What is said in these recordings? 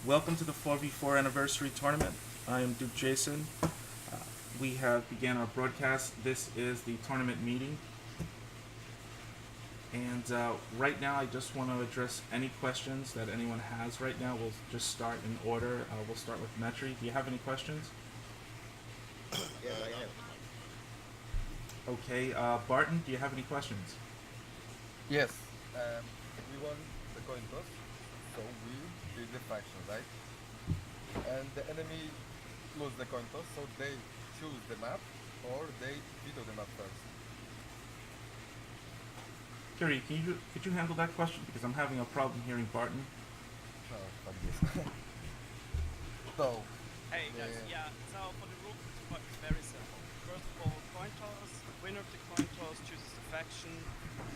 Welcome to the 4v4 anniversary tournament. I am Duke Jason. We have began our broadcast. This is the tournament meeting. And right now, I just want to address any questions that anyone has right now. We'll just start in order. We'll start with Metri. Do you have any questions? Yes, I have. Okay, Barton, do you have any questions? Yes, we won the coin toss, so we did the faction, right? And the enemy lose the coin toss, so they choose the map or they veto the map first. Kiri, could you handle that question? Because I'm having a problem hearing Barton. Oh, fuck this. So, Hey guys, yeah, so for the rules it's very simple. First of all, coin toss, winner of the coin toss chooses the faction,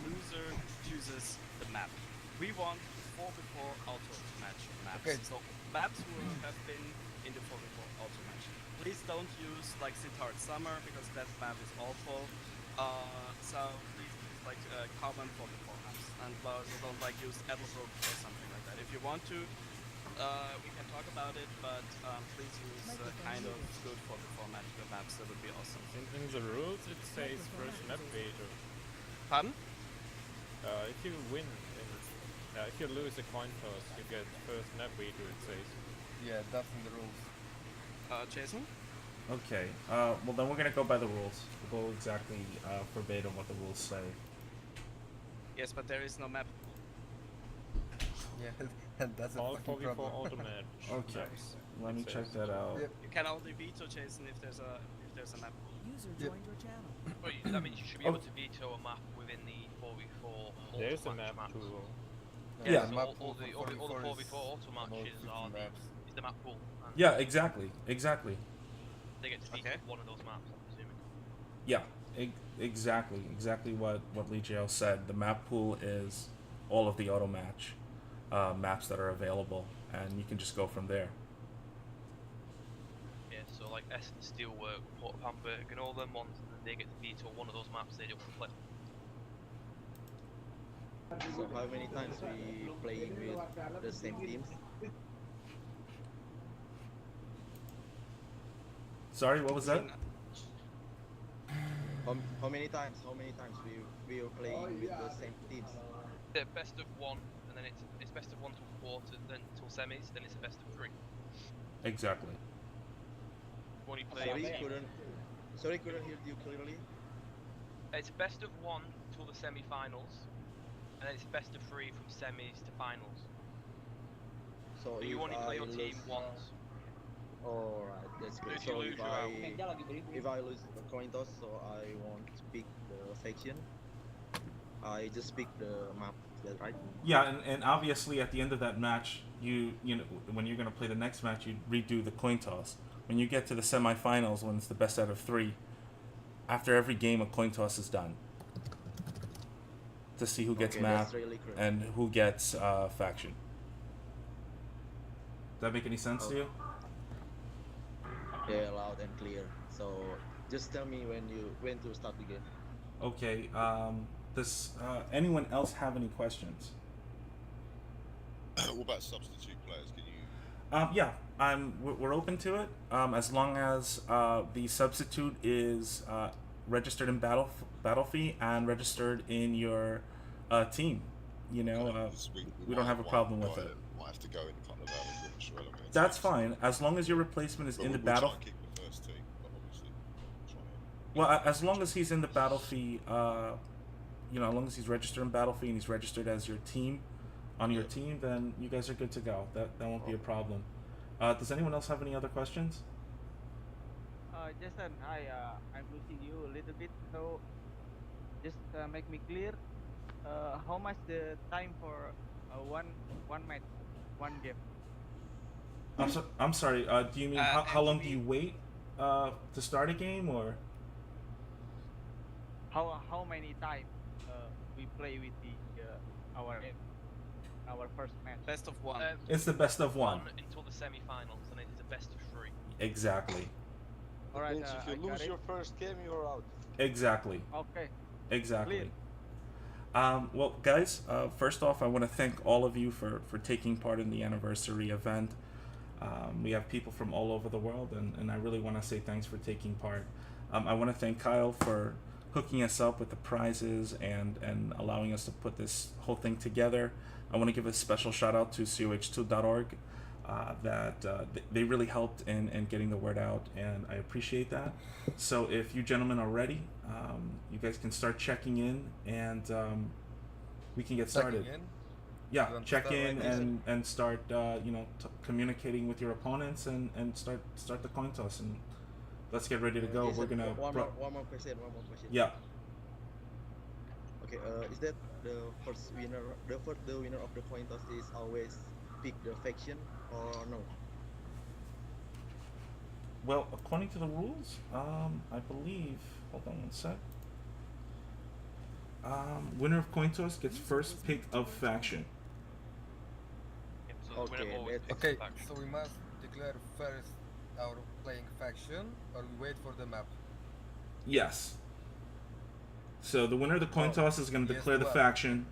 loser chooses the map. We want 4v4 auto match maps. Okay. So maps who have been in the 4v4 auto match. Please don't use like Sintard Summer because that map is awful. So please common 4v4 maps and don't like use Edelbrook or something like that. If you want to, we can talk about it, but please use kind of good 4v4 maps. That would be awesome. In the rules it says first map veto. Pardon? If you win, if you lose a coin toss, you get first map veto, it says. yeah, that's in the rules. Jason? Okay, well then we're going to go by the rules. We'll go exactly verbatim what the rules say. Yes, but there is no map. Yeah, and that's a All fucking 4v4 problem. auto match. Okay, let me It check says. that out. Yep. You can only veto Jason if there's a map. User Yep. joined your channel. Well, that means you should be Oh. able to veto a map within the 4v4 There's a auto match map maps. tool. Yeah. So map all pool the for 4v4 4v4 auto is about matches 50 are maps. is the map pool. And Yeah, exactly. they get to veto Okay. one of those maps, I'm presuming. Yeah, exactly what Legio said. The map pool is all of the auto match maps that are available, and you can just go from there. Yeah, so like Essen, Steelwork, Port of Hamburg, and all them ones, and then they get to veto one of those maps they don't play. So how many times we playing with the same teams? Sorry, what was that? How many times we are playing with the same teams? They're best of one, and then it's best of one till quarter, then till semis, then it's a best of three. Exactly. When you play Sorry, couldn't hear you clearly. It's best of one till the semi-finals, and then it's best of three from semis to finals. So So you if only play I your team lose- once. Alright, that's good. If you So lose, you're out. if I lose the coin toss, so I won't pick the faction. I just pick the map. Is that right? Yeah, and obviously at the end of that match, you know when you're going to play the next match, you redo the coin toss. When you get to the semifinals, when it's the best out of three, after every game, a coin toss is done to see who gets Okay, map that's really correct. and who gets faction. Does that make any sense to you? Yeah, loud and clear. So just tell me when to start the game. Okay. Does anyone else have any questions? What about substitute players? Can you? Yeah, we're open to it as long as the substitute is registered in Battlefy and registered in your team. You know, Because we don't have a problem with it. Might have to go in kind of Irish relevant. That's fine as long as your replacement is But in the we'll battle. try and keep the first team, but obviously try and. Well, as long as he's in the Battlefy, you know, as long as he's registered in Battlefy and he's registered as your team, on your team, then you guys are good to go. That won't be a problem. Does anyone else have any other questions? Jason, hi. I'm losing you a little bit, so just make me clear. How much the time for one match, one game? I'm sorry. Do you mean how long do you wait to start a game, or? How many times we play with the our first match? Best of one. It's the best of one. Until the semi-finals, and it's a best of three. Exactly. All right. Means if you lose your first game, you're out. Exactly. Okay. Exactly. Well, guys, first off, I want to thank all of you for taking part in the anniversary event. We have people from all over the world, and I really want to say thanks for taking part. I want to thank Kyle for hooking us up with the prizes and allowing us to put this whole thing together. I want to give a special shout out to coh2.org. They really helped in getting the word out, and I appreciate that. So if you gentlemen are ready, you guys can start checking in, and we can get started. Checking in? Yeah, You want to check start in like this? and start communicating with your opponents and start the coin toss, and let's get ready to go. Jason, We're gonna one more question. yeah. Okay. Is that the first winner? The winner of the coin toss is always pick the faction or no? Well, according to the rules, I believe. Hold on one sec. Winner of coin toss gets first pick of faction. Yep, so the winner Okay, always that- picks Okay, the faction. so we must declare first our playing faction, or we wait for the map. Yes. So the winner of the coin Oh, toss is going to yes, declare the well. faction,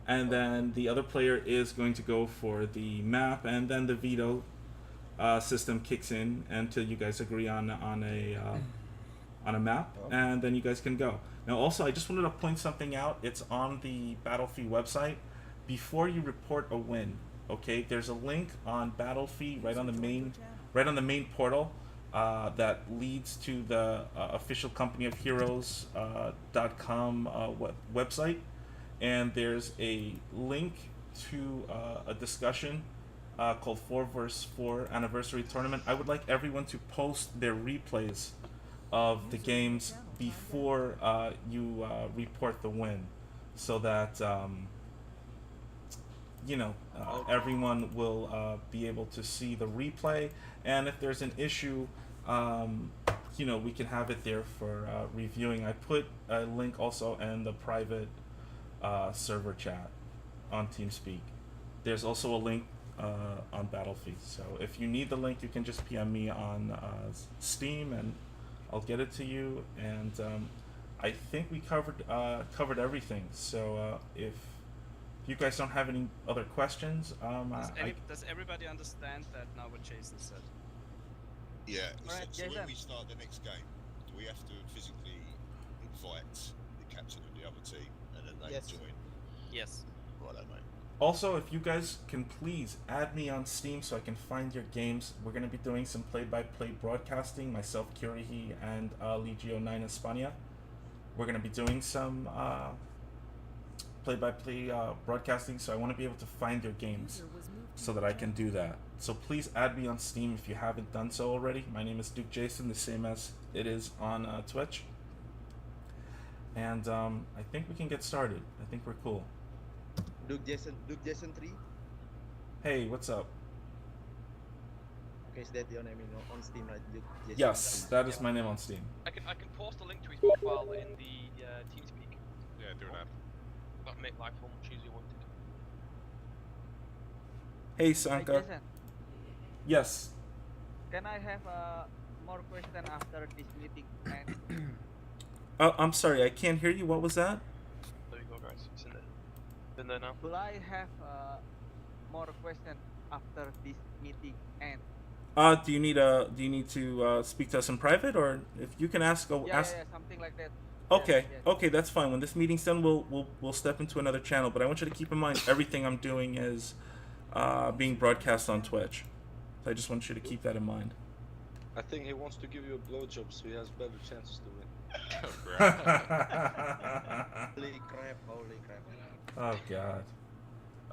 and then the other player is going to go for the map, and then the veto system kicks in until you guys agree on a map, Oh. and then you guys can go. Now, also, I just wanted to point something out. It's on the Battlefield website. Before you report a win, okay, there's a link on Battlefield right on the main portal that leads to the official Company of Heroes.com website, and there's a link to a discussion called 4 vs 4 Anniversary Tournament. I would like everyone to post their replays of the games before you report the win, so that everyone will be able to see the replay, and if there's an issue, we can have it there for reviewing. I put a link also in the private server chat on TeamSpeak. There's also a link on Battlefield, so if you need the link, you can just PM me on Steam, and I'll get it to you. And I think we covered everything. So if you guys don't have any other questions, Does everybody understand that now what Jason said? Yeah. So, Alright, so when Jason. we start the next game, do we have to physically invite the captain of the other team and then they Yes. join? Yes. Righto, mate. Also, if you guys can please add me on Steam so I can find your games. We're going to be doing some play-by-play broadcasting, myself, Kirihi, and Legio9 España. We're going to be doing some play-by-play broadcasting, so I want to be able to find your games so that I can do that. So please add me on Steam if you haven't done so already. My name is Duke Jason, the same as it is on Twitch. And I think we can get started. I think we're cool. Duke Jason 3. Hey, what's up? Okay, is that your name on Steam, right? Duke Jason Yes, 3? that is my name on Steam. I can post a link to his profile in the TeamSpeak. Yeah, do that. That'll make life so much easier, won't it? Hey, Hi, Sanka. Jason, Yes. can I have more question after this meeting? And I'm sorry, I can't hear you. What was that? There you go, guys. It's in there. It's in there now. will I have more question after this meeting? And Do you need to speak to us in private, or if you can ask? Ask. yeah, something like that. Okay, Yes. okay, that's fine. When this meeting's done, we'll step into another channel. But I want you to keep in mind everything I'm doing is being broadcast on Twitch. So I just want you to keep that in mind. I think he wants to give you a blowjob so he has better chances to win. Holy crap! Oh God.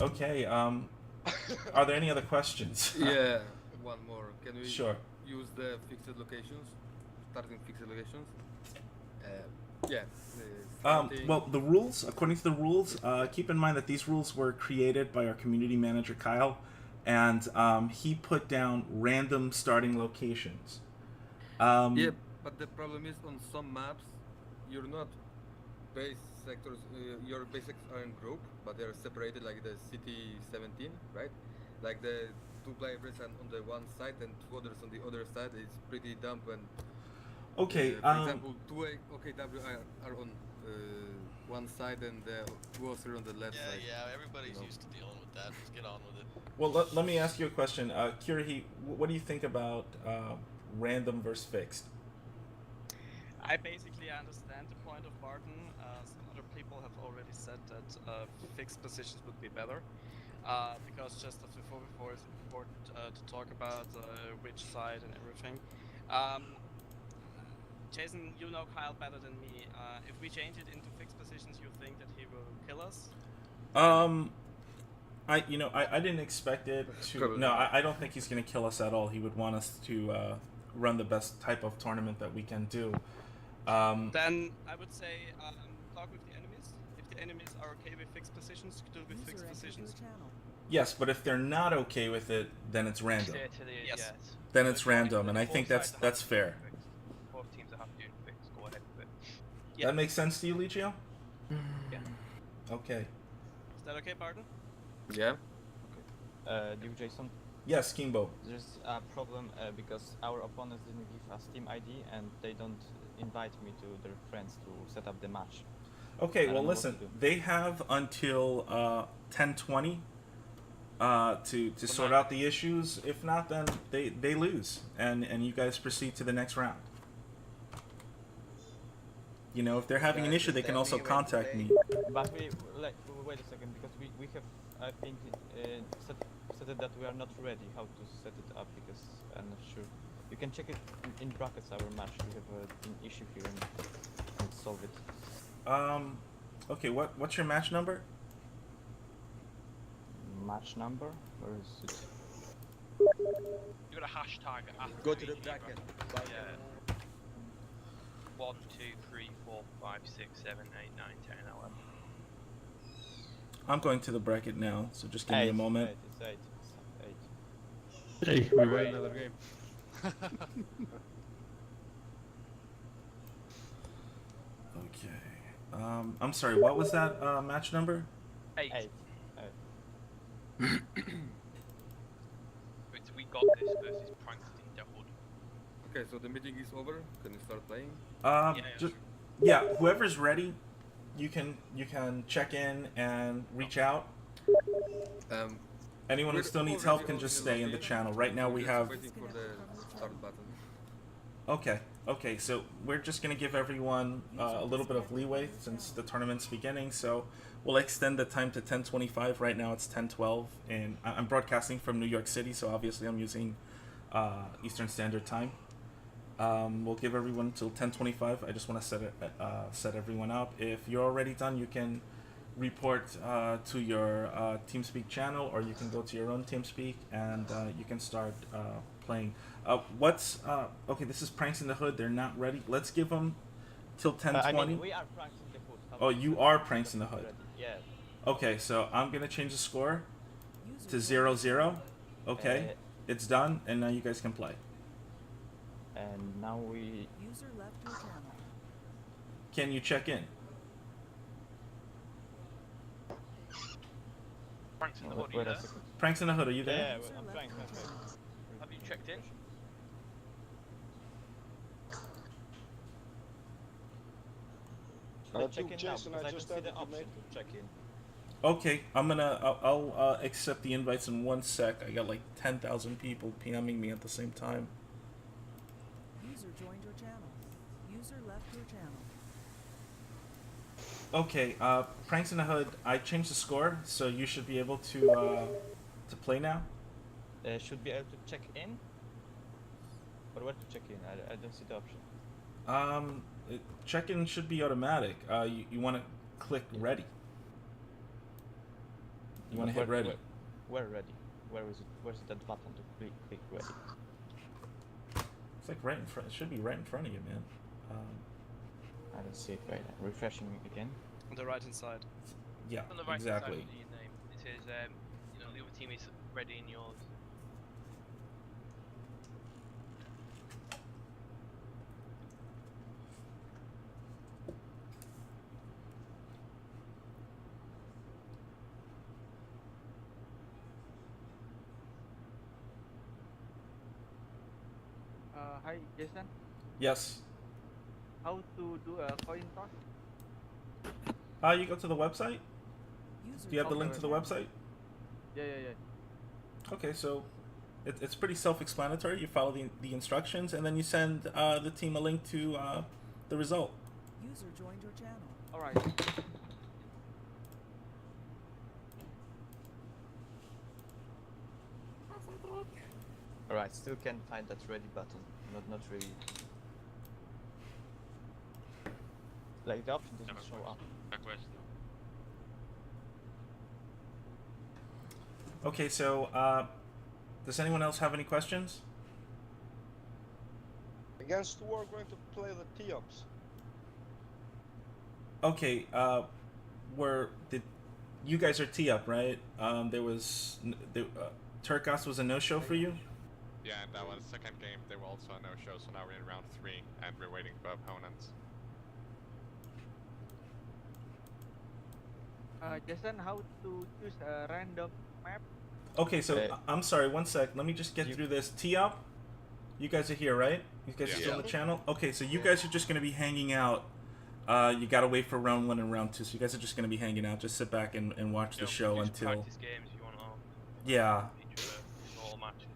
Okay. Are there any other questions? Yeah, one more. Can we Sure. use the fixed locations? Starting fixed locations? Yeah. Starting- Well, the rules, according to the rules, keep in mind that these rules were created by our community manager, Kyle, and he put down random starting locations. yeah, but the problem is on some maps, you're not base sectors, your base sectors are in group, but they're separated like the City 17, right? Like the two players on the one side and two others on the other side. It's pretty dumb when, Okay. for example, two OKW are on one side and two others on the left side. Yeah, everybody's No. used to dealing with Dad. Let's get on with it. Well, let me ask you a question. Kirihi, what do you think about random versus fixed? I basically understand the point of Barton. Some other people have already said that fixed positions would be better. Because just as before it's important to talk about which side and everything. Jason, you know Kyle better than me. If we change it into fixed positions, you think that he will kill us? I didn't expect it to. No, I don't think he's going to kill us at all. He would want us to run the best type of tournament that we can do. Then I would say talk with the enemies. If the enemies are okay with fixed positions, do with fixed positions. Yes, but if they're not okay with it, then it's random. Steer to the, Yes. yes. Then it's random, and I Both think sides that's are happy fair. doing fixed. Both teams are happy doing fixed. Go ahead with it. Yeah. That makes sense to you, Lichio? Yeah. Okay. Is that okay, Barton? Yeah. Dear Jason, Yes, Kimbo. there's a problem because our opponents didn't give us team ID and they don't invite me to their friends to set up the match. Okay, I well, don't know what listen. to do. They have until 10:20 to sort out the issues. If not, then they lose, and you guys proceed to the next round. You know, if they're having an Guys, issue, they just can tell also me when to contact play. me. But wait a second, because we have, I think, set it that we are not ready how to set it up, because I'm not sure. You can check it in brackets our match. We have an issue here and solve it. Okay, what's your match number? Match number? Where is it? You got a hashtag after Go to the each bracket. bracket. Yeah. 1, 2, 3, 4, 5, 6, 7, 8, 9, 10, 11. I'm going to the bracket now, so just give me a moment. It's eight. Hey, we win another game. Okay. I'm sorry. What was that match number? 8. Eight. We got this versus Prankstein Hood. Okay, so the meeting is over. Can you start playing? Yeah, whoever's ready, you can check in and reach out. Anyone who We're still needs already help can all just in stay in the lobby. channel. Right now We're we just have. waiting for the start button. Okay, so we're just gonna give everyone a little bit of leeway since the tournament's beginning. So we'll extend the time to 10:25. Right now it's 10:12, and I'm broadcasting from New York City, so obviously I'm using Eastern Standard Time. We'll give everyone till 10:25. I just want to set everyone up. If you're already done, you can report to your TeamSpeak channel, or you can go to your own TeamSpeak and you can start playing. Okay? This is Pranks in the Hood. They're not ready. Let's give them till 10:20. I mean, we are Pranks in the Hood. Oh, you are Pranks in the Hood. Yeah. Okay, so I'm gonna change the score to 0-0. Okay, it's done, and now you guys can play. And now we. User left your channel. Can you check in? Pranks in the Hood, are you Wait a there? second. Pranks in the Hood, are you there? Yeah, I'm Pranks. Have you checked in? Should I check in now? Jason, Because I I don't just see the added the option mate. to check in. Okay, I'll accept the invites in 1 sec. I got like 10,000 people PMing me at the same time. User joined your channel. User left your channel. Okay, Pranks in the Hood, I changed the score, so you should be able to play now. Should be able to check in? Or where to check in? I don't see the option. Check-in should be automatic. You want to click ready. You want to hit ready. Where ready? Where is it? Where's that button to click ready? It's like right in front. It should be right in front of you, man. I don't see it right now. Refreshing again. On the right hand side. Yeah, On the right exactly. side of your name, it says, the other team is ready in yours. Hi, Jason. Yes. How to do a coin toss? You go to the website. User Do you have the joined link to the your website? Yeah. Okay, so it's pretty self-explanatory. You follow the instructions, and then you send the team a link to the result. User joined your channel. All right. Alright, still can't find that ready button. Not really. Like the option doesn't show up. Okay, so does anyone else have any questions? Against who are going to play the tee-ups? Okay, you guys are tee up, right? Turkos was a no-show for you. Yeah, and that was the second game. They were also a no-show, so now we're in round 3, and we're waiting for opponents. Jason, how to choose a random map? Okay, so I'm sorry, one sec. Let me just get through this. Tee up. You guys are here, right? You guys are still on the channel. Okay, so you guys are just gonna be hanging out. You gotta wait for round 1 and round 2, so you guys are just gonna be hanging out. Just sit back and watch the show until. Practice games if you want to. Yeah. All matches.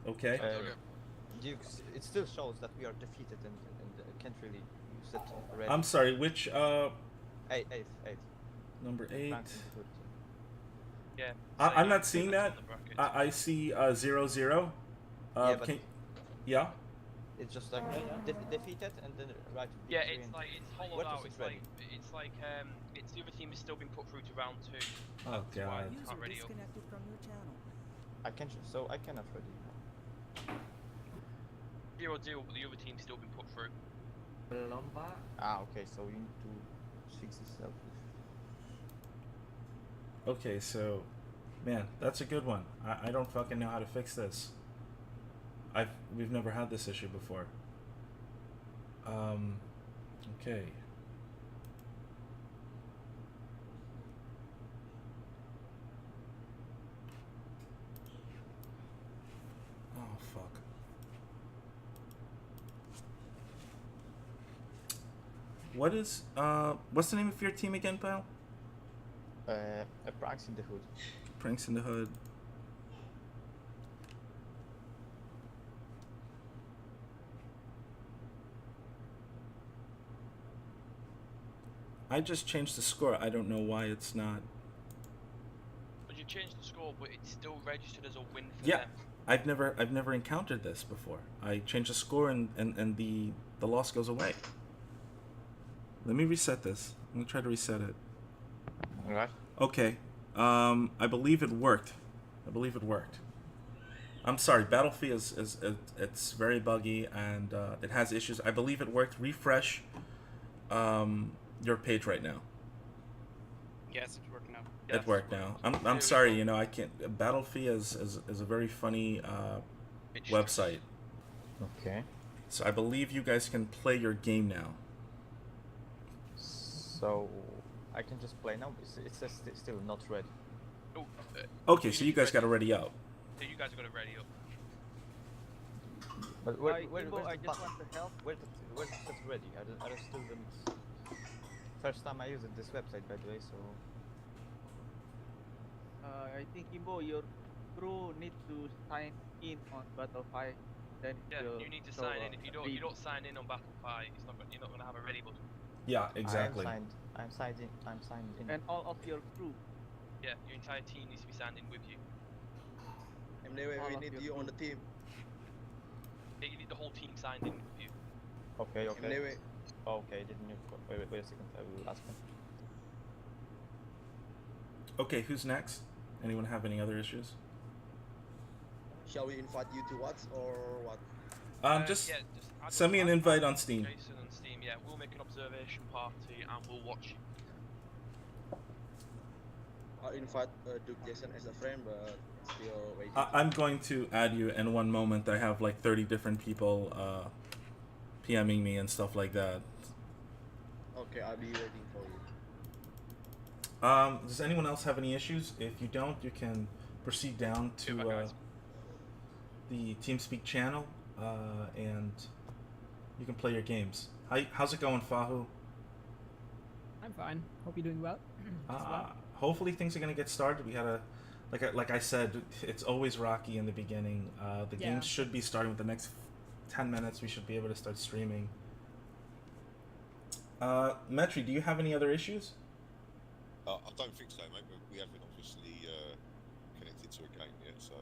Okay. It still shows that we are defeated and can't really use it already. I'm sorry. Which Eighth. Number 8. Yeah. I'm not seeing that. I see 0-0. Yeah. It's just like defeated and then right. Yeah, it's like it's hollowed out. It's like it's the other team has still been put through to round 2. Oh god. User disconnected from your channel. I cannot ready. 0-0, but the other team's still been put through. Okay, so you need to fix this up. Okay, so, man, that's a good one. I don't fucking know how to fix this. We've never had this issue before. Okay. Oh fuck. What's the name of your team again, pal? Pranks in the Hood. Pranks in the Hood. I just changed the score. I don't know why it's not. But you changed the score, but it's still registered as a win for Yeah, them. I've never encountered this before. I change the score and the loss goes away. Let me reset this. I'm gonna try to reset it. Alright. Okay. I believe it worked. I'm sorry. Battlefield is it's very buggy and it has issues. I believe it worked. Refresh your page right now. Yes, it's working now. It worked now. I'm sorry. You know I can't. Battlefield is a very funny website. Okay. So I believe you guys can play your game now. So I can just play now. It says still not ready. Okay, so you guys got to ready up. So you guys are gonna ready up. But Kimbo, I just want to help. Where's it ready? I just still don't. First time I used this website, by the way, so. I think Kimbo, your crew need to sign in on Battlefy. Then Yeah, you need to sign in. If you don't sign in on Battlefy, you're not gonna have a ready button. Yeah, exactly. I'm signed in. And all of your crew. Yeah, your entire team needs to be signed in with you. And anyway, we need you on the team. Yeah, you need the whole team signed in with you. Okay. Anyway, Okay, didn't you? Wait a second. I will ask him. Okay, who's next? Anyone have any other issues? shall we invite you to watch or what? Just add send me an invite on Steam. Jason on Steam, yeah, we'll make an observation party and we'll watch you. I'll invite Duke Jason as a friend, but still waiting. I'm going to add you in one moment. I have like 30 different people PMing me and stuff like that. Okay, I'll be waiting for you. Does anyone else have any issues? If you don't, you can proceed down to the TeamSpeak channel and you can play your games. How's it going, Fahu? I'm fine. Hope you're doing well. Hopefully things are going to get started. We had like I said, it's always rocky in the beginning. The Yeah. game should be starting with the next 10 minutes. We should be able to start streaming. Metri, do you have any other issues? I don't think so, mate. We haven't obviously connected to a game yet, so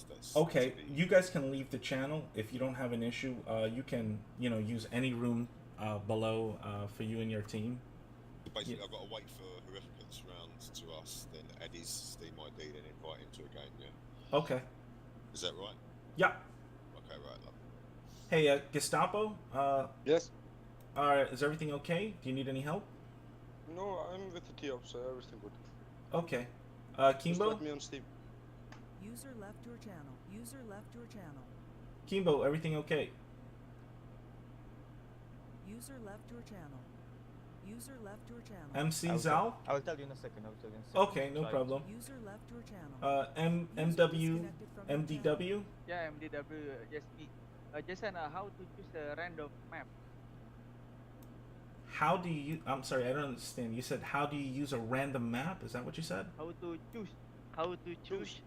that's Okay, to be- you guys can leave the channel if you don't have an issue. You can, use any room below for you and your team. Basically, I've got to wait for whoever gets round to us, then add his Steam ID, then invite him to a game. Yeah, Okay. is that right? Yeah. Okay, right. Love. Hey, Gestapo. Yes. Is everything okay? Do you need any help? No, I'm with the T-Ops, so everything good. Okay. Just Kimbo. add me on Steam. User left your channel. User left your channel. Kimbo, everything okay? User left your channel. User left your channel. MC I will Zal. I will tell you in a second. I will tell you in a second. Okay, no Try it. problem. User left your channel. MW, disconnected from your channel. MDW. Yeah, MDW. Just me. Jason, how to choose a random map? How do you? I'm sorry, I don't understand. You said how do you use a random map? Is that what you said? How to choose? How to choose?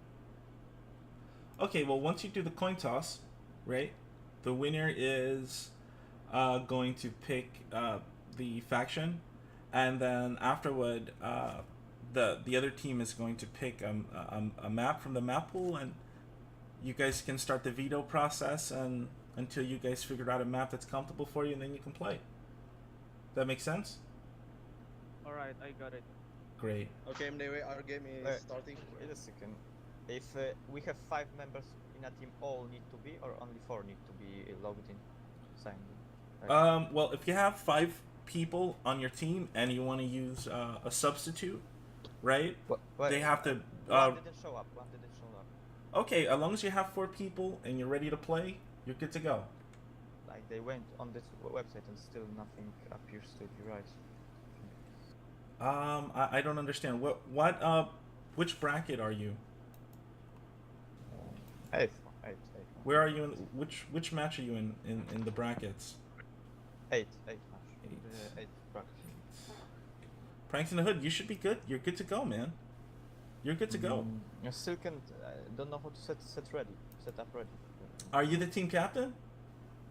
Okay, well, once you do the coin toss, right, the winner is going to pick the faction, and then afterward, the other team is going to pick a map from the map pool, and you guys can start the veto process and until you guys figure out a map that's comfortable for you, and then you can play. That make sense? Alright, I got it. Great. Okay, MDW, our game is starting. Wait a second. If we have 5 members in a team, all need to be, or only 4 need to be logged in, signed in? Right. Well, if you have 5 people on your team and you want to use a substitute, right? They have to. One didn't show up. One didn't show up. Okay, as long as you have 4 people and you're ready to play, you're good to go. Like they went on this website and still nothing appears to be right. I don't understand. Which bracket are you? Eighth. Where are you in? Which match are you in the brackets? Eighth match. The eighth bracket. Pranks in the Hood, you should be good. You're good to go, man. You're good to go. I still can't. Don't know how to set up ready. Are you the team captain?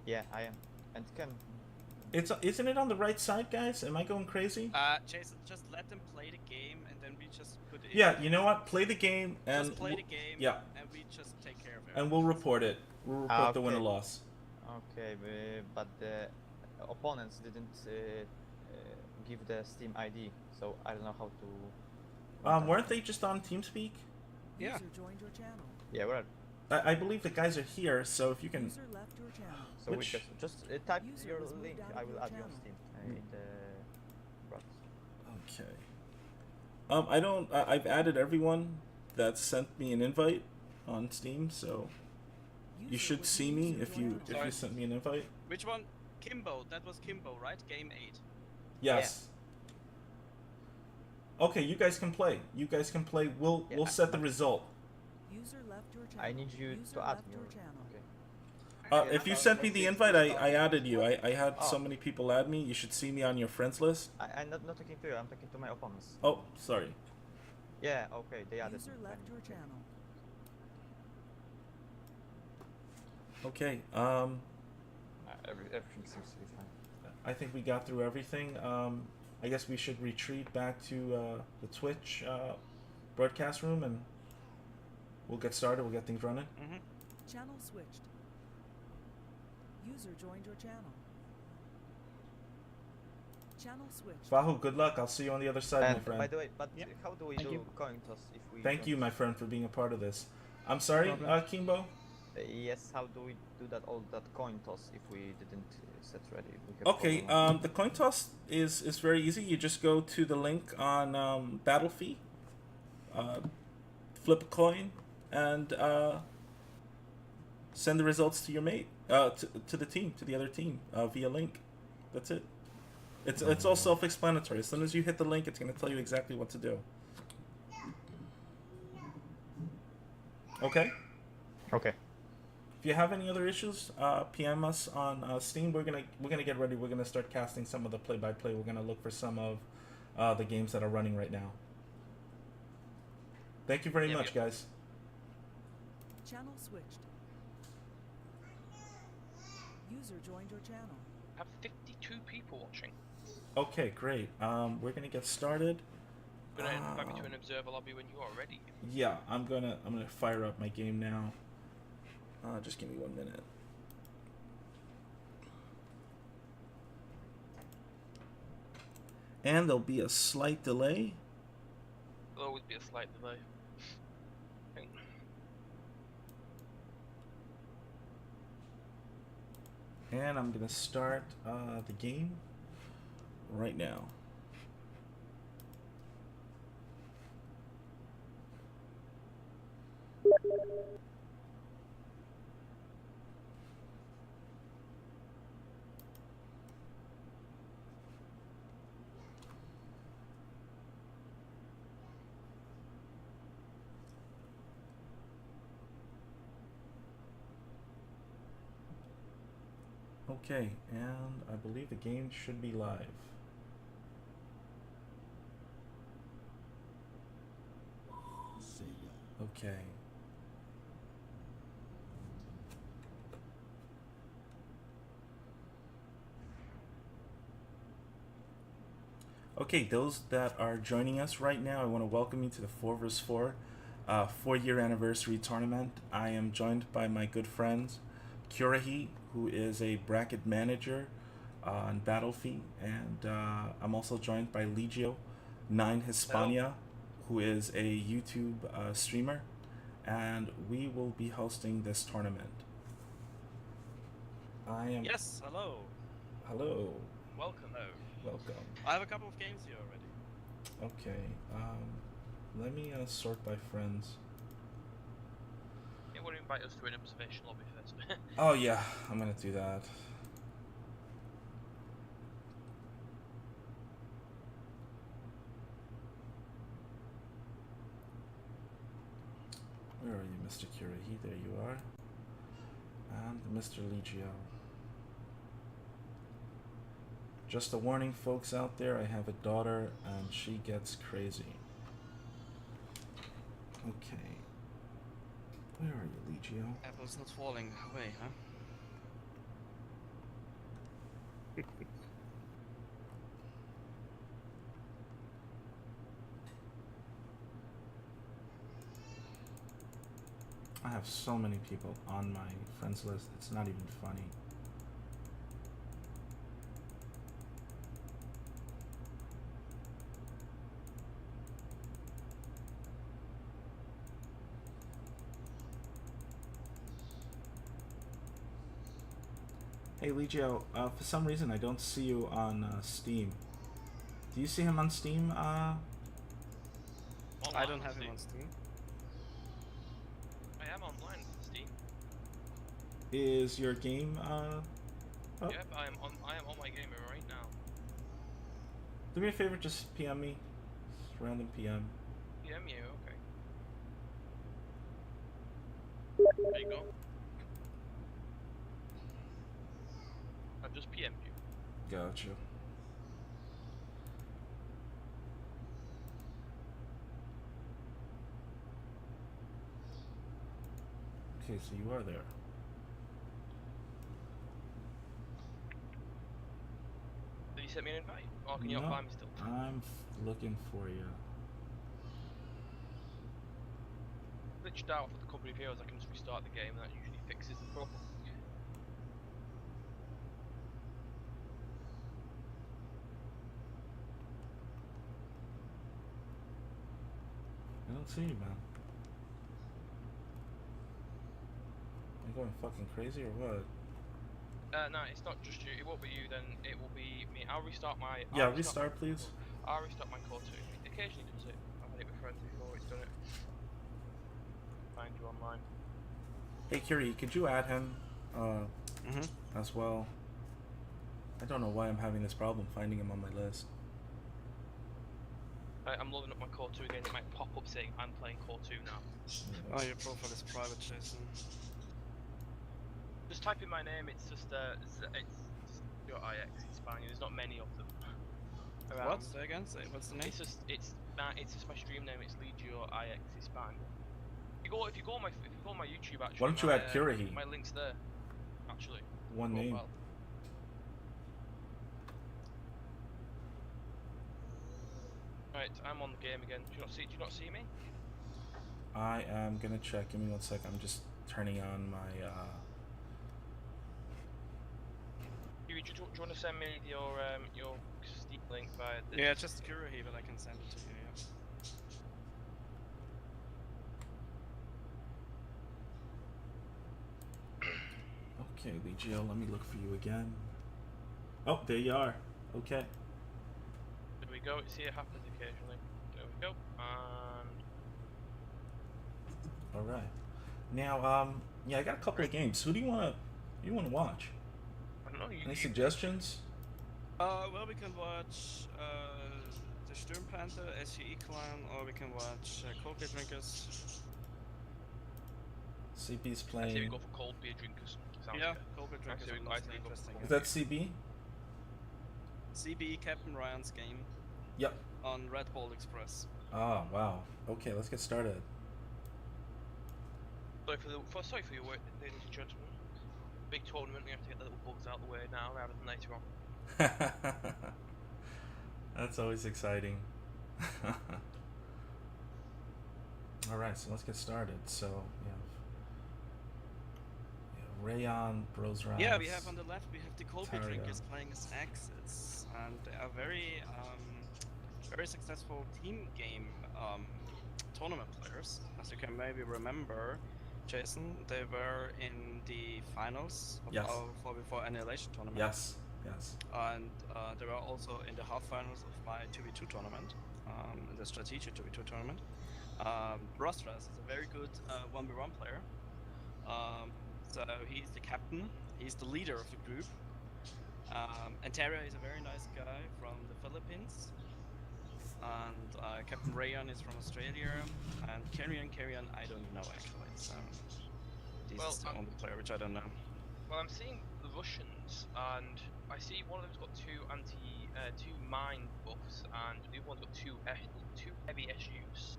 Yeah, I am. And Ken. Isn't it on the right side, guys? Am I going crazy? Jason, just let them play the game, and then we just put it. Yeah, you know what? Play the game and just play the game. Yeah. And we just take care of it. And we'll report it. We'll report the winner Okay. loss. Okay, but the opponents didn't give the Steam ID, so I don't know how to. Weren't they just on TeamSpeak? Yeah. User joined your channel. Yeah, we're. I believe the guys are here, so if you can. User left your channel. So Which- we just type User your was moved link. out of I will your add you on channel. Steam in the browser. Okay. I don't. I've added everyone that sent me an invite on Steam, so you User should was see moved me to if your you channel. sent me an invite. Which one? Kimbo. That was Kimbo, right? Game 8. Yes. Okay, you guys can play. You guys can play. We'll Yeah, we'll set the result. User left your channel. I need you User to add left me. your or- channel. Okay. If you sent me the invite, I added you. I had so Oh. many people add me. You should see me on your friends list. I'm not talking to you. I'm talking to my opponents. Oh, sorry. Yeah. Okay. They added. User me. left Fine, your okay. channel. Okay. Everything seems to be fine. I think we got through everything. I guess we should retreat back to the Twitch broadcast room and we'll get started. We'll get things running. Mm-hmm. Channel switched. User joined your channel. Channel switched. Fahu, good luck. I'll see you on the other side, my And friend. by the way, but Yeah. how do we Thank do you. coin toss if we? Thank don't- you, my friend, for being a part of this. I'm sorry, Kimbo. Yes. How do we do that? All that coin toss if we didn't set ready? We have Okay, problem. the coin toss is very easy. You just go to the link on Battlefy, flip a coin, and send the results to your mate, to the team, to the other team via link. That's it. It's all self-explanatory. As soon as you hit the link, it's going to tell you exactly what to do. Okay. Okay. If you have any other issues, PM us on Steam. We're gonna get ready. We're gonna start casting some of the play-by-play. We're gonna look for some of the games that are running right now. Thank you very Yep, much, yep. guys. Channel switched. User joined your channel. I have 52 people watching. Okay, great. We're gonna get started. Gonna invite me to an observer lobby when you are ready. Yeah, I'm gonna fire up my game now. Just give me 1 minute. And there'll be a slight delay. There'll always be a slight delay. And I'm gonna start the game right now. Okay, and I believe the game should be live. Okay. Okay, those that are joining us right now, I want to welcome you to the 4 vs 4 4-year anniversary tournament. I am joined by my good friends, Kurahi, who is a bracket manager on Battlefield, and I'm also joined by Legio9 Hispania, who is a YouTube streamer, and we will be hosting this tournament. I am. Yes, hello. Hello. Welcome. Welcome. I have a couple of games here already. Okay. Let me sort by friends. You want to invite us to an observation lobby first? Oh yeah, I'm gonna do that. Where are you, Mr. Kurahi? There you are. And Mr. Legio. Just a warning, folks out there, I have a daughter and she gets crazy. Okay. Where are you, Legio? Apple's not falling away, huh? I have so many people on my friends list, it's not even funny. Hey Legio, for some reason I don't see you on Steam. Do you see him on Steam? I don't have him on Steam. I am online on Steam. Is your game up? Yep, I am on my game right now. Do me a favor, just PM me. Just random PM. PM you, okay. There you go. I've just PM'd you. Gotcha. Okay, so you are there. Did you send me an invite? Or can you not find me still? I'm looking for you. Glitched out for the company of heroes, I can just restart the game and that usually fixes the problem. I don't see you, man. Are you going fucking crazy or what? No, it's not just you. It won't be you, then it will be me. I'll restart my... Yeah, restart please. I'll restart my core 2. It occasionally does it. I've had it with friends before, it's done it. Find you online. Hey Curie, could you add him as well? I don't know why I'm having this problem finding him on my list. I'm loading up my core 2 again. It might pop up saying I'm playing core 2 now. Oh, your profile is private, Jason. Just type in my name. It's just it's your IX. It's fine. There's not many of them. around. What? Say again? Say what's the name? It's just my stream name. It's Legio IX Hispanic. If you go on my YouTube actually. Why don't you add Kirahi? My link's there. Actually. One name. Profile. Right, I'm on the game again. Do you not see me? I am gonna check. Give me 1 sec. I'm just turning on my. Do you want to send me your Steam link via? Yeah, just Kirahi, but I can send it to you. Okay, Legio. Let me look for you again. Oh, there you are. Okay. There we go. See, it happens occasionally. There we go. And All right. Now, yeah, I got a couple of games. Who do you wanna watch? I don't know. Any suggestions? Well, we can watch the Sturmpanther, SGE Clan, or we can watch Cold Beer Drinkers. CB's I say we playing. go for cold beer drinkers. Sounds Yeah, good. Cold Beer Drinkers Actually, are I most say we go for interesting. cold Is that CB? CB Captain Ryan's game Yep. on Red Bull Express. Ah, wow. Okay, let's get started. Sorry for your work, ladies and gentlemen. Big tournament. We have to get the little bugs out of the way now, rather than later on. That's always exciting. All right, so let's get started. So we have Rayon, Brosraz. Yeah, we have on the left, we have the Cold Beer Taria. Drinkers playing as Axis, and they are very successful team game tournament players. As you can maybe remember, Jason, they were in the finals of Yes. our 4v4 Annihilation tournament. Yes. And they were also in the half finals of my 2v2 tournament, in the strategic 2v2 tournament. Brosraz is a very good 1v1 player. So he's the captain, he's the leader of the group. And Taria is a very nice guy from the Philippines. And Captain Rayon is from Australia. And Carrion, I don't know actually. So this is the only player which I don't know. Well, I'm seeing the Russians, and I see one of them's got two mine buffs, and the other one's got two heavy SUs.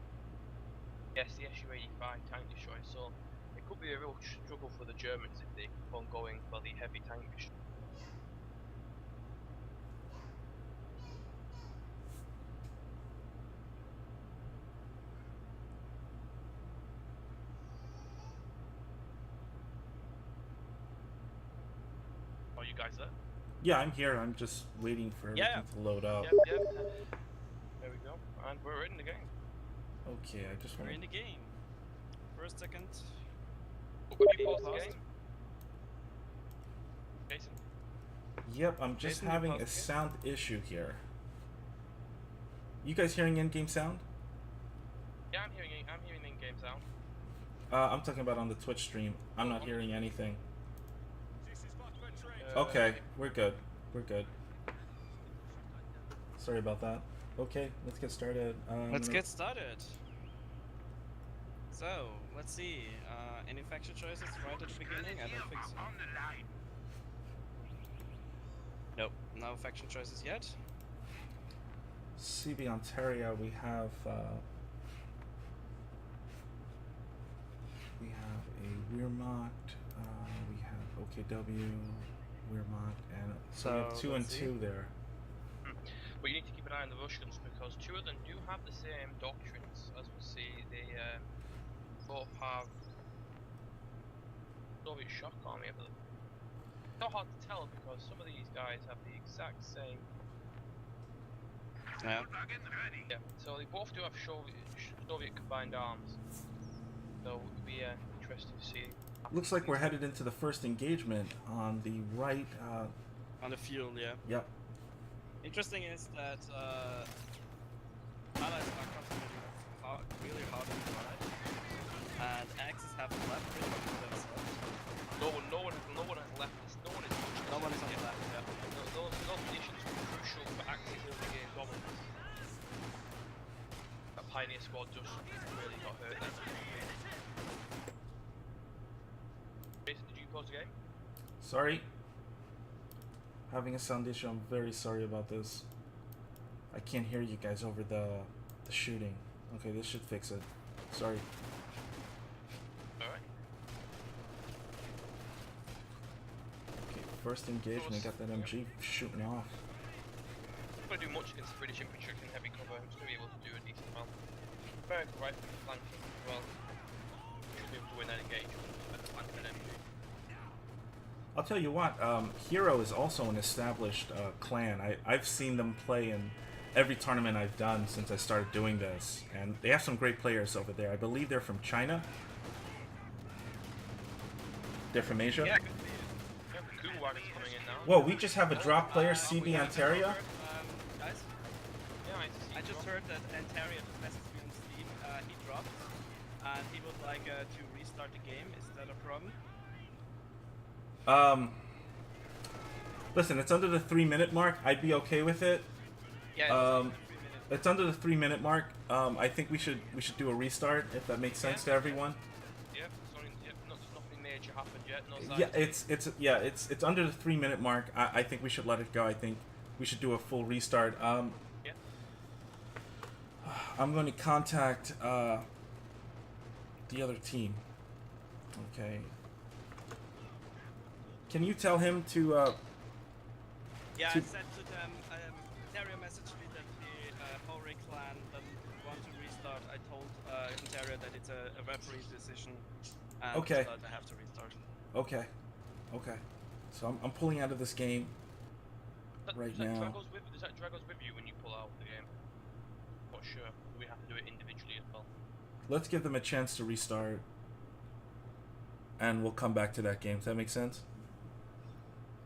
Yes, the SU-85 tank destroyer. So it could be a real struggle for the Germans if they keep on going for the heavy tank destroyer. Are you guys there? Yeah, I'm here. I'm just waiting for everything to load up. Yep. There we go. And we're in the game. Okay, I just want We're in the game. First, second. Could you pause the game? Jason? Yep, I'm just Jason, having pause a the game? sound issue here. You guys hearing in-game sound? Yeah, I'm hearing in-game sound. I'm talking about on the Twitch stream. I'm not hearing anything. Okay, we're good. Sorry about that. Okay, let's get started. Let's get started. So, let's see. Any faction choices right at the beginning? I don't think so. Nope, no faction choices yet. CB Ontario, we have a Wehrmacht, we have OKW, Wehrmacht, and so we have So, 2 and let's see. 2 there. But you need to keep an eye on the Russians because two of them do have the same doctrines. As we see, they both have Soviet shock army. It's not hard to tell because some of these guys have the exact same. Yeah. Yeah. So they both do have Soviet combined arms. So it would be interesting to see. Looks like we're headed into the first engagement on the right. On the field, yeah. Yep. Interesting is that allies are constantly really hard on the right, and Axis have left pretty much to themselves. No one has left. No one is. No one is on the left, yeah. Those conditions were crucial for Axis early game dominance. That Pioneer squad just really got hurt there. Jason, did you pause the game? Sorry. Having a sound issue. I'm very sorry about this. I can't hear you guys over the shooting. Okay, this should fix it. Sorry. Alright. Okay, first engagement. Got that MG shooting off. I'm not going to do much against the British infantry in heavy cover. I'm just going to be able to do a decent amount. Very right flanking as well. Should be able to win that engagement. Better flank than MG. I'll tell you what, Hero is also an established clan. I've seen them play in every tournament I've done since I started doing this, and they have some great players over there. I believe they're from China. They're from Asia. Yeah, good for you. Yeah, the Kuba wagon's coming in now. Whoa, we just have a drop player, CB Ontario. Guys, Yeah, I just heard that Ontario just messaged me on Steam. He dropped, and he would like to restart the game. Is that a problem? Listen, it's under the 3-minute mark. I'd be okay with it. Yeah. It's under the 3-minute mark. I think we should do a restart if that makes sense to everyone. Yeah, sorry, nothing major happened yet. No signs. Yeah, it's under the 3-minute mark. I think we should let it go. I think we should do a full restart. Yeah. I'm going to contact the other team. Okay. Can you tell him to? Yeah, I said to them. Ontario messaged me that the Hore clan doesn't want to restart. I told Ontario that it's a referee's decision, and Okay. that I have to restart. Okay. So I'm pulling out of this game right now. Does that drag us with you when you pull out the game? Not sure. We have to do it individually as well. Let's give them a chance to restart, and we'll come back to that game. Does that make sense?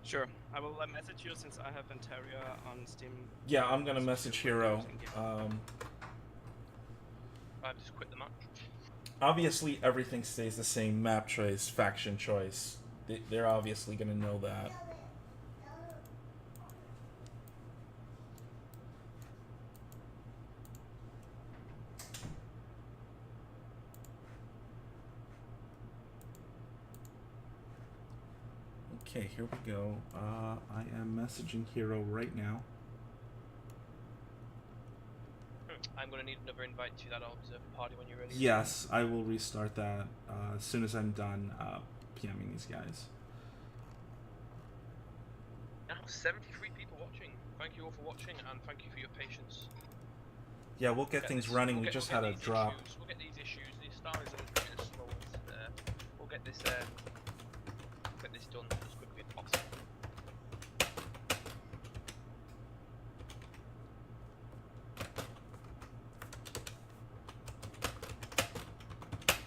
Sure. I will message you since I have Ontario on Steam. Yeah, I'm gonna message Hero. I just quit the match. Obviously, everything stays the same. Map choice, faction choice. They're obviously gonna know that. Okay, here we go. I am messaging Hero right now. I'm going to need another invite to that observer party when you're ready. Yes, I will restart that as soon as I'm done PMing these guys. Now 73 people watching. Thank you all for watching and thank you for your patience. Yeah, we'll get things running. We just had a drop. We'll get these issues. The star is a little bit slow. We'll get this done as quickly as possible.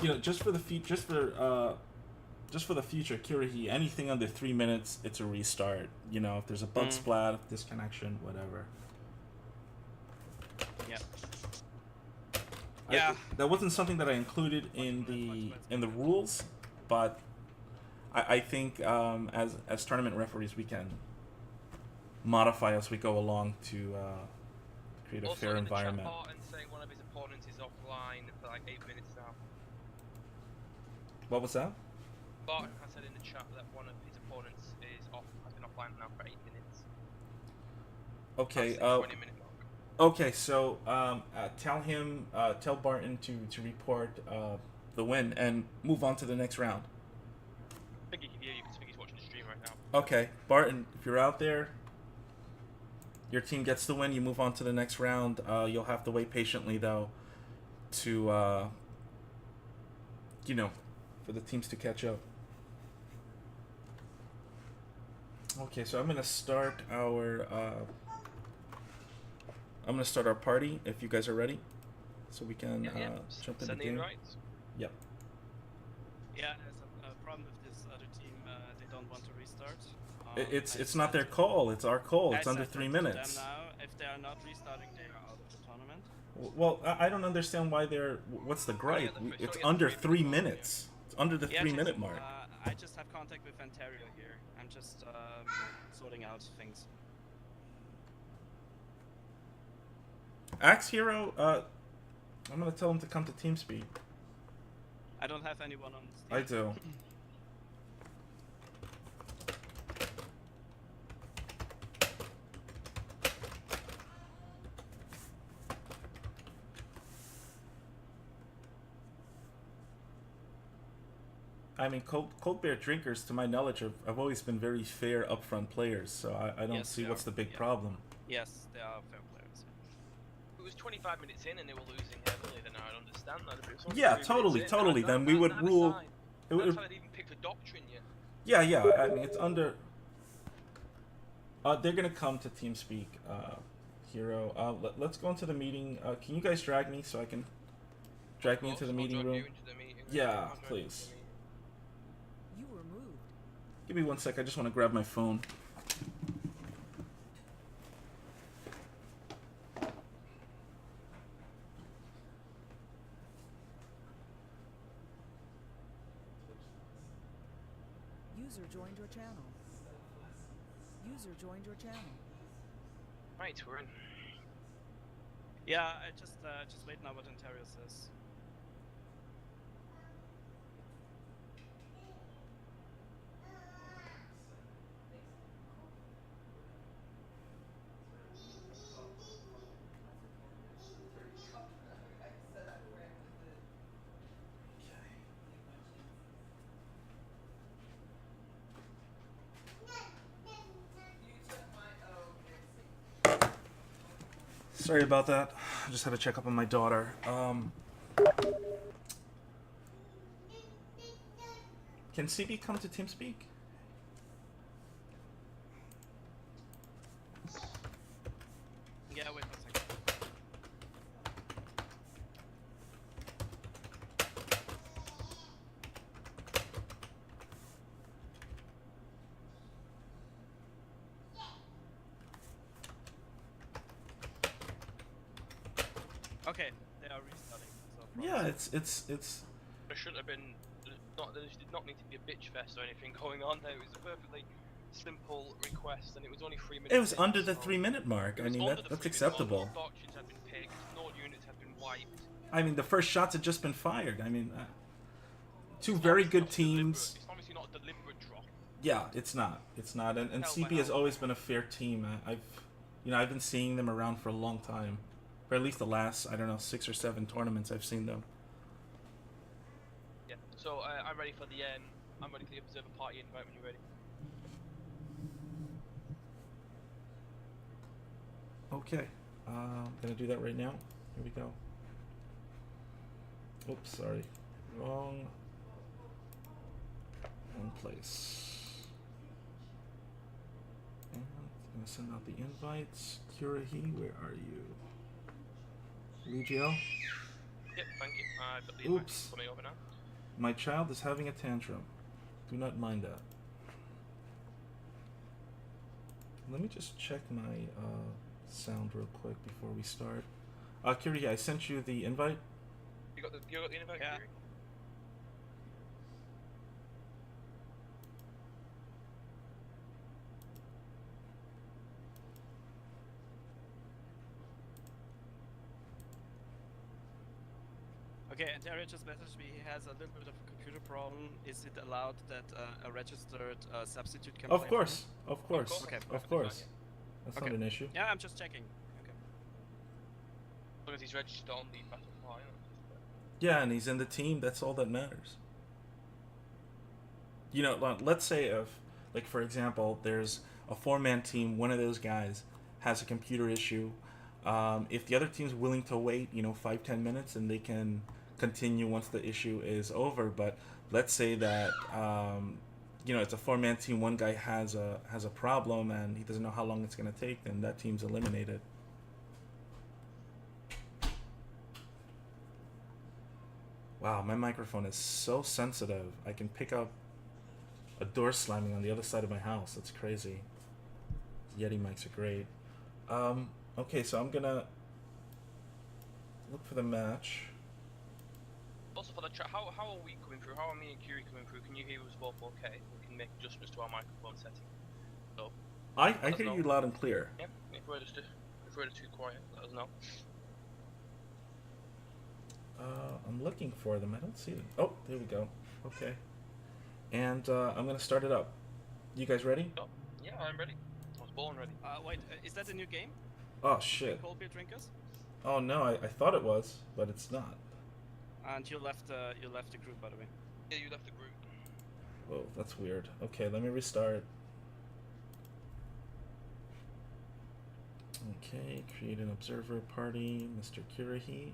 You know, just for the future, Kirihi, anything under 3 minutes, it's a restart. You know, if there's a bug splat, disconnection, whatever. Yeah. That wasn't something that I included in the rules, but I think as tournament referees we can modify as we go along to create a also fair in environment. The chat part and saying one of his opponents is offline for like 8 minutes now. What was that? Barton has said in the chat that one of his opponents has been offline now for 8 minutes. Okay. That's the 20-minute mark. Okay, so tell Barton to report the win and move on to the next round. I think he can hear you because he's watching the stream right now. Okay, Barton, if you're out there, your team gets the win. You move on to the next round. You'll have to wait patiently though, to for the teams to catch up. Okay, so I'm gonna start our party if you guys are ready, so we can jump in the game. Invites. Yep. Yeah, there's a problem with this other team. They don't want to restart. It's not their call. It's our call. It's I under said 3 to minutes. them now, if they are not restarting, they are out of the tournament. Well, I don't understand why they're. What's the gripe? It's under 3 minutes. It's under the 3 minute mark. I just have contact with Ontario here. I'm just sorting out things. Axe Hero, I'm gonna tell him to come to TeamSpeak. I don't have anyone on Steam. I do. I mean, cold beer drinkers, to my knowledge, have always been very fair upfront players. So I don't Yes, see they what's are, the big yeah. problem. Yes, they are fair players. If it was 25 minutes in and they were losing heavily, then I'd understand that. If it was only Yeah, 3 minutes totally, in, totally. that- Then we that- would that'd be rule. fine. It would, That's how I'd even pick the doctrine, yeah. yeah. I mean, it's under. They're gonna come to TeamSpeak, Hero. Let's go into the meeting. Can you guys drag me so I can drag me into the I'll meeting drag room? you into the meeting room. Yeah, I'll drag you into please. the meeting. You were moved. Give me 1 sec. I just want to grab my phone. User joined your channel. User joined your channel. Right, we're in. Yeah, I just wait now what Ontario says. Sorry about that. I just had to check up on my daughter. Can CB come to TeamSpeak? Yeah, wait 1 second. Okay, they are restarting. So Yeah, it's. There shouldn't have been. There did not need to be a bitch fest or anything going on there. It was a perfectly simple request, and it was only 3 minutes. It was in, under the so 3-minute mark. it I was mean, under that's the 3 minutes. acceptable. All doctrines had been picked. No units had been wiped. I mean, the first shots had just been fired. I mean, two very good teams. It's obviously not a deliberate drop. Yeah, it's not. It's not. And Hell, CP has always been a fair team. I've been seeing them around for a long time. For at least the last, I don't know, 6 or 7 tournaments I've seen them. Yeah. So I'm ready for the I'm ready for the observer party invite when you're ready. Okay. I'm gonna do that right now. Here we go. Oops, sorry. Wrong place. And I'm gonna send out the invites. Kurahi, where are you? Legio? Yep, thank you. I've got the invite Oops. coming over now. My child is having a tantrum. Do not mind that. Let me just check my sound real quick before we start. Kiri, I sent you the invite. You got the invite? Yeah. Kiri? Okay, Ontario just messaged me. He has a little bit of a computer problem. Is it allowed that a registered substitute can Of play course, for him? of course, Okay, of perfect. course. That's Okay. not an issue. Yeah, I'm just checking. Okay. As long as he's registered on the battle file. Yeah, and he's in the team. That's all that matters. You know, let's say if, like, for example, there's a 4-man team. One of those guys has a computer issue. If the other team's willing to wait, 5-10 minutes, and they can continue once the issue is over. But let's say that it's a 4-man team. One guy has a problem and he doesn't know how long it's going to take. Then that team's eliminated. Wow, my microphone is so sensitive. I can pick up a door slamming on the other side of my house. That's crazy. Yeti mics are great. Okay, so I'm gonna look for the match. Also for the chat, how are we coming through? How are me and Kiri coming through? Can you hear us both okay? We can make adjustments to our microphone setting. So I let us hear know. you loud and clear. Yeah, if we're just too quiet, let us know. I'm looking for them. I don't see them. Oh, there we go. Okay. And I'm gonna start it up. You guys ready? Oh, yeah, I'm ready. I was born ready. Wait, is that a new game? Oh shit. Cold beer drinkers? Oh no, I thought it was, but it's not. And you left the group, by the way. Yeah, you left the group. Whoa, that's weird. Okay, let me restart. Okay, create an observer party, Mr. Kirahi.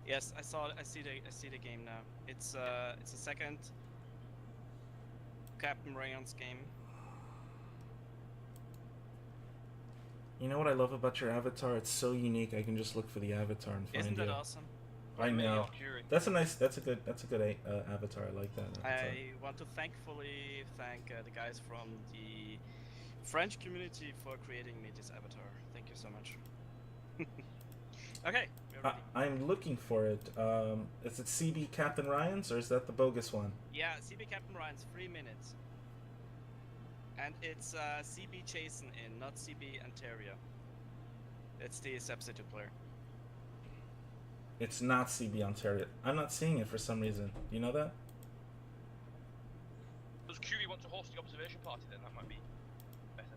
Yes, I see the game now. It's a second Captain Rayon's game. You know what I love about your avatar? It's so unique. I can just look for the avatar and find Isn't that you. awesome? I know. Curie. That's a good avatar. I like that avatar. I want to thankfully thank the guys from the French community for creating me this avatar. Thank you so much. Okay, we're ready. I'm looking for it. Is it CB Captain Ryan's or is that the bogus one? Yeah, CB Captain Ryan's 3 minutes. And it's CB Jason in, not CB Ontario. It's the substitute player. It's not CB Ontario. I'm not seeing it for some reason. Do you know that? Does Curie want to host the observation party then? That might be better.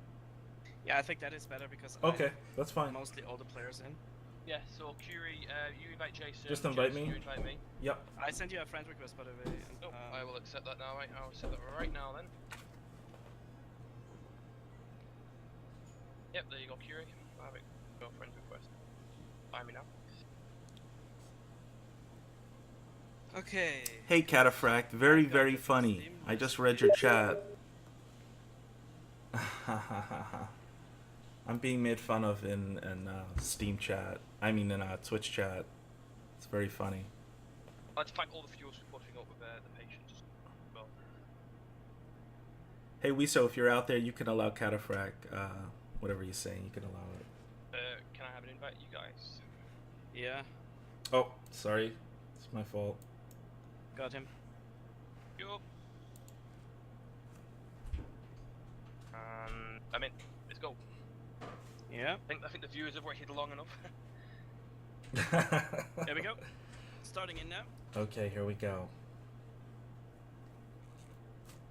Yeah, I think that is better because Okay, I that's fine. mostly all the players in. Yeah, so Curie, you invite Jason. Just invite Jason, me. You invite me. Yep. I sent you a friend request, by the way. Oh, I will accept that now. Right, I'll accept that right now then. Yep, there you go, Curie. I have it. Go friend request. Find me now. Okay. Hey Cataphracт, very very funny. I just read your chat. I'm being made fun of in Steam chat. I mean in Twitch chat. It's very funny. I'd like to thank all the viewers for putting up with the patience as well. Hey Wiso, if you're out there, you can allow Cataphract. Whatever you're saying, you can allow it. Can I have an invite, you guys? Yeah, Oh, sorry. It's my fault. got him. Yup. I'm in. Let's go. Yeah. I think the viewers have waited long enough. There we go. Starting in now. Okay, here we go.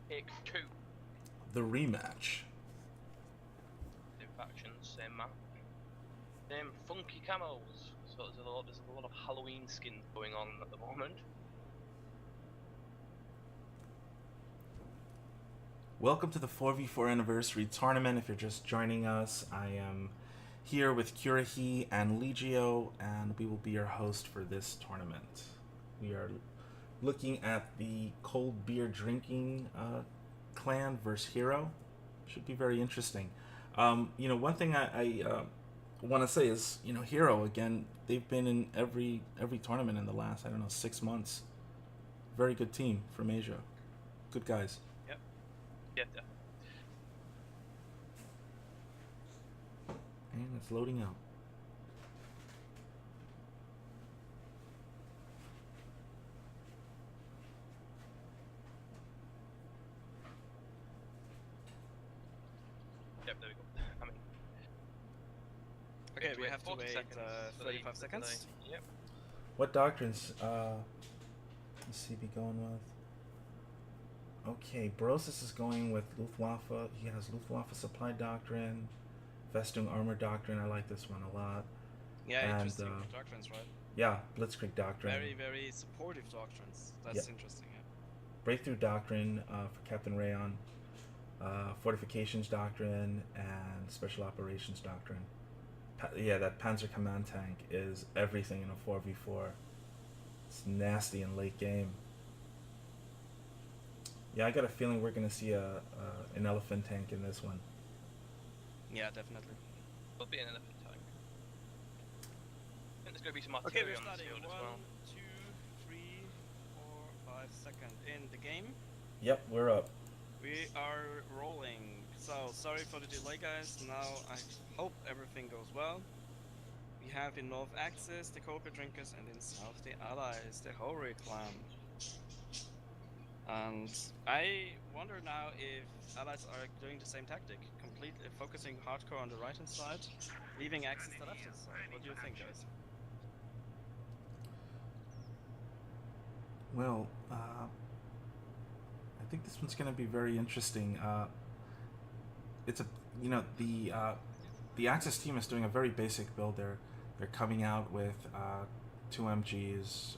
Take 2. The rematch. Same factions, same map. Same funky camos. So there's a lot of Halloween skins going on at the moment. Welcome to the 4v4 anniversary tournament. If you're just joining us, I am here with Kirahi and Legio, and we will be your host for this tournament. We are looking at the cold beer drinking clan versus Hero. Should be very interesting. You know, one thing I want to say is, you know, Hero, again, they've been in every tournament in the last, 6 months. Very good team from Asia. Good guys. Yep. Yeah. And it's loading up. Yep, there we go. I'm in. Okay, we have to 40 wait seconds. 35 seconds. Yep. What doctrines is CB going with? Okay, Brosis is going with Luftwaffe. He has Luftwaffe Supply Doctrine, Festung Armor Doctrine. I like this one a lot. Yeah, And, interesting doctrines, right? Yeah, Blitzkrieg Doctrine. Very, very supportive doctrines. That's Yeah. interesting. Yeah. Breakthrough Doctrine for Captain Rayon. Fortifications Doctrine and Special Operations Doctrine. Yeah, that Panzer Command Tank is everything in a 4v4. It's nasty in late game. Yeah, I got a feeling we're gonna see an elephant tank in this one. Yeah, definitely. There'll be an elephant tank. I think there's going to be some Okay, artillery we're on the starting. field as 1, well. 2, 3, 4, 5 seconds in the game. Yep, we're up. We are rolling. So sorry for the delay, guys. Now I hope everything goes well. We have in North Axis the Cobra Drinkers and in South the Allies, the Hori clan. And I wonder now if Allies are doing the same tactic, completely focusing hardcore on the right hand side, leaving Axis the left hand side. What do you think, guys? Well, I think this one's going to be very interesting. It's a, you know, the Axis team is doing a very basic build. They're coming out with 2 MGs,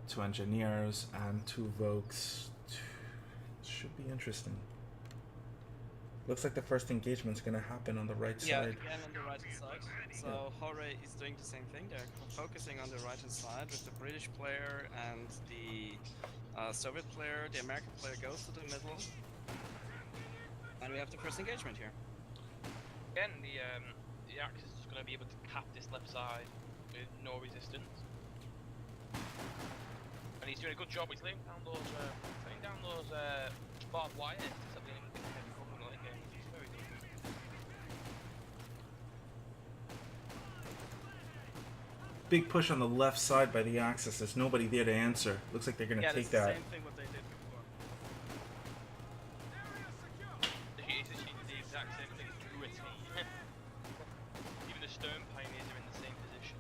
2 engineers, and 2 Vokes, Should be interesting. Looks like the first engagement's gonna happen on the right Yeah, side. again on the right hand side. So Hore is doing the same thing. They're focusing on the right hand side with the British player and the Soviet player. The American player goes to the middle, and we have the first engagement here. Again, the Axis is going to be able to cap this left side with no resistance. And he's doing a good job. He's laying down those barbed wires to set the enemy heavy cover in the late game. He's very good. Big push on the left side by the Axis. There's nobody there to answer. Looks like they're gonna take the that. same thing what they did before. It's the exact same thing to a T. Even the Stern Pioneers are in the same position.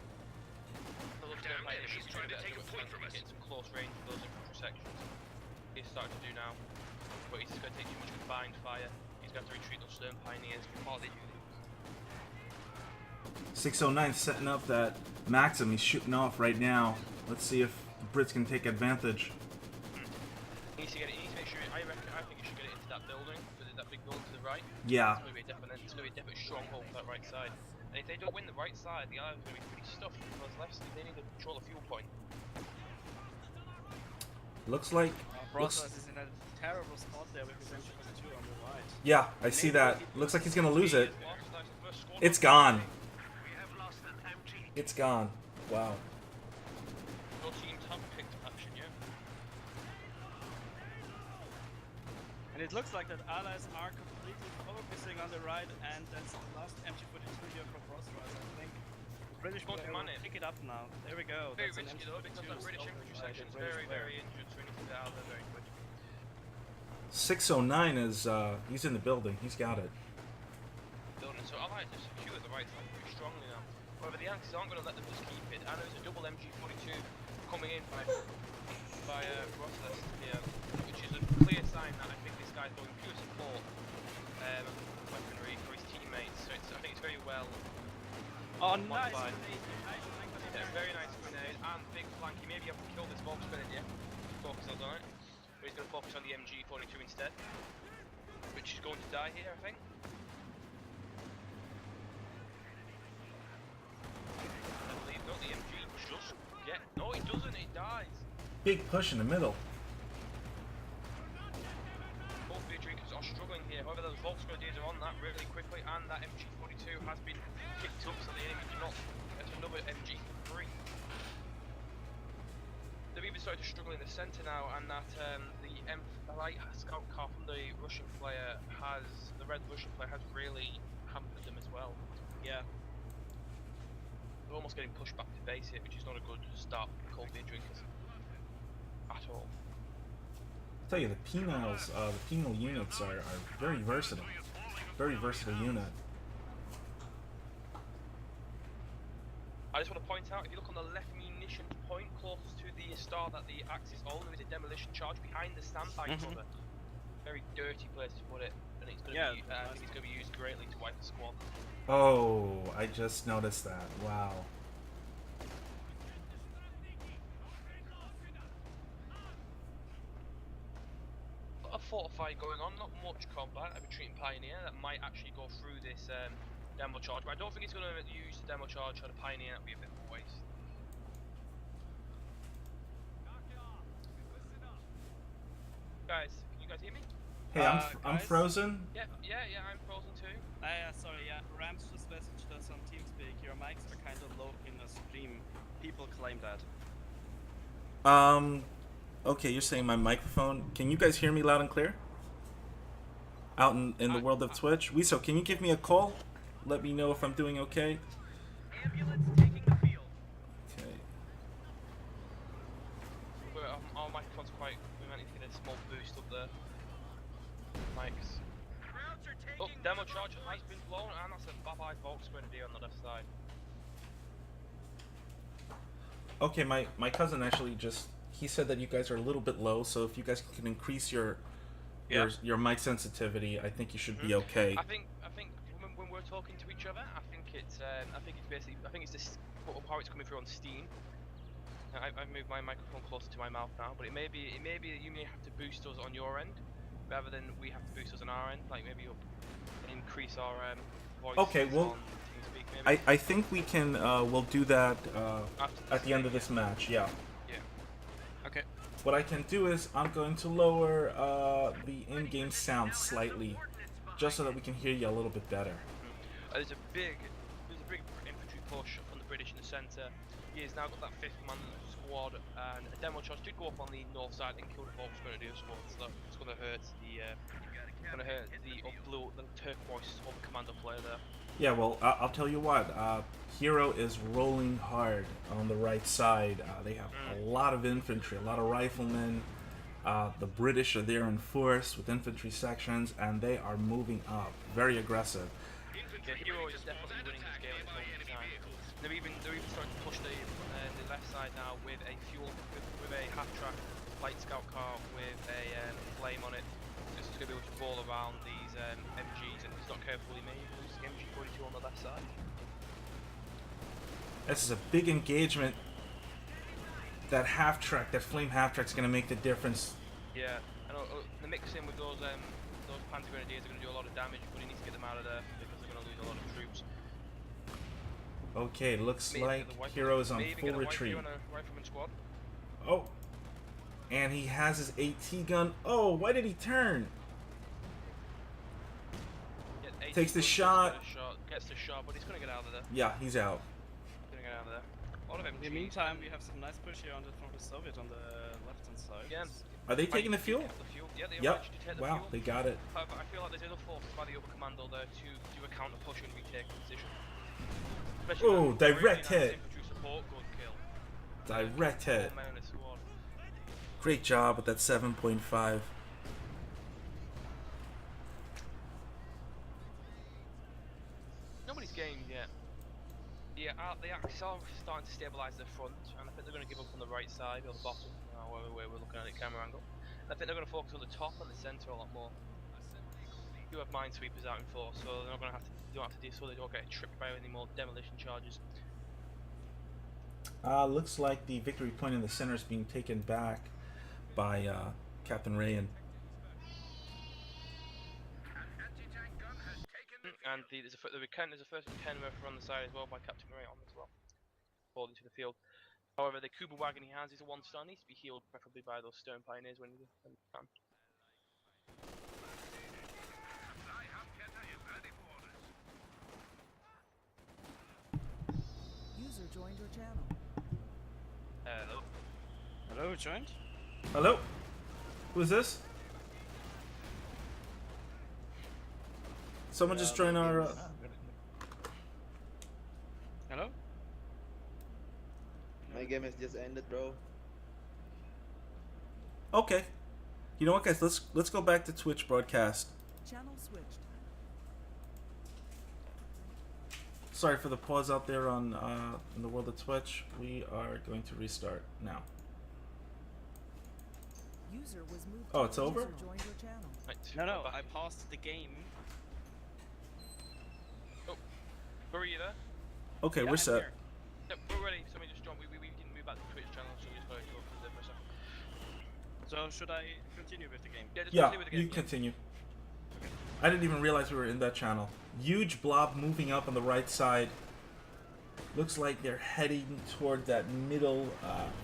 The Stern Pioneers is trying to take a point from us. Get some close range for those infantry sections. He's starting to do now. But he's going to take too much combined fire. He's going to have to retreat those Stern Pioneers before they do this. 609 setting up that Maxim. He's shooting off right now. Let's see if the Brits can take advantage. He needs to make sure. I think he should get it into that building, that big building to the right. Yeah. It's going to be a definite stronghold for that right side. And if they don't win the right side, the Allies are going to be pretty stuffed because left side they need to control the fuel point. Looks like. Brothers is in a terrible spot there with his MG2 on the right. Yeah, I see that. Looks like he's gonna lose it. It's gone. It's gone. Wow. Your teams have picked action, yeah? And it looks like that Allies are completely focusing on the right, and that's the last MG42 here from Frostrise. I think the British will pick it up now. There we go. Very That's an risky though, because that MG42 British stolen infantry by the section is British very, player. very injured, so we need to get out of there very quick. 609 is he's in the building. He's got it. Building, so Allies are secure at the right side pretty strongly now. However, the Axis aren't going to let them just keep it, and there's a double MG42 coming in by Rossless here, which is a clear sign that I think this guy's going pure support weaponry for his teammates, so I think it's very well Oh, nice modified. grenade. Nice grenade. Yeah, very nice grenade, and big flank. He may be able to kill this Volks Grenadier. Focus on it. But he's going to focus on the MG42 instead, which is going to die here, I think. I believe not. The MG just get. No, it doesn't. It dies. Big push in the middle. Both beer drinkers are struggling here. However, those Volks Grenadiers are on that really quickly, and that MG42 has been picked up, so the enemy do not get another MG3. They've even started to struggle in the centre now, and that the light scout car from the Russian player the red Russian player has really hampered them as well. Yeah. They're almost getting pushed back to base here, which is not a good start for cold beer drinkers at all. I'll tell you, the penals, the penal units are very versatile. Very versatile unit. I just want to point out, if you look on the left munitions point closest to the star that the Axis own, there is a demolition charge behind the sandbag cover. Very dirty place to put it, and it's going to be, I think it's going to be used greatly to wipe the squad. Oh, I just noticed that. Wow. A lot of fortifying going on, not much combat. A retreating Pioneer that might actually go through this demo charge, but I don't think it's going to use the demo charge on a Pioneer. That would be a bit of a waste. Guys, can you guys hear me? Hey, I'm frozen. Yeah, I'm frozen too. Sorry, Rams just messaged us on TeamSpeak. Your mics are kind of low in the stream. People claim that. Okay, you're saying my microphone. Can you guys hear me loud and clear? Out in the world of Twitch? Wiso, can you give me a call? Let me know if I'm doing okay. Ambulance taking the field. Okay. Our microphone's quite. We might need to get a small boost up there. Mics. Oh, demo charge has been blown, and that's a bye-bye Volks Grenadier on the left side. Okay, my cousin actually he said that you guys are a little bit low, so if you guys can increase your mic sensitivity, I think you should be okay. I think when we're talking to each other, I think it's this how it's coming through on Steam. I've moved my microphone closer to my mouth now, but it may be that you may have to boost us on your end. better, then we have to boost us on our end, like maybe increase our voice. Okay, well, on TeamSpeak, maybe. I think we can, we'll do that After at the end of this match, yeah. Yeah. Okay. What I can do is I'm going to lower the in-game sound slightly, just so that we can hear you a little bit better. There's a big infantry push from the British in the centre. He has now got that 5th man squad, and a demo charge did go up on the north side and killed the Volks Grenadier squad, so it's going to hurt the turquoise or the commando player there. Yeah, well, I'll tell you what, Hero is rolling hard on the right side. They have a lot of infantry, a lot of riflemen. The British are there in force with infantry sections, and they are moving up, very aggressive. Yeah, Hero is definitely winning this game at this moment in time. They're even starting to push the left side now with a with a half-track light scout car with a flame on it. Just to be able to roll around these MGs, and if he's not careful, he may lose the MG42 on the left side. This is a big engagement. That half-track, that flame half-track is going to make the difference. Yeah, and the mix in with those Panzer Grenadiers are going to do a lot of damage, but he needs to get them out of there because they're going to lose a lot of troops. Okay, looks like Hero is on full retreat. Oh, and he has his AT gun. Oh, why did he turn? Yeah, Takes the shot. Gets the shot, but he's going to get out of there. Yeah, he's out. He's going to get out of there. A lot of In the meantime, we have some nice push here from the Soviet on the left-hand side. Yeah. Are they taking the fuel? Yeah, they Yep. actually take the Wow, fuel. they got it. However, I feel like there's enough forces by the Oberkommando there to do a counter push and retake the position. Oh, direct hit. Infantry support, good kill. Direct hit. 4 men in a squad. Great job with that 7.5. Nobody's gained yet. Yeah, the Axis are starting to stabilise their front, and I think they're going to give up on the right side or the bottom, where we're looking at the camera angle. I think they're going to focus on the top and the centre a lot more. You have minesweepers out in force, so they're not going to have to. They don't have to deal, so they don't get tripped by any more demolition charges. Looks like the victory point in the center is being taken back by Captain Rayan. And there's a first and 10 rifle on the side as well by Captain Ray on as well, falling to the field. However, the Kuba wagon he has is a 1-star, needs to be healed preferably by those stern pioneers when you can. User joined your channel. Hello. Hello, joined? Hello? Who is this? Someone just joined our... Hello? My game has just ended, bro. Okay. You know what, guys? Let's go back to Twitch broadcast. Channel switched. Sorry for the pause out there on in the world of Twitch. We are going to restart now. User was moved. Oh, it's over? User joined your channel. No, I paused the game. Oh, where are you there? Okay, Yeah, we're I'm set. here. Yep, we're ready. Somebody just joined. We can move back to the Twitch channel, so we just gotta go for a second. So should I continue with the game? Yeah, just Yeah, continue with the game. you continue. I didn't even realize we were in that channel. Huge blob moving up on the right side. Looks like they're heading toward that middle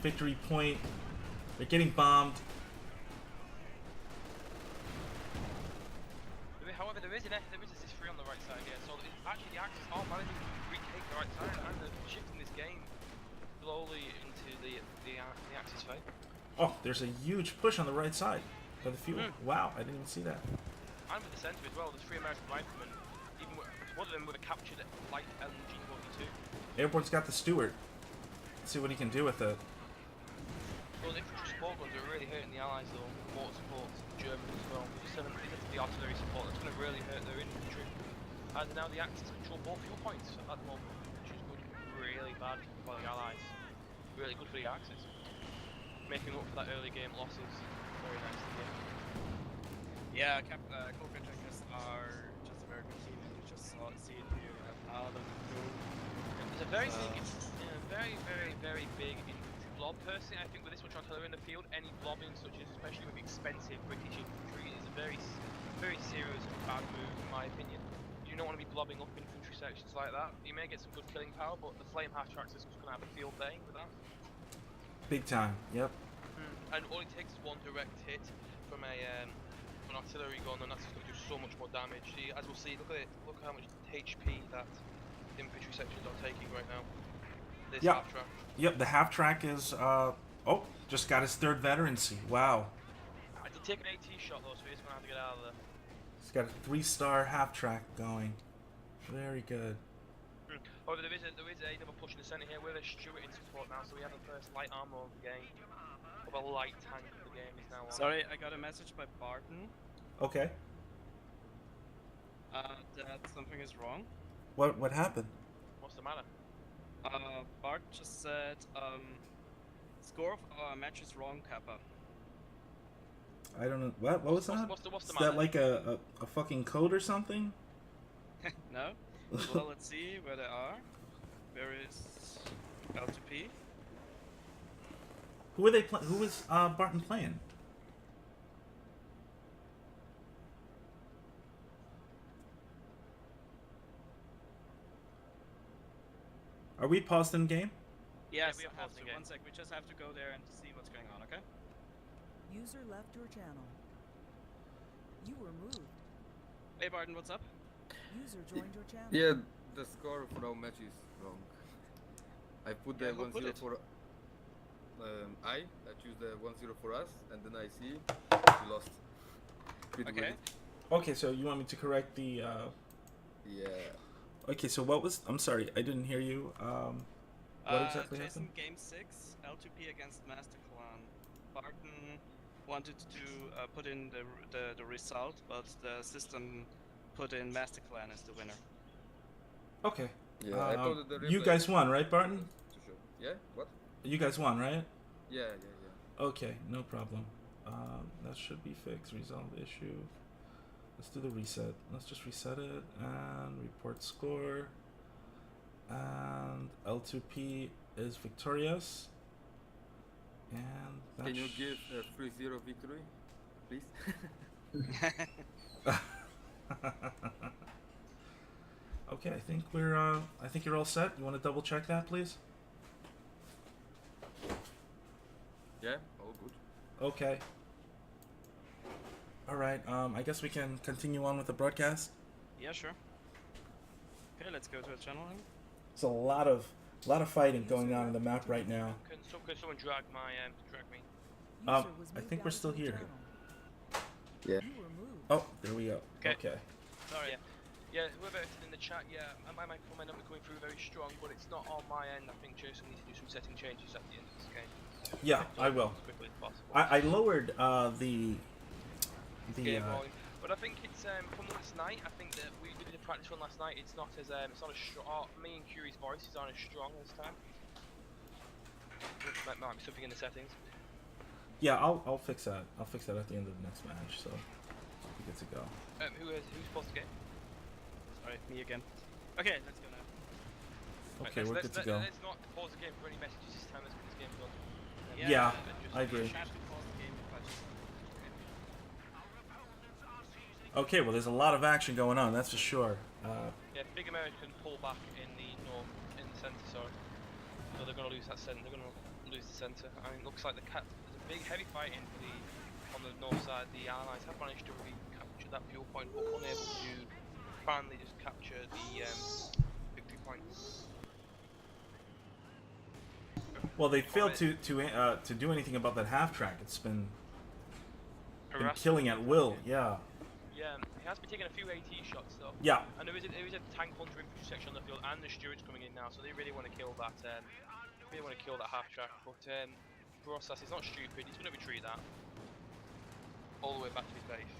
victory point. They're getting bombed. However, there is a C3 on the right side here, so actually the Axis are managing to retake the right side, and they're shifting this game slowly into the Axis fight. Oh, there's a huge push on the right side for the fuel. Wow, I didn't even see that. And with the centre as well, there's 3 American riflemen, even one of them with a captured light LMG-42. Airborne's got the Stewart. Let's see what he can do with it. Those infantry support guns are really hurting the Allies though, mortar support, Germans as well. The artillery support, that's going to really hurt their infantry. And now the Axis control both fuel points at the moment, which is good, really bad for the Allies. Really good for the Axis. Making up for that early game losses. Very nice to hear. Yeah, Corporate Checkers are just a very good team, and you just see it here now that It's a very big, very big infantry blob. Personally, I think with this much artillery in the field, any blobbing, such as especially with expensive British infantry, is a very serious bad move in my opinion. You don't want to be blobbing up infantry sections like that. You may get some good killing power, but the flame half tracks is just going to have a field day with that. Big time. Yep. And all it takes is one direct hit from an artillery gun, and that's just going to do so much more damage. See, as we'll see, look at it. Look how much HP that infantry sections are taking right now. This Yep. half track. Yep. The half track is just got his 3rd veterancy. Wow. I did take an AT shot though, so he's going to have to get out of there. He's got a 3-star half track going. Very good. However, there is another push in the centre here with a Stuart in support now, so we have the first light armor of the game. Of a light tank of the game is now on. Sorry, I got a message by Barton Okay. that something is wrong. What happened? What's the matter? Bart just said, score of our match is wrong, Kappa. I don't know. What was that? What's the Is matter? that like a fucking code or something? No? Well, let's see where they are. Where is L2P? Who are they? Who is Barton playing? Are we paused in game? Yes, we are have pausing to. game. 1 sec, we just have to go there and see what's going on, okay? User left your channel. You were moved. Hey Barton, what's up? User joined your channel. Yeah, the score for our match is wrong. I put the Yeah, who 1-0 put it? for I choose the 1-0 for us, and then I see we lost. Pretty Okay. weird. Okay, so you want me to correct the? Yeah. Okay, so what was? I'm sorry, I didn't hear you. What exactly Jason, happened? game 6, L2P against Master Clan. Barton wanted to put in the result, but the system put in Master Clan as the winner. Okay. Yeah, I thought that the You replay guys won, right, Barton? to show. Yeah. What? You guys won, right? Yeah, yeah, yeah. Okay, no problem. That should be fixed. Resolve issue. Let's do the reset. Let's just reset it and report score. And L2P is victorious. And that Can you give a 3-0 victory, please? Okay, I think we're. I think you're all set. You want to double check that, please? Yeah, all good. Okay. All right. I guess we can continue on with the broadcast. Yeah, sure. Okay, let's go to the channel then. There's a lot of fighting going on in the map right now. Can someone drag my drag me? User was I moved think out we're of still your here. channel. Yeah. You were moved. Oh, there we go. Okay. Okay. Sorry. Yeah, whoever is in the chat, yeah, my microphone might not be coming through very strong, but it's not on my end. I think Jason needs to do some setting changes at the end of this game. Yeah, I will. As quickly as possible. I lowered the Game volume. But I think it's from last night. I think that we did a practice run last night. It's not as strong. Me and Curie's voices aren't as strong this time. Might be something in the settings. Yeah, I'll fix that. I'll fix that at the end of the next match. So we're good to go. Who's supposed to get? Sorry, me again. Okay, let's go now. Okay, we're good to go. Let's not pause the game for any messages this time. Let's get this game done. Yeah, just I agree. You have to pause the game if I just... Okay, well, there's a lot of action going on. That's for sure. Yeah, Big American pull back in the north, in the centre. Sorry. So they're going to lose that centre. They're going to lose the centre. I mean, it looks like there's a big heavy fight in on the north side. The Allies have managed to recapture that fuel point, but unable to finally just capture the victory point. Well, they failed to do anything about that half track. It's been Harassment. killing at will. Yeah. Yeah, he has been taking a few AT shots though. Yeah. And there is a tank hunter infantry section on the field, and the Stuarts coming in now, so they really want to kill that. Half track. But Brosas is not stupid. He's going to retreat that all the way back to his base.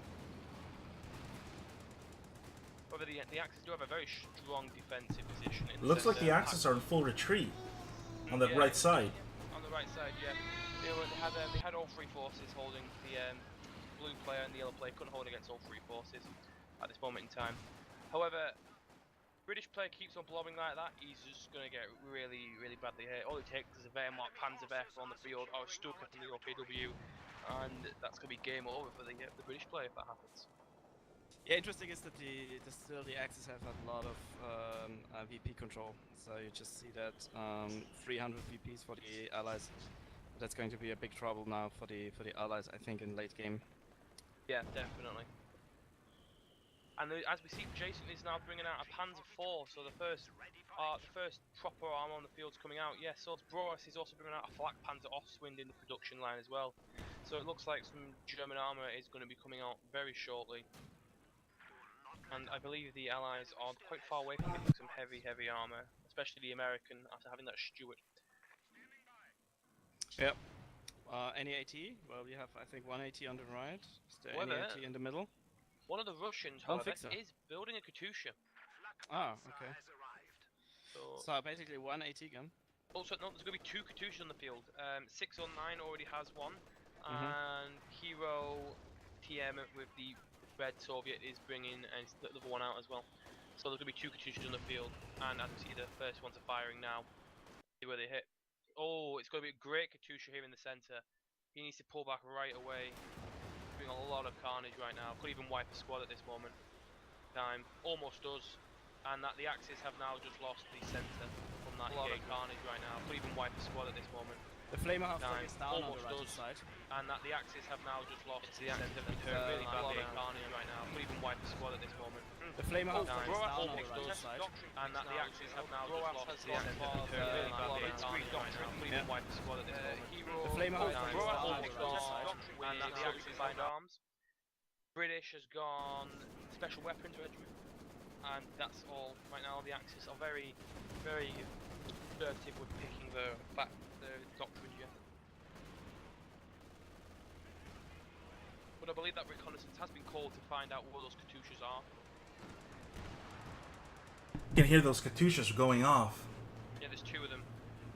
However, the Axis do have a very strong defensive position. It looks like the Axis are in full retreat on the Yeah, right side. On the right side, yeah. They had all three forces holding the blue player and the yellow player couldn't hold against all three forces at this moment in time. However, British player keeps on blobbing like that, he's just going to get really, really badly hit. All it takes is a Wehrmacht Panzer F on the field or a Stuka from the OPW, and that's going to be game over for the British player if that happens. Yeah, interesting is that the Axis have a lot of VP control. So you just see that 300 VPs for the Allies. That's going to be a big trouble now for the Allies, I think, in late game. Yeah, definitely. And as we see, Jason is now bringing out a Panzer IV, so the first proper armor on the field's coming out. Yes, so Broas is also bringing out a Flak Panzer Ostwind in the production line as well. So it looks like some German armor is going to be coming out very shortly. And I believe the Allies are quite far away from getting some heavy armor, especially the American after having that Stuart. Yep. Any AT? Well, we have, I think, one AT on the right. Is there any AT in the middle? One of the Russians, Don't however, think so. is building a Katyusha. Ah, okay. So basically one AT gun. Also, no, there's going to be 2 Katyushas on the field. 609 already has one, and Hero TM with the Red Soviet is bringing the other one out as well. So there's going to be 2 Katyushas on the field, and as we see, the first ones are firing now. See where they hit. Oh, it's going to be a great Katyusha here in the center. He needs to pull back right away. Doing a lot of carnage right now. Could even wipe a squad at this moment. Time almost does, and that the Axis have now just lost the center from that gay carnage right now. Could even wipe a squad at this moment. The Flamer half is down on the right side. And that the Axis have now just lost the center and really bad gay carnage right now. Could even wipe a squad at this moment. The Flamer half is down on the right side. And that the Axis have now just lost the center and really bad gay carnage right now. Could even wipe a squad at this moment. The Flamer half is down on the right side. And that the Axis find arms. British has gone special weapons regiment, and that's all right now. The Axis are very conservative with picking the doctrines yet. But I believe that reconnaissance has been called to find out where those Katyushas are. You can hear those Katyushas going off. Yeah, there's 2 of them,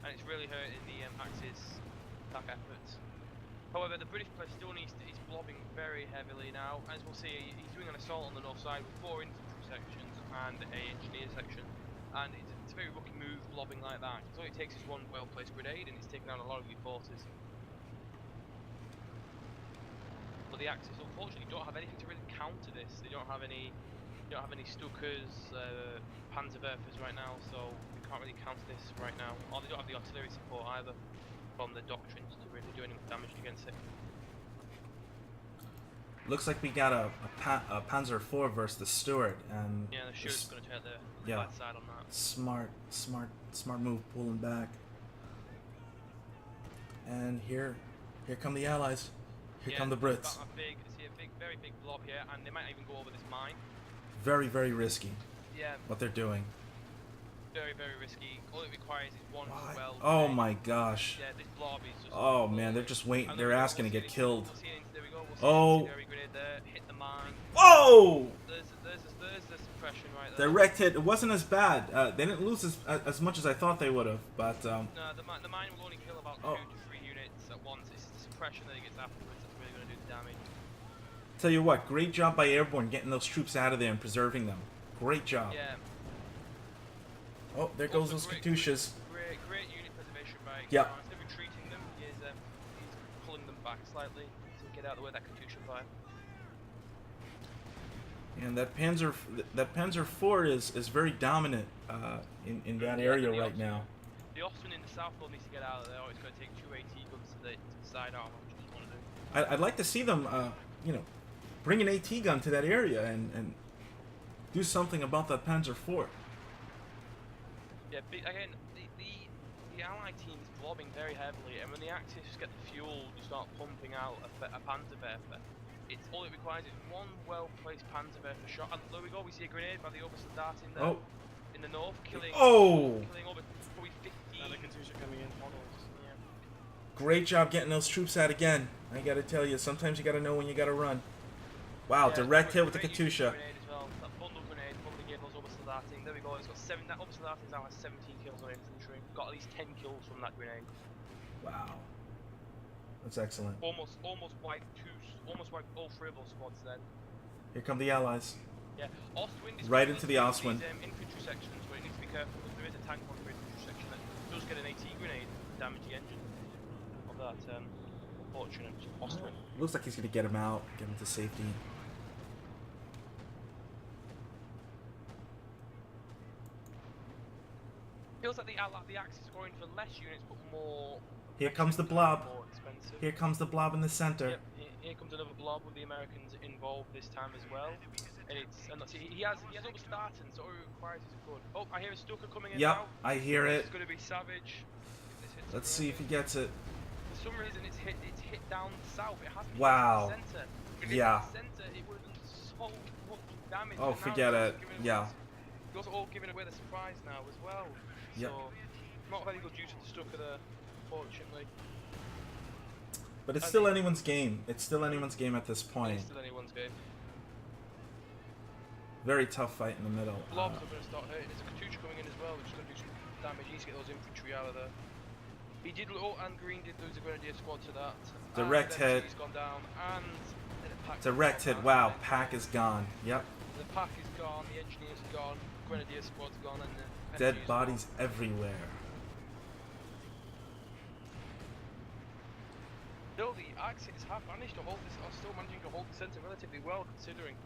and it's really hurting the Axis attack efforts. However, the British player still he's blobbing very heavily now. As we'll see, he's doing an assault on the north side with 4 infantry sections and a engineer section. And it's a very rookie move, blobbing like that. So all it takes is one well-placed grenade and it's taken out a lot of your forces. But the Axis unfortunately don't have anything to really counter this. They don't have any Stukas, Panzerwerfers right now, so we can't really counter this right now. Or they don't have the artillery support either from the doctrines to really do any damage against it. Looks like we got a Panzer IV versus the Stuart, and yeah, the Stuart's going to turn the bad side on that. Smart move, pulling back. And here come the Allies. Here come the Brits. See a very big blob here, and they might even go over this mine. Very risky. Yeah. What they're doing. Very risky. All it requires is one well. Oh my gosh. Yeah, this blob is just. Oh man, they're just waiting. They're asking to get killed. There we go. Oh. Grenade there. Hit the mine. Whoa! There's the suppression right The there. wrecked hit. It wasn't as bad. They didn't lose as much as I thought they would have, but. No, the mine will only kill about 2 to 3 units at once. It's the suppression that it gets afterwards that's really going to do the damage. Tell you what, great job by Airborne getting those troops out of there and preserving them. Great job. Yeah. Oh, there goes those Katyushas. Great unit preservation by Yeah. Instead of retreating them, he's pulling them back slightly to get out of the way that Katyusha fire. And that Panzer IV is very dominant in that area right now. The Ostwind in the south will need to get out of there, or it's going to take 2 AT guns to the side armor, which I just want to do. I'd like to see them, bring an AT gun to that area and do something about that Panzer IV. Yeah, again, the Allied team is blobbing very heavily, and when the Axis get the fuel to start pumping out a Panzerwerfer, all it requires is one well-placed Panzerwerfer shot. And there we go, we see a grenade by the Obersoldat in the north, killing over probably 15. Another Katyusha coming in. Yeah. Great job getting those troops out again. I gotta tell you, sometimes you gotta know when you gotta run. Wow, direct hit with the Katyusha. That bundle grenade probably gave those Obersoldat in. There we go, it's got 7. That Obersoldat now has 17 kills on infantry. Got at least 10 kills from that grenade. Wow. That's excellent. Almost wiped all 3 of those squads then. Here come the Allies. Yeah, Ostwind is right into the Ostwind. These infantry sections, but you need to be careful because there is a tank on the infantry section that does get an AT grenade to damage the engine of that unfortunate. Austrian. Looks like he's gonna get him out, get him to safety. Feels like the Axis is going for less units but more. Here comes the blob. More expensive. Here comes the blob in the center. Yep, here comes another blob with the Americans involved this time as well. And that's, he has other Spartans, so all he requires is a good. Oh, I hear a Stuka coming in Yep, now. I hear it. It's going to be savage. Let's see if he gets it. For some reason, it's hit down south. It has to be Wow. in the center. If Yeah. it's in the center, it would have done so much damage. Oh, but now forget it's it. giving Yeah. You're also all giving away the surprise now as well. Yep. So, not very good use of the Stuka there, unfortunately. But it's still anyone's game. It's still anyone's game at this point. It's still anyone's game. Very tough fight in the middle. Blobs are going to start hurting. There's a Katusha coming in as well, which is going to do some damage. He needs to get those infantry out of there. He did, oh, and Green did lose a Grenadier squad to that. Direct and hit. He's gone down, and then the pack Direct hit. Wow, pack is gone. Yep. The pack is gone, the engineer's gone, Grenadier squad's gone, and the Dead FG's bodies everywhere. Still, the Axis have managed to hold this, are still managing to hold the centre relatively well, considering.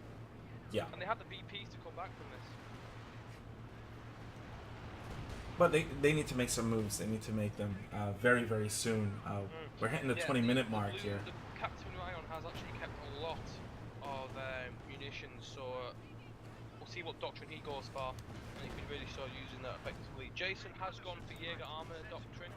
Yeah. And they have the VPs to come back from this. But they need to make some moves. They need to make them very, very soon. We're hitting the 20-minute mark here. The Captain Ryan has actually kept a lot of munitions, so we'll see what doctrine he goes for, and he can really start using that effectively. Jason has gone for Jaeger armor doctrine,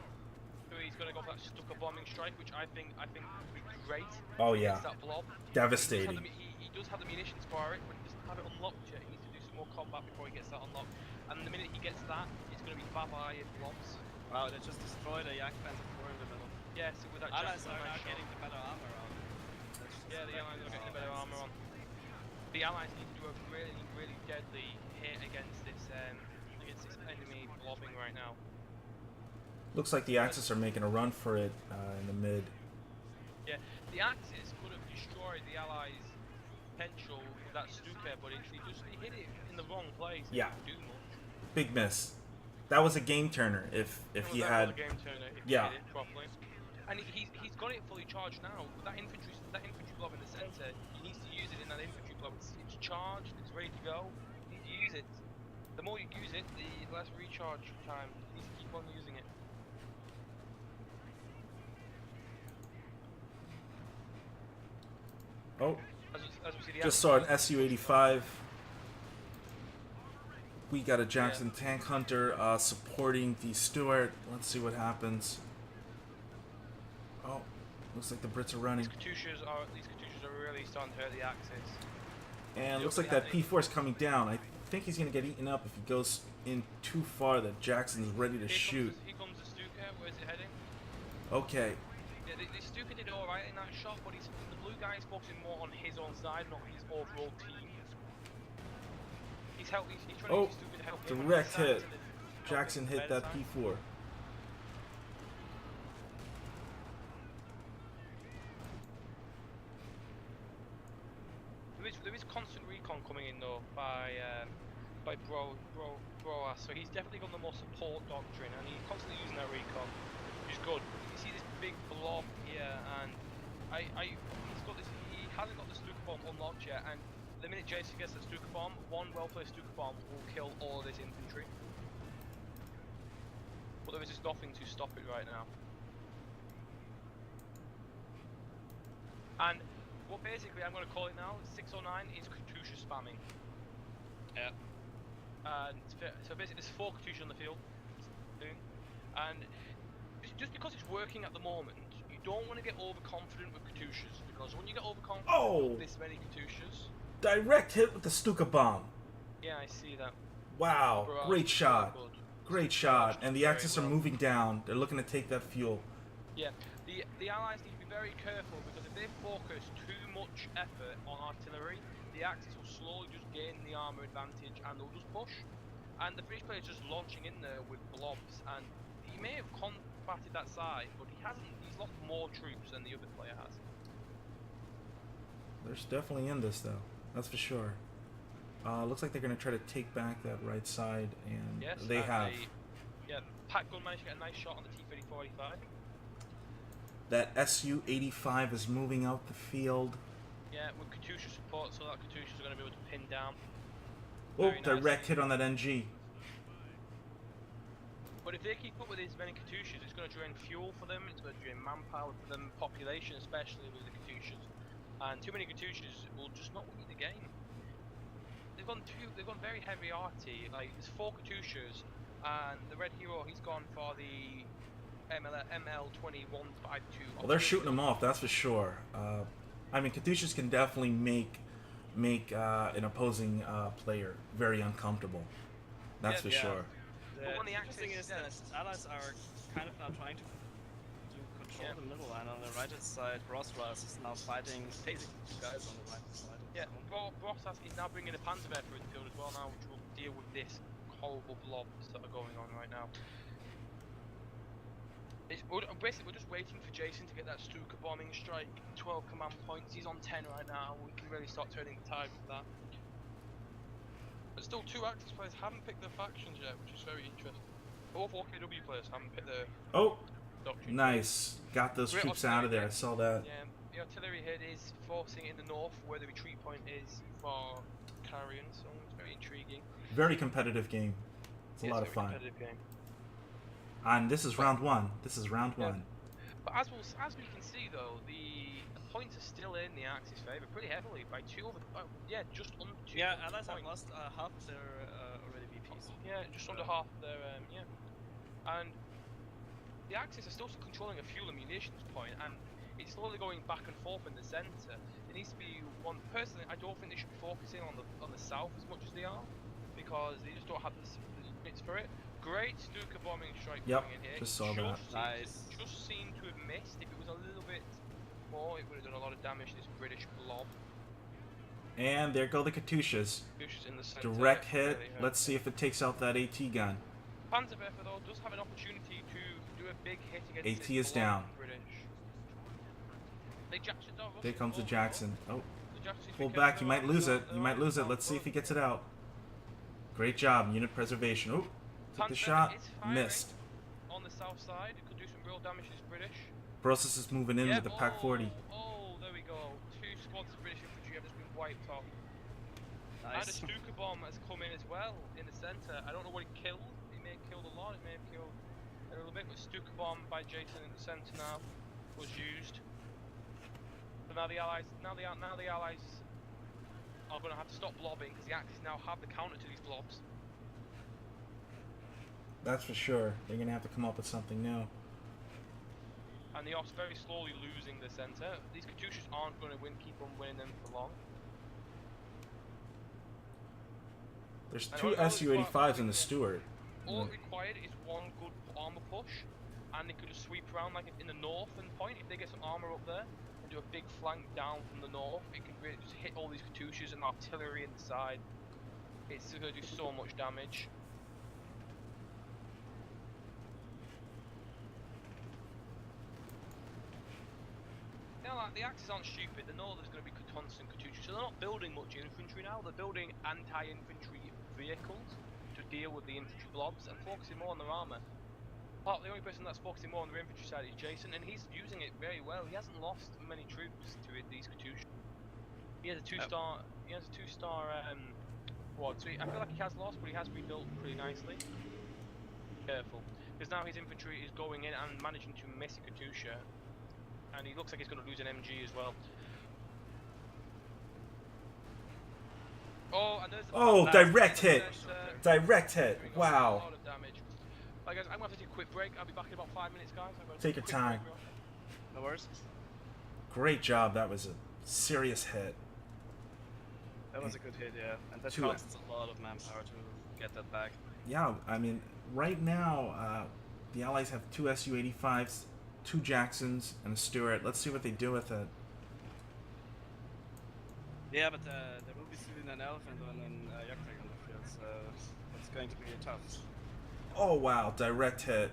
so he's going to go for that Stuka bombing strike, which I think would be great. Oh yeah, against that blob. devastating. He does have the munitions for it, but he doesn't have it unlocked yet. He needs to do some more combat before he gets that unlocked. And the minute he gets that, it's going to be bye-bye and blobs. Wow, they just destroyed a Yak Panzer IV in the middle. Yes, with that Allies Jackson are now shot. getting the better armor on. Yeah, the Allies are getting the better armor on. The Allies need to do a really, really deadly hit against this enemy blobbing right now. Looks like the Axis are making a run for it in the mid. Yeah, the Axis could have destroyed the Allies' potential with that Stuka, but he hit it in the wrong place. Yeah. It didn't do much. Big miss. That was a game turner. If he That had. was a game turner if Yeah. he hit it properly. And he's got it fully charged now. With that infantry blob in the centre, he needs to use it in that infantry blob. It's charged, it's ready to go. You need to use it. The more you use it, the less recharge time. You need to keep on using it. Oh, As we see the just saw an Su-85. We got a Jackson tank hunter supporting the Stuart. Let's see what happens. Oh, looks like the Brits are running. These Katyushas are really starting to hurt the Axis. And looks like that P4 is coming down. I think he's going to get eaten up if he goes in too far that Jackson's ready to shoot. Here comes the Stuka. Where's it heading? Okay. Yeah, the Stuka did alright in that shot, but the blue guy is focusing more on his own side, not his overall team. He's trying to use Stuka to help him. Direct hit. Jackson hit that P4. There is constant recon coming in though by Broas, so he's definitely got the more support doctrine, and he's constantly using that recon, which is good. You see this big blob here, and he's got this. He hasn't got the Stuka bomb unlocked yet, and the minute Jason gets the Stuka bomb, one well-placed Stuka bomb will kill all of this infantry. But there is just nothing to stop it right now. And what basically I'm going to call it now, 609 is Katyusha spamming. Yeah. And so basically there's 4 Katyusha on the field. And just because it's working at the moment, you don't want to get overconfident with Katyushas, because when you get overconfident with this many Katyushas... Direct hit with the Stuka bomb. Yeah, I see that. Wow, Bro, great shot. good. Great shot. And the Axis are moving down. They're looking to take that fuel. Yeah, the Allies need to be very careful, because if they focus too much effort on artillery, the Axis will slowly just gain the armour advantage and they'll just push. And the British player is just launching in there with blobs, and he may have combated that side, but he hasn't. He's lost more troops than the other player has. There's definitely in this though. That's for sure. Looks like they're going to try to take back that right side, and Yes, they have. Pat Gunn managed to get a nice shot on the T-3485. That Su-85 is moving out the field. Yeah, with Katusha support, so that Katusha's going to be able to pin down. Oh, Very direct nice. hit on that NG. But if they keep up with these many Katyushas, it's going to drain fuel for them, it's going to drain manpower for them, population especially with the Katyushas. And too many Katyushas will just not win the game. They've gone very heavy arty, like there's 4 Katyushas, and the Red Hero, he's gone for the ML2152. Well, they're shooting them off, that's for sure. I mean, Katyushas can definitely make an opposing player very uncomfortable. That's for sure. But when the interesting Axis, is that allies are kind of now trying to control the middle line. On the right side, Rosras is now fighting basically 2 guys on the right side. Yeah, Brossas is now bringing a Panzerwehr through the field as well now, which will deal with this horrible blobs that are going on right now. Basically, we're just waiting for Jason to get that Stuka bombing strike. 12 command points. He's on 10 right now. We can really start turning the tide with that. But still, 2 Axis players haven't picked their factions yet, which is very interesting. Both OKW players haven't picked their doctrine. Nice. Got those Great troops out of there. I saw that. Yeah, the artillery head is forcing in the north, where the retreat point is for Carrion, so it's very intriguing. Very competitive game. It's a lot of fun. Competitive game. And this is round 1. This is round 1. But as we can see though, the points are still in the Axis favour pretty heavily by 2 over. Just under 2. Yeah, allies have lost half of their already VPs. Yeah, just under half their and the Axis are still controlling a fuel and munitions point, and it's slowly going back and forth in the centre. There needs to be one. Personally, I don't think they should be focusing on the south as much as they are, because they just don't have the units for it. Great Stuka bombing strike Yep, coming in here. just saw that. Nice. Just seemed to have missed. If it was a little bit more, it would have done a lot of damage to this British blob. And there go the Katyushas. Katyushas in the centre. Direct hit. Really hurt. Let's see if it takes out that AT gun. Panzerwerfer though does have an opportunity to do a big hit against AT this is blob down. British. They Jackson's out, There comes the Russell, Jackson. Oh, The Jackson's pull been back. careful You might though, lose they're it. on- You might they're lose it. on Let's see if he both. gets it out. Great job. Unit preservation. Oh, took the Panzerwerfer shot. is firing Missed. on the south side. It could do some real damage to this British. Brosis is moving in with the Pack 40. Oh, there we go. 2 squads of British infantry have just been wiped off. And a Nice. Stuka bomb has come in as well in the centre. I don't know what it killed. It may have killed a lot. It may have killed a little bit. But Stuka bomb by Jason in the centre now was used. So now the allies, are going to have to stop blobbing, because the Axis now have the counter to these blobs. That's for sure. They're gonna have to come up with something new. And the Ops very slowly losing the centre. These Katyushas aren't going to keep on winning them for long. There's And 2 all it's Su-85s in the Stuart. All required is one good armour push, and they could just sweep around like in the northern point. If they get some armour up there and do a big flank down from the north, it can really just hit all these Katyushas and artillery in the side. It's going to do so much damage. Now, like, the Axis aren't stupid. They know there's going to be constant Katyusha, so they're not building much infantry now. They're building anti-infantry vehicles to deal with the infantry blobs and focusing more on their armour. The only person that's focusing more on the infantry side is Jason, and he's using it very well. He hasn't lost many troops to these Katyusha. He has a 2-star. He has a 2-star quad. So I feel like he has lost, but he has rebuilt pretty nicely. Careful, because now his infantry is going in and managing to miss a Katyusha. And he looks like he's going to lose an MG as well. Oh, and there's Oh, direct hit. Direct hit. A Wow. lot of damage. Right, guys, I'm going to have to take a quick break. I'll be back in about 5 minutes, guys. I'm gonna Take your quick time. break. No worries. Great job. That was a serious hit. That was a good hit, yeah. And that 2 costs a lot of manpower to get that back. Yeah, I mean, right now, the Allies have 2 Su-85s, 2 Jacksons, and a Stuart. Let's see what they do with it. Yeah, but there will be soon an elephant and an Jagdträger on the field, so it's going to be tough. Oh, wow. Direct hit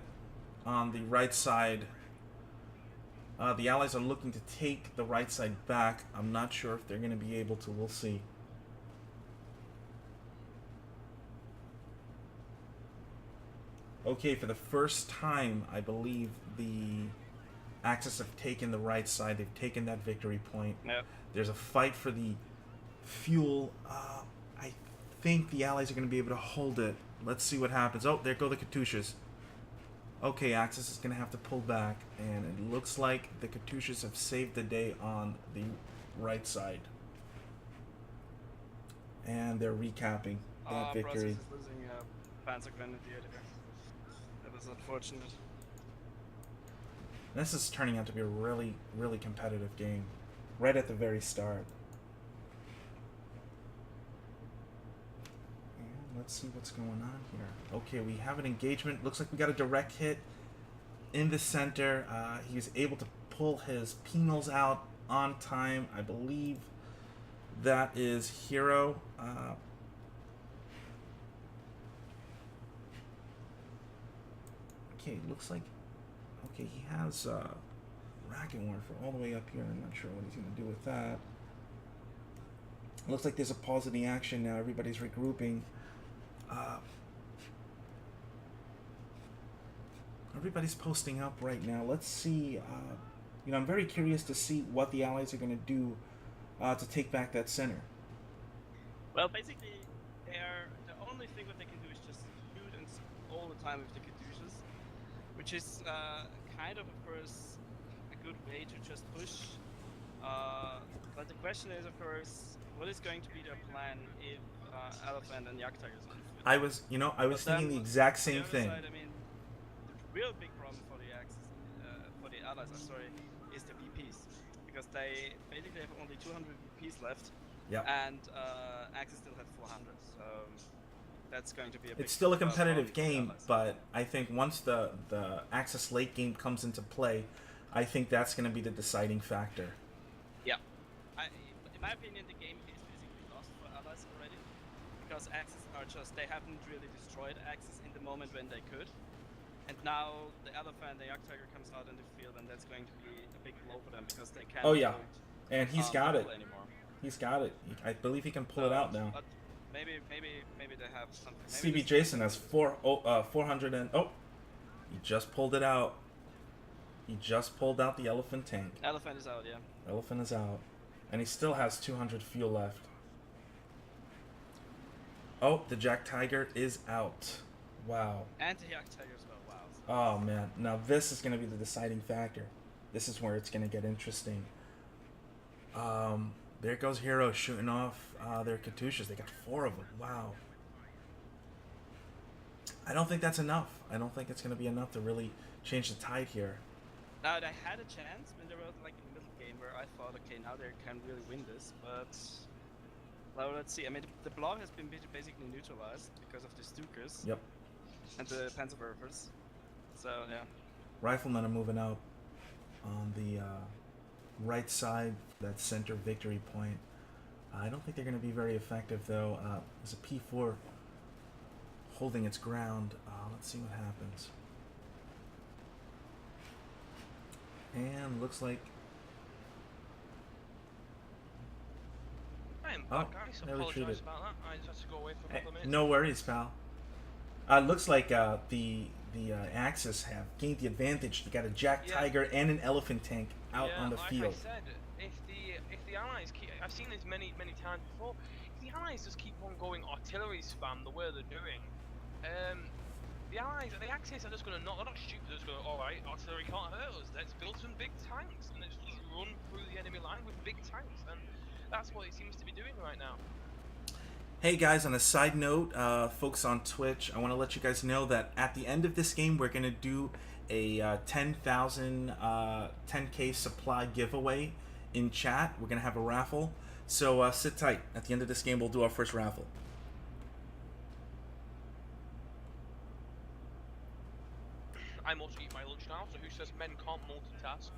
on the right side. The Allies are looking to take the right side back. I'm not sure if they're going to be able to. We'll see. Okay, for the first time, I believe the Axis have taken the right side. They've taken that victory point. Yep. There's a fight for the fuel. I think the Allies are going to be able to hold it. Let's see what happens. Oh, there go the Katyushas. Okay, Axis is going to have to pull back, and it looks like the Katyushas have saved the day on the right side. And they're recapping that victory. Process is losing Panzer Grenadier there. That was unfortunate. This is turning out to be a really, really competitive game. Right at the very start. And let's see what's going on here. Okay, we have an engagement. Looks like we got a direct hit in the center. He was able to pull his penals out on time. I believe that is Hero. Okay, looks like... Okay, he has Racket Warfare all the way up here. I'm not sure what he's going to do with that. Looks like there's a pause in the action now. Everybody's regrouping. Everybody's posting up right now. Let's see. You know, I'm very curious to see what the Allies are going to do to take back that center. Well, basically, the only thing that they can do is just shoot and all the time with the Katyushas, which is kind of course a good way to just push. But the question is, of course, what is going to be their plan if Elephant and Jagdtigers on foot? I was thinking the exact same thing. Side, I mean, the real big problem for the Axis, for the Allies, is the VPs, because they basically have only 200 VPs left. Yep. And Axis still have 400, so that's going to be a big It's still a competitive problem for game, Allies. but I think once the Axis late game comes into play, I think that's going to be the deciding factor. Yeah. In my opinion, the game is basically lost for Allies already, because Axis are just, they haven't really destroyed Axis in the moment when they could. And now the Elephant, the Jagdtiger comes out in the field, and that's going to be a big blow for them, because they can't Oh yeah, hold, and he's got it. anymore. He's got it. I believe he can pull it out now. But maybe they have something. Maybe CB Jason has 400 and he just pulled it out. He just pulled out the Elephant tank. Elephant is out, yeah. Elephant is out, and he still has 200 fuel left. Oh, the Jagdtiger is out. Wow. And the Jagdtiger as well. Wow. Oh man, now this is going to be the deciding factor. This is where it's going to get interesting. There goes Hero shooting off their Katyushas. They got 4 of them. Wow. I don't think that's enough. I don't think it's going to be enough to really change the tide here. Now they had a chance when they were like in the middle game where I thought, okay, now they can really win this, but well, let's see. I mean, the blob has been basically neutralized because of the Stukers. Yep. And the Panzerwerfers. So yeah. Riflemen are moving out on the right side, that center victory point. I don't think they're going to be very effective though. There's a P4 holding its ground. Let's see what happens. And looks like... I am Oh, back, guys. they Apologise retreated. about that. I just had to go away for a couple of minutes. No worries, pal. Looks like the Axis have gained the advantage. They got a Jagdtiger and an Elephant tank out on the like field. I said, if the Allies keep, I've seen this many times before. If the Allies just keep on going artillery spam the way they're doing, the Allies, the Axis are just going to not. They're not stupid. They're just going, all right, artillery can't hurt us. Let's build some big tanks and let's just run through the enemy line with big tanks, and that's what it seems to be doing right now. Hey guys, on a side note, folks on Twitch, I want to let you guys know that at the end of this game, we're going to do a 10,000 10k supply giveaway in chat. We're going to have a raffle. So sit tight. At the end of this game, we'll do our first raffle. I'm also eating my lunch now, so who says men can't multitask?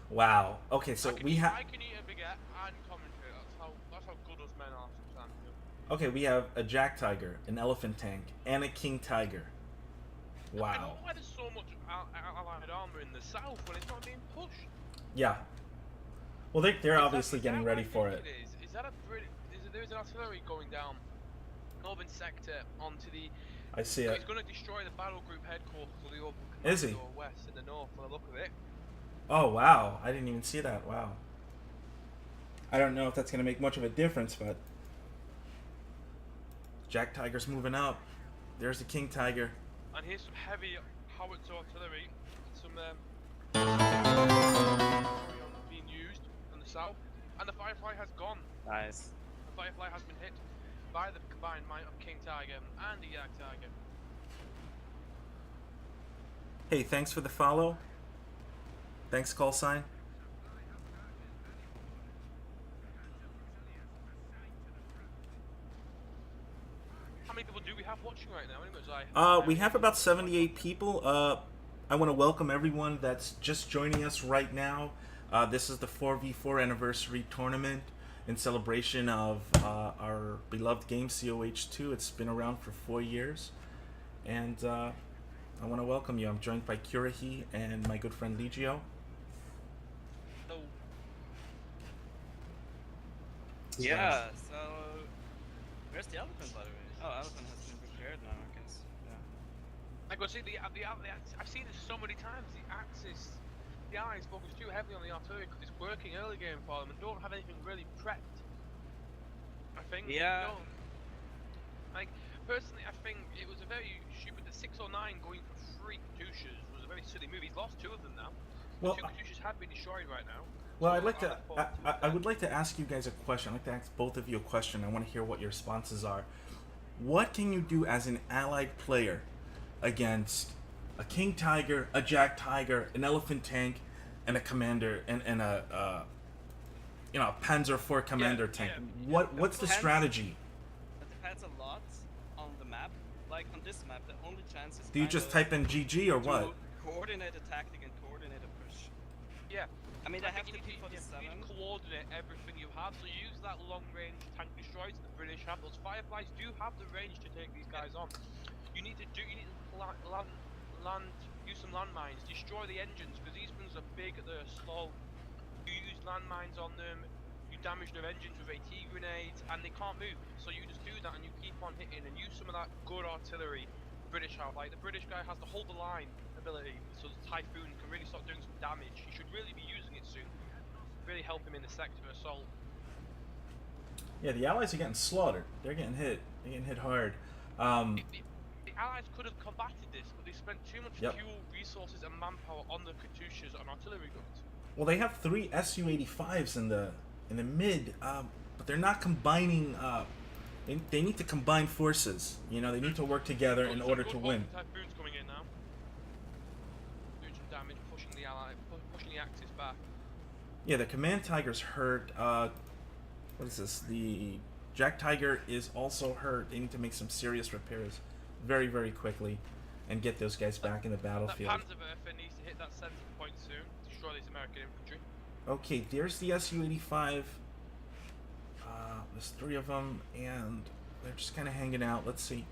Wow. Okay, so we have... I can eat a baguette and commentate. That's how good us men are sometimes. Okay, we have a Jagdtiger, an Elephant tank, and a King Tiger. I don't Wow. know why there's so much allied armor in the south when it's not being pushed. Yeah. Well, they're obviously getting ready for it. Is that a British? There is an artillery going down northern sector onto the I see So it. he's going to destroy the battle group headquarters of the Orbital Is he? Commando West in the north, from the look of it. Oh, wow. I didn't even see that. Wow. I don't know if that's going to make much of a difference, but Jack Tiger's moving up. There's the King Tiger. And here's some heavy howitzer artillery, some being used in the south, and the Firefly has gone. Nice. The Firefly has been hit by the combined might of King Tiger and the Yak Tiger. Hey, thanks for the follow. Thanks, call sign. How many people do we have watching right now? We have about 78 people. I want to welcome everyone that's just joining us right now. This is the 4v4 anniversary tournament in celebration of our beloved game COH2. It's been around for 4 years, and I want to welcome you. I'm joined by Kurahi and my good friend Legio. Hello. Yeah, so where's the elephant, by the way? Oh, elephant has been prepared now, I guess. Yeah. I go see the I've seen this so many times. The Axis, the Allies focus too heavily on the artillery because it's working early game for them and don't have anything really prepped. I think. Yeah. You know, like personally, I think it was a very stupid. The 609 going for 3 Katyushas was a very silly move. He's lost 2 of them now. Well, 2 Katyushas have been destroyed right now. Well, So I'd like to. look forward I would like to ask you guys a question. I'd like to ask both of you a question. I want to hear what your responses are. What can you do as an allied player against a King Tiger, a Jack Tiger, an Elephant Tank, and a commander, and a Panzer IV commander tank? What's the strategy? It depends a lot on the map. Like on this map, the only chance is Do you just type in GG or to what? coordinate a tactic and coordinate a push. Yeah. I mean, I have think the you need P-47. to coordinate everything you have. So use that long-range tank destroyers the British have. Those Fireflies do have the range to take these guys on. You need to use some landmines, destroy the engines because these things are big, they're slow. You use landmines on them, you damage their engines with AT grenades, and they can't move. So you just do that and you keep on hitting and use some of that good artillery. British have, like the British guy has the hold the line ability, so the Typhoon can really start doing some damage. He should really be using it soon. Really help him in the sector assault. Yeah, the Allies are getting slaughtered. They're getting hit. They're getting hit hard. The Allies could have combated this, but they spent too much fuel, resources, and manpower on the Katyushas and artillery guns. Well, they have 3 Su-85s in the mid, but they're not combining. They need to combine forces. You know, they need to work together in order to win. Typhoon's coming in now, doing some damage, pushing the Axis back. Yeah, the Command Tiger's hurt. What is this? The Jack Tiger is also hurt. They need to make some serious repairs very, very quickly and get those guys back in the battlefield. That Panzerwerfer needs to hit that center point soon, destroy these American infantry. Okay, there's the Su-85. There's 3 of them, and they're just kind of hanging out. Let's see.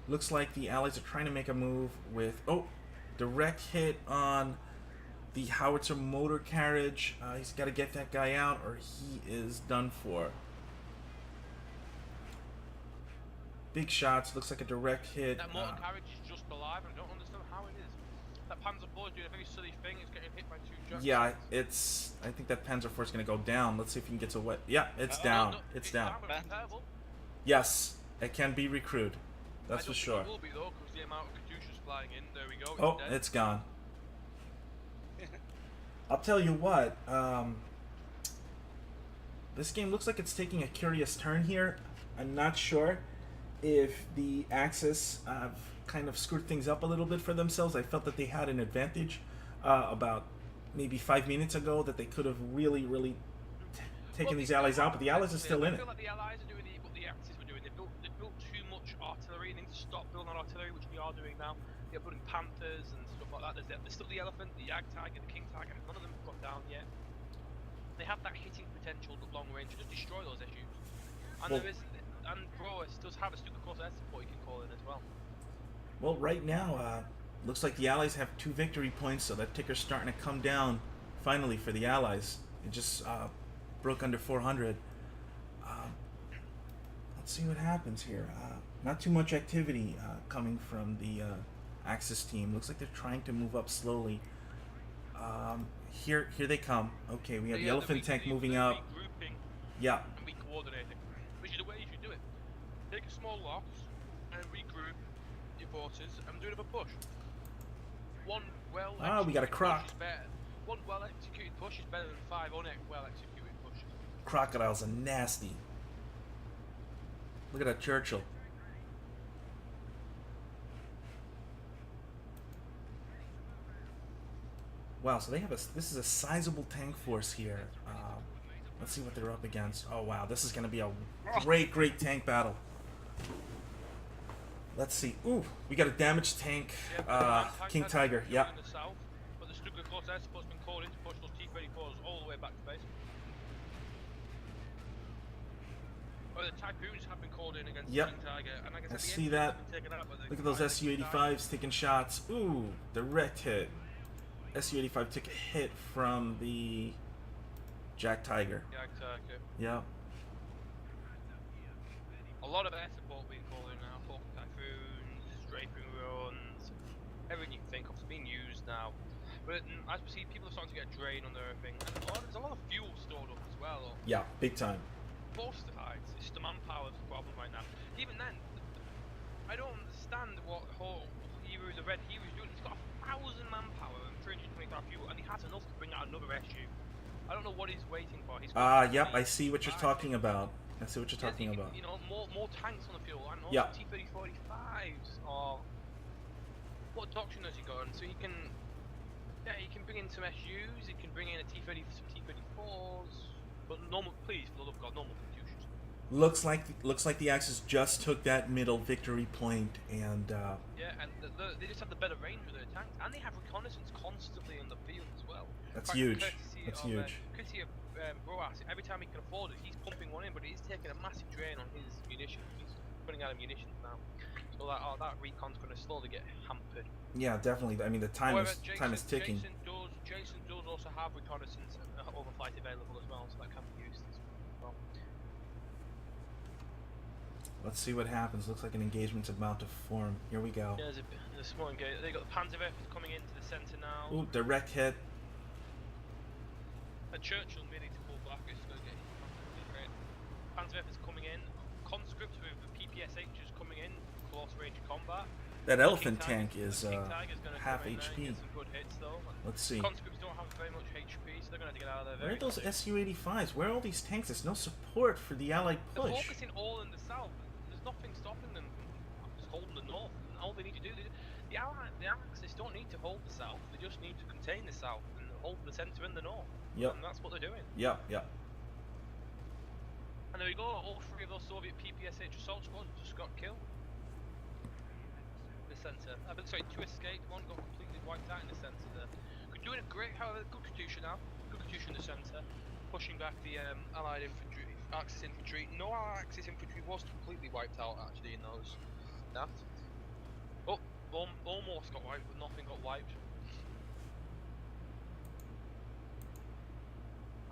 Looks like the Allies are trying to make a move with... Oh! Direct hit on the howitzer motor carriage. He's got to get that guy out, or he is done for. Big shots. Looks like a direct hit. That motor carriage is just alive, and I don't understand how it is. That Panzer IV is doing a very silly thing. It's getting hit by 2 jets. Yeah, it's... I think that Panzer IV is going to go down. Let's see if he can get to what... Yeah, it's down. No, it's down. Repairable. Yes, it can be recruited. That's for sure. It will be though, because the amount of Katyushas flying in. There we go. Oh, it's gone. I'll tell you what. This game looks like it's taking a curious turn here. I'm not sure if the Axis have kind of screwed things up a little bit for themselves. I felt that they had an advantage about maybe 5 minutes ago that they could have really taken these allies out, but the allies are still in I it. feel like the allies are doing what the Axis were doing. They built too much artillery. They need to stop building on artillery, which they are doing now. They're building Panthers and stuff like that. There's still the Elephant, the Yak Tiger, the King Tiger. None of them have got down yet. They have that hitting potential at long range to just destroy those SUs. And and Broas does have a stupid course air support you can call in as well. Well, right now, looks like the Allies have 2 victory points, so that ticker's starting to come down finally for the Allies. It just broke under 400. let's see what happens here. Not too much activity coming from the Axis team. Looks like they're trying to move up slowly. Here they come. Okay, we have the elephant tank moving up. Regrouping Yeah. and re-coordinating, which is the way you should do it. Take a small loss and regroup your forces and do another push. One well We got a croc. push is better. One well executed push is better than 5 well executed pushes. Crocodiles are nasty. Look at that Churchill. Wow, so they have this is a sizable tank force here. Let's see what they're up against. Oh wow, this is going to be a great tank battle. Let's see. Ooh, we got a damaged tank. King Tiger. Yeah. In the south, but the Stuka Corps are supposed to be called in to push those T-34s all the way back to base. Oh, the Typhoons have been called in against Yep. King Tiger, and like I said, I the see engines that. have been taken out by the Look at those King Su-85s taking shots. Ooh, direct hit. Su-85 took a hit from the Jack Tiger. Jag Tiger. Yeah. A lot of air support being called in now. Hawk Typhoons, strafing runs, everything you can think of is being used now. But as we see, people are starting to get a drain on their thing, and there's a lot of fuel stored up as well. Yeah, big time. Most of it, it's just the manpower's the problem right now. Even then, I don't understand what whole hero, the Red Hero's doing. He's got 1,000 manpower and 325 fuel, and he has enough to bring out another SU. I don't know what he's waiting for. He's Yep, I see what you're talking about. I see what you're talking about. You know, more tanks on the field, and also Yeah. T-30-45s, or what doctrine has he got? So he can, he can bring in some SUs. He can bring in a T-30, some T-34s, but normal. Please, for the love of God, normal confusions. Looks like the Axis just took that middle victory point, and Yeah, and they just have the better range with their tanks, and they have reconnaissance constantly in the field as well. That's In fact, huge. courtesy That's of, huge. Courtesy of Roas, every time he can afford it, he's pumping one in, but he's taking a massive drain on his munitions. He's running out of munitions now, so that recon's going to slowly get hampered. yeah, definitely. I mean, the time However, is ticking. Jason does also have reconnaissance overflight available as well, so that can be used as well. Let's see what happens. Looks like an engagement's about to form. Here we go. Yeah, there's a small engagement. They got the Panzerwerfers coming into the centre now. Ooh, direct hit. A Churchill may need to pull back. It's going to get great. Panzerwerfers coming in. Conscript with the PPSHs coming in. Close range combat. That elephant King tank is King Tiger's gonna half come in there and HP. get some good hits, though. Let's see. Conscripts don't have very much HP, so they're going to have to get out of there Where very are those quickly. Su-85s? Where are all these tanks? There's no support for the Allied They're push. focusing all in the south. There's nothing stopping them from just holding the north. And all they need to do, the Axis don't need to hold the south. They just need to contain the south and hold the centre and the north. Yep. And that's what they're doing. Yep. And there we go. All three of those Soviet PPSH assault squads just got killed. The centre. Sorry, two escaped. One got completely wiped out in the centre there. Doing a great, however, good Katyusha now. Good Katyusha in the centre. Pushing back the Allied infantry, Axis infantry. No Axis infantry was completely wiped out actually in those. That. Oh, almost got wiped, but nothing got wiped.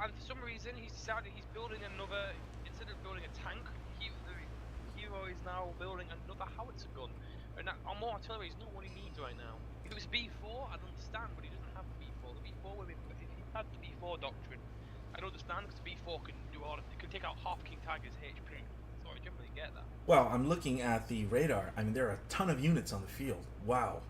And for some reason, he's decided he's building another. Instead of building a tank, the hero is now building another howitzer gun. And that, more artillery is not what he needs right now. If it was B4, I'd understand, but he doesn't have the B4. The B4 would be, if he had the B4 doctrine, I'd understand because the B4 can do all of it. It can take out half King Tiger's HP. So I generally get that. Well, I'm looking at the radar. I mean, there are a ton of units on the field. Wow.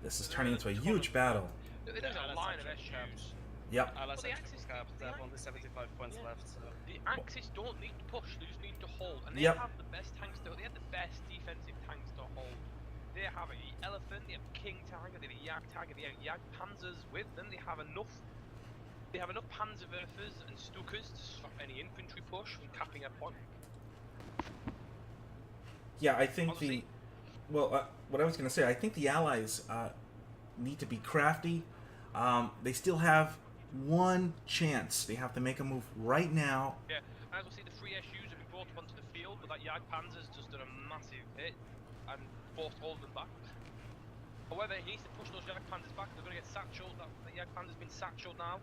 This is turning into a huge battle. There's a line of SUs. Yep. But the Axis, they have only 75 points left. So. The Axis don't need to push, they just need to hold. And they Yep. have the best tanks they have the best defensive tanks to hold. They have a Elephant, they have King Tiger, they have a Jag Tiger, they have Jag Panzers with them. They have enough Panzerwerfers and Stukas to stop any infantry push from capping a point. Yeah, I think what I was going to say, I think the Allies need to be crafty. They still have one chance. They have to make a move right now. Yeah, and as we'll see, the three SUs have been brought up onto the field, but that Jag Panzer's just done a massive hit and forced all of them back. However, he needs to push those Jag Panzers back. They're going to get satcheled. That Jag Panzer's been satcheled now,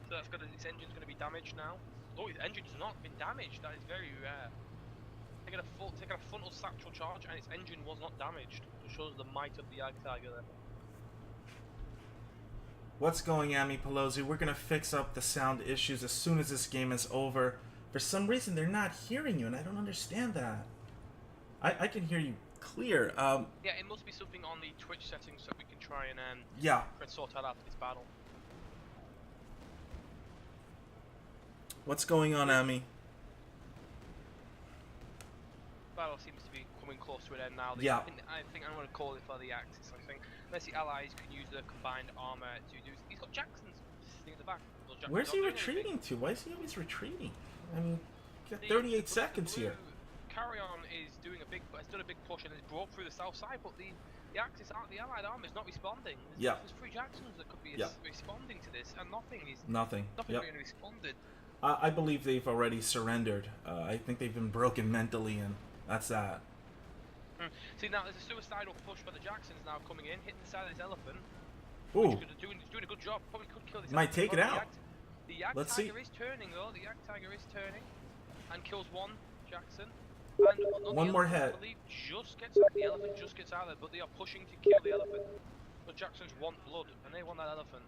so its engine's going to be damaged now. Oh, his engine's not been damaged. That is very rare. taken a frontal satchel charge and its engine was not damaged. It shows the might of the Jagd Tiger there. What's going on, Pelosi? We're gonna fix up the sound issues as soon as this game is over. For some reason, they're not hearing you, and I don't understand that. I can hear you clear. Yeah, it must be something on the Twitch settings so we can try and Yeah. try and sort out after this battle. What's going on, Ami? Battle seems to be coming close to an end now. Yeah. I think I'm going to call it for the Axis. I think unless the Allies can use their combined armor to do. He's got Jackson's sitting at the back. Those Jacksons Where's he aren't doing retreating to? Why is he always retreating? I mean, you got 38 seconds here. Carry-On is doing a big, has done a big push and has broke through the south side, but the Axis, the Allied army is not responding. Yeah. There's 3 Jacksons that could be responding to this, and nothing is. Nothing. Nothing Yep. being responded. I believe they've already surrendered. I think they've been broken mentally, and that's that. See, now there's a suicidal push by the Jacksons now coming in, hitting the side of this elephant. Ooh. Which could, doing a good job. Probably could kill this Might elephant. take it out. The Jagd Let's see. Tiger is turning though. The Jagd Tiger is turning, and kills 1 Jackson. And One the more elephant, hit. I believe, just gets out. The elephant just gets out there, but they are pushing to kill the elephant. The Jacksons want blood, and they want that elephant.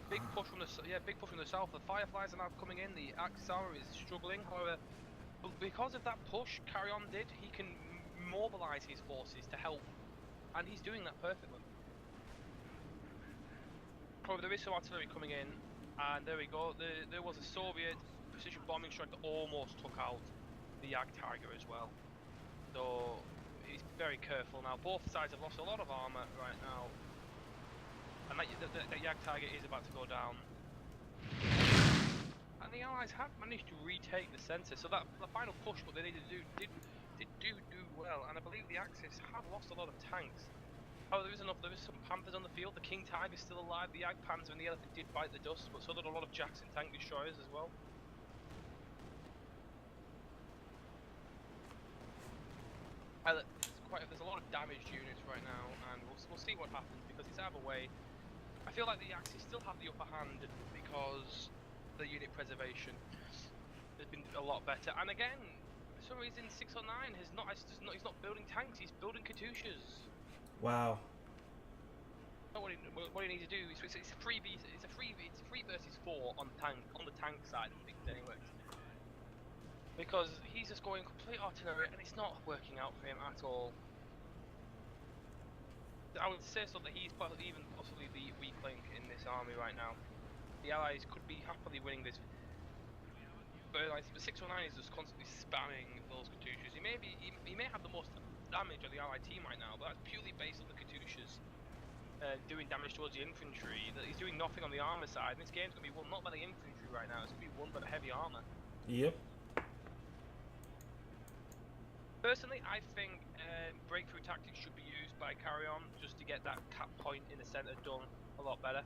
Big push from the big push from the south. The Fireflies are now coming in. The Axis armor is struggling. However, because of that push Carry-On did, he can mobilize his forces to help, and he's doing that perfectly. However, there is some artillery coming in, and there we go. There was a Soviet precision bombing strike that almost took out the Jagd Tiger as well. So he's very careful now. Both sides have lost a lot of armor right now, and that Jagd Tiger is about to go down. And the Allies have managed to retake the centre, so that the final push what they needed to do did do well, and I believe the Axis have lost a lot of tanks. Oh, there is some Panthers on the field. The King Tiger is still alive. The Jagd Panzer and the Elephant did bite the dust, but so did a lot of Jackson tank destroyers as well. There's a lot of damaged units right now, and we'll see what happens because it's either way. I feel like the Axis still have the upper hand because the unit preservation has been a lot better. And again, for some reason, 609 he's not building tanks. He's building Katyushas. Wow. What you need to do is it's a 3 versus 4 on the tank side of things anyway. Because he's just going complete artillery and it's not working out for him at all. I would say so that he's possibly the weak link in this army right now. The Allies could be happily winning this, but 609 is just constantly spamming those Katyushas. He may have the most damage on the Allied team right now, but that's purely based on the Katyushas doing damage towards the infantry. That he's doing nothing on the armor side. And this game's going to be won not by the infantry right now. It's going to be won by the heavy armor. Yep. Personally, I think breakthrough tactics should be used by Carry-On just to get that cap point in the centre done a lot better.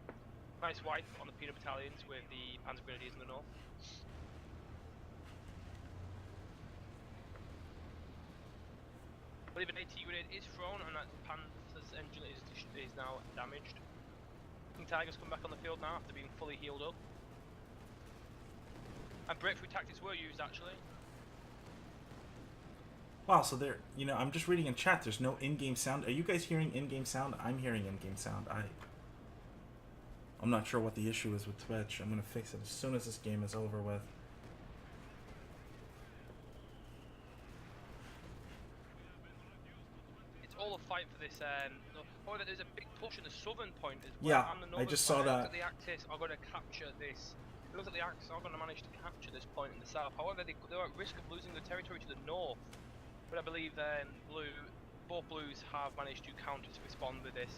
Nice wipe on the Peanut Battalions with the Panzer Grenadiers in the north. I believe an AT grenade is thrown and that Panzer's engine is now damaged. King Tiger's come back on the field now after being fully healed up. And breakthrough tactics were used actually. Wow, so there, I'm just reading in chat, there's no in-game sound. Are you guys hearing in-game sound? I'm hearing in-game sound. I'm not sure what the issue is with Twitch. I'm going to fix it as soon as this game is over with. It's all a fight for this. However, there's a big push in the southern point as well. Yeah, and the I northern just point. saw that. The Axis are going to capture this. It looks like the Axis are going to manage to capture this point in the south. However, they're at risk of losing the territory to the north. But I believe both blues have managed to counter to respond with this.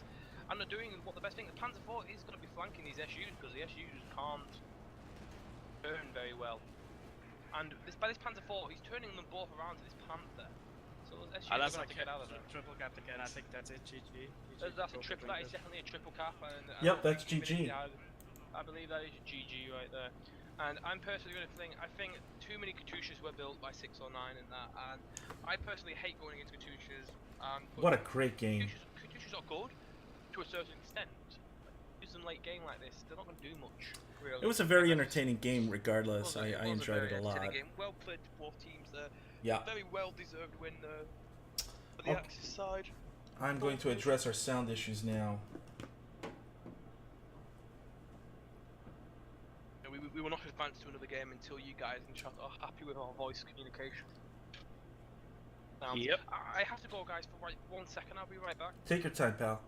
And they're doing what the best thing. The Panzer IV is going to be flanking these SUs because the SUs can't turn very well. And by this Panzer IV, he's turning them both around to this Panther. So those SUs are going to have to get out of there. Triple cap again. I think that's it. GG. That's a triple. That is definitely a triple cap. And Yep, that's GG. I believe that is a GG right there. And I'm personally going to I think too many Katyushas were built by 609 in that, and I personally hate going into Katyushas. What a great game. Katyushas are good to a certain extent. Use them late game like this, they're not going to do much. Really. It was a very entertaining game, regardless. I was enjoyed a it very a lot. entertaining game. Well played to both teams there. Yeah. Very well deserved win for the Okay. Axis side. I'm going to address our sound issues now. We will not advance to another game until you guys in chat are happy with our voice communication. Yep. I have to go, guys, for 1 second. I'll be right back. Take your time, pal.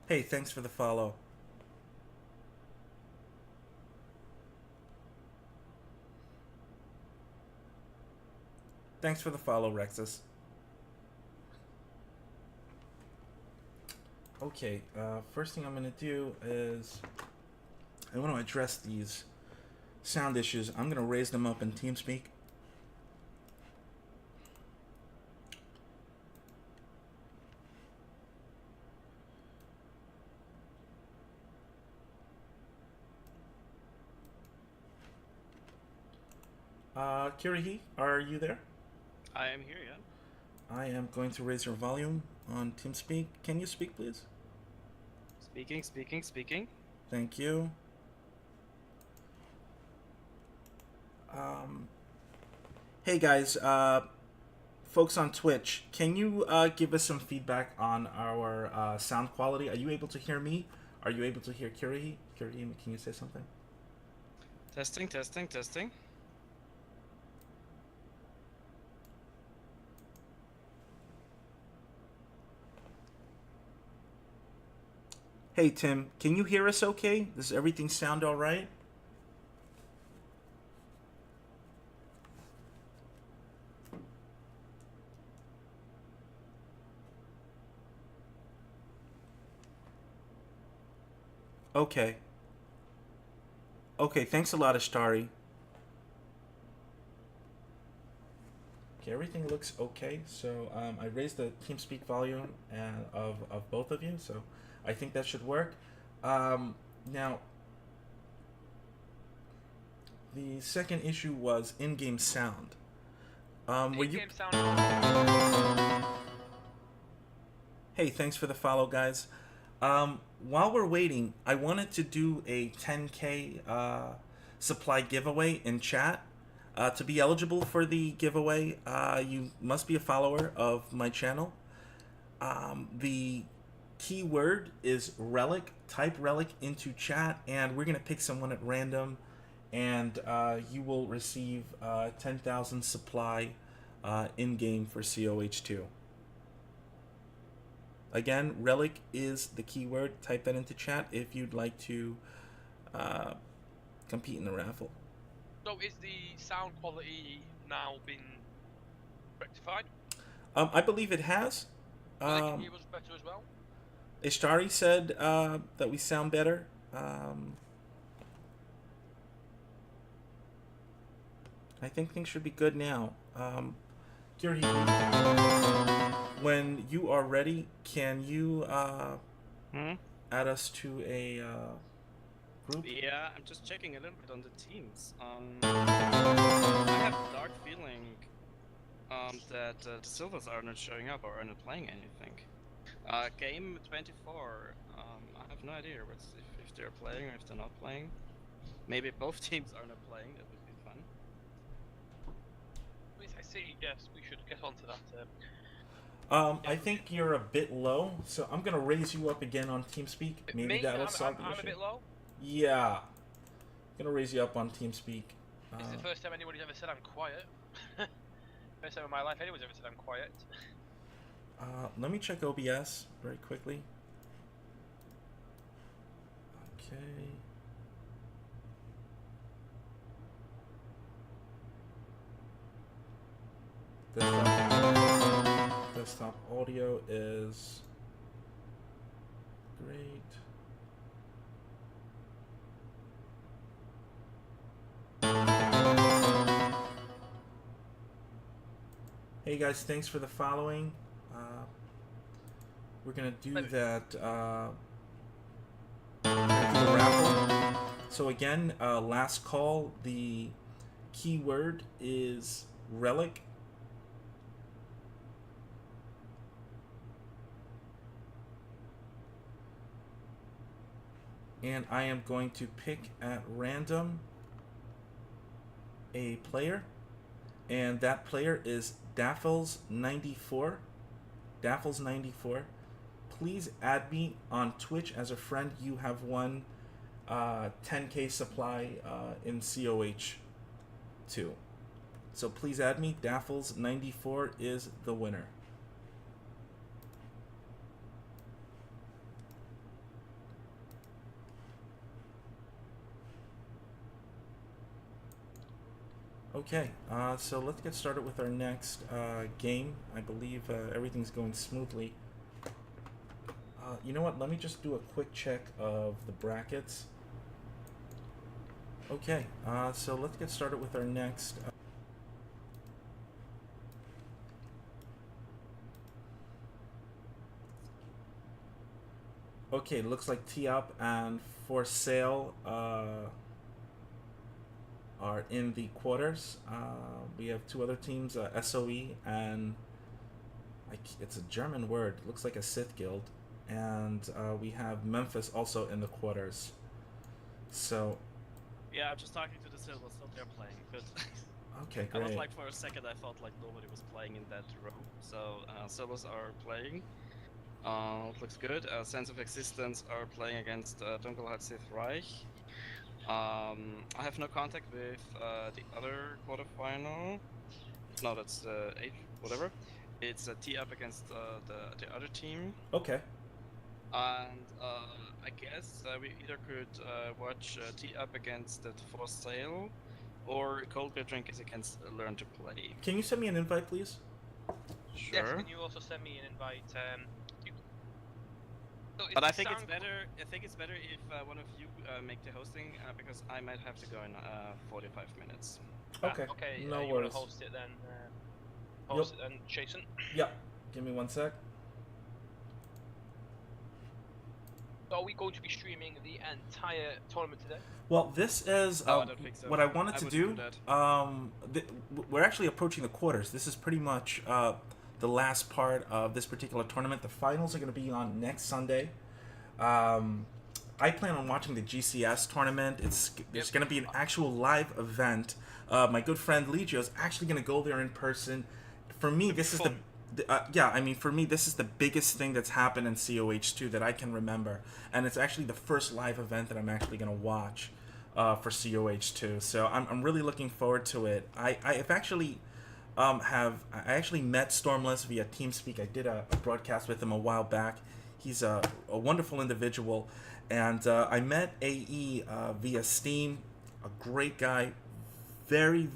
Hey, thanks for the follow. Thanks for the follow, Rexus. Okay, first thing I'm going to do is I want to address these sound issues. I'm going to raise them up in TeamSpeak. Kirihi, are you there? I am here, yeah. I am going to raise your volume on TeamSpeak. Can you speak, please? Speaking. Thank you. Hey guys, folks on Twitch, can you give us some feedback on our sound quality? Are you able to hear me? Are you able to hear Kirihi? Kirihi, can you say something? Testing. Hey Tim, can you hear us okay? Does everything sound alright? Okay. Okay, thanks a lot, Ashtari. Okay, everything looks okay. So I raised the TeamSpeak volume of both of you, so I think that should work. Now, the second issue was in-game sound. Hey, thanks for the follow, guys. While we're waiting, I wanted to do a 10K supply giveaway in chat. To be eligible for the giveaway, you must be a follower of my channel. The keyword is relic. Type relic into chat, and we're gonna pick someone at random, and you will receive 10,000 supply in game for COH2. Again, relic is the keyword. Type that into chat if you'd like to compete in the raffle. So is the sound quality now been rectified? I believe it has. They can hear us better as well? Ishtari said that we sound better. I think things should be good now. Kiri, when you are ready, can you add us to a group? Yeah, I'm just checking a little bit on the teams. I have a dark feeling that the Silvers are not showing up or are not playing anything. Game 24, I have no idea if they're playing or if they're not playing. Maybe both teams are not playing, that would be fun. I see, yes, we should get onto that. I think you're a bit low, so I'm gonna raise you up again on TeamSpeak. Maybe that'll solve the issue. I'm a bit low? Yeah. Gonna raise you up on TeamSpeak. It's the first time anybody's ever said I'm quiet. First time in my life anyone's ever said I'm quiet. Let me check OBS very quickly. Okay. Desktop audio is great. Hey guys, thanks for the following. We're gonna do that. We're gonna do the raffle. So again, last call. The keyword is relic. and I am going to pick at random a player, and that player is Daffles94. Daffles94. Please add me on Twitch as a friend. You have won 10k supply in COH 2. So please add me. Daffles94 is the winner. Okay, so let's get started with our next game. I believe everything's going smoothly. You know what? Let me just do a quick check of the brackets. Okay, so let's get started with our next. Okay, looks like T-Up and For Sale are in the quarters. We have two other teams, SOE and it's a German word. Looks like a Sith guild. And we have Memphis also in the quarters. So. Yeah, I'm just talking to the Silvers, so they're playing. Good. Okay, I was great. like, for a second, I thought like nobody was playing in that row. So Silvers are playing. It looks good. Sense of Existence are playing against Dunkelheit Sith Reich. I have no contact with the other quarterfinal. No, that's 8, whatever. It's a tee up against the other team. Okay. And I guess we either could watch tee up against the For Sale, or Cold Beer Drinkers against Learn to Play. Can you send me an invite, please? Sure. Yes, can you also send me an invite? But I think it's better. I think it's better if one of you make the hosting because I might have to go in 45 minutes. Okay. Okay. No you worries. want to host it then? Host it then, Jason. Yeah. Give me one sec. So are we going to be streaming the entire tournament today? Well, this is No, I don't think so. what I wanted I to wouldn't do. do that. We're actually approaching the quarters. This is pretty much the last part of this particular tournament. The finals are going to be on next Sunday. I plan on watching the GCS tournament. There's going to be an actual live event. My good friend Legio is actually going to go there in person. For me, this is for me, this is the biggest thing that's happened in COH2 that I can remember, and it's actually the first live event that I'm actually going to watch for COH2. So I'm really looking forward to it. I've actually I actually met Stormless via TeamSpeak. I did a broadcast with him a while back. He's a wonderful individual, and I met AE via Steam. A great guy, very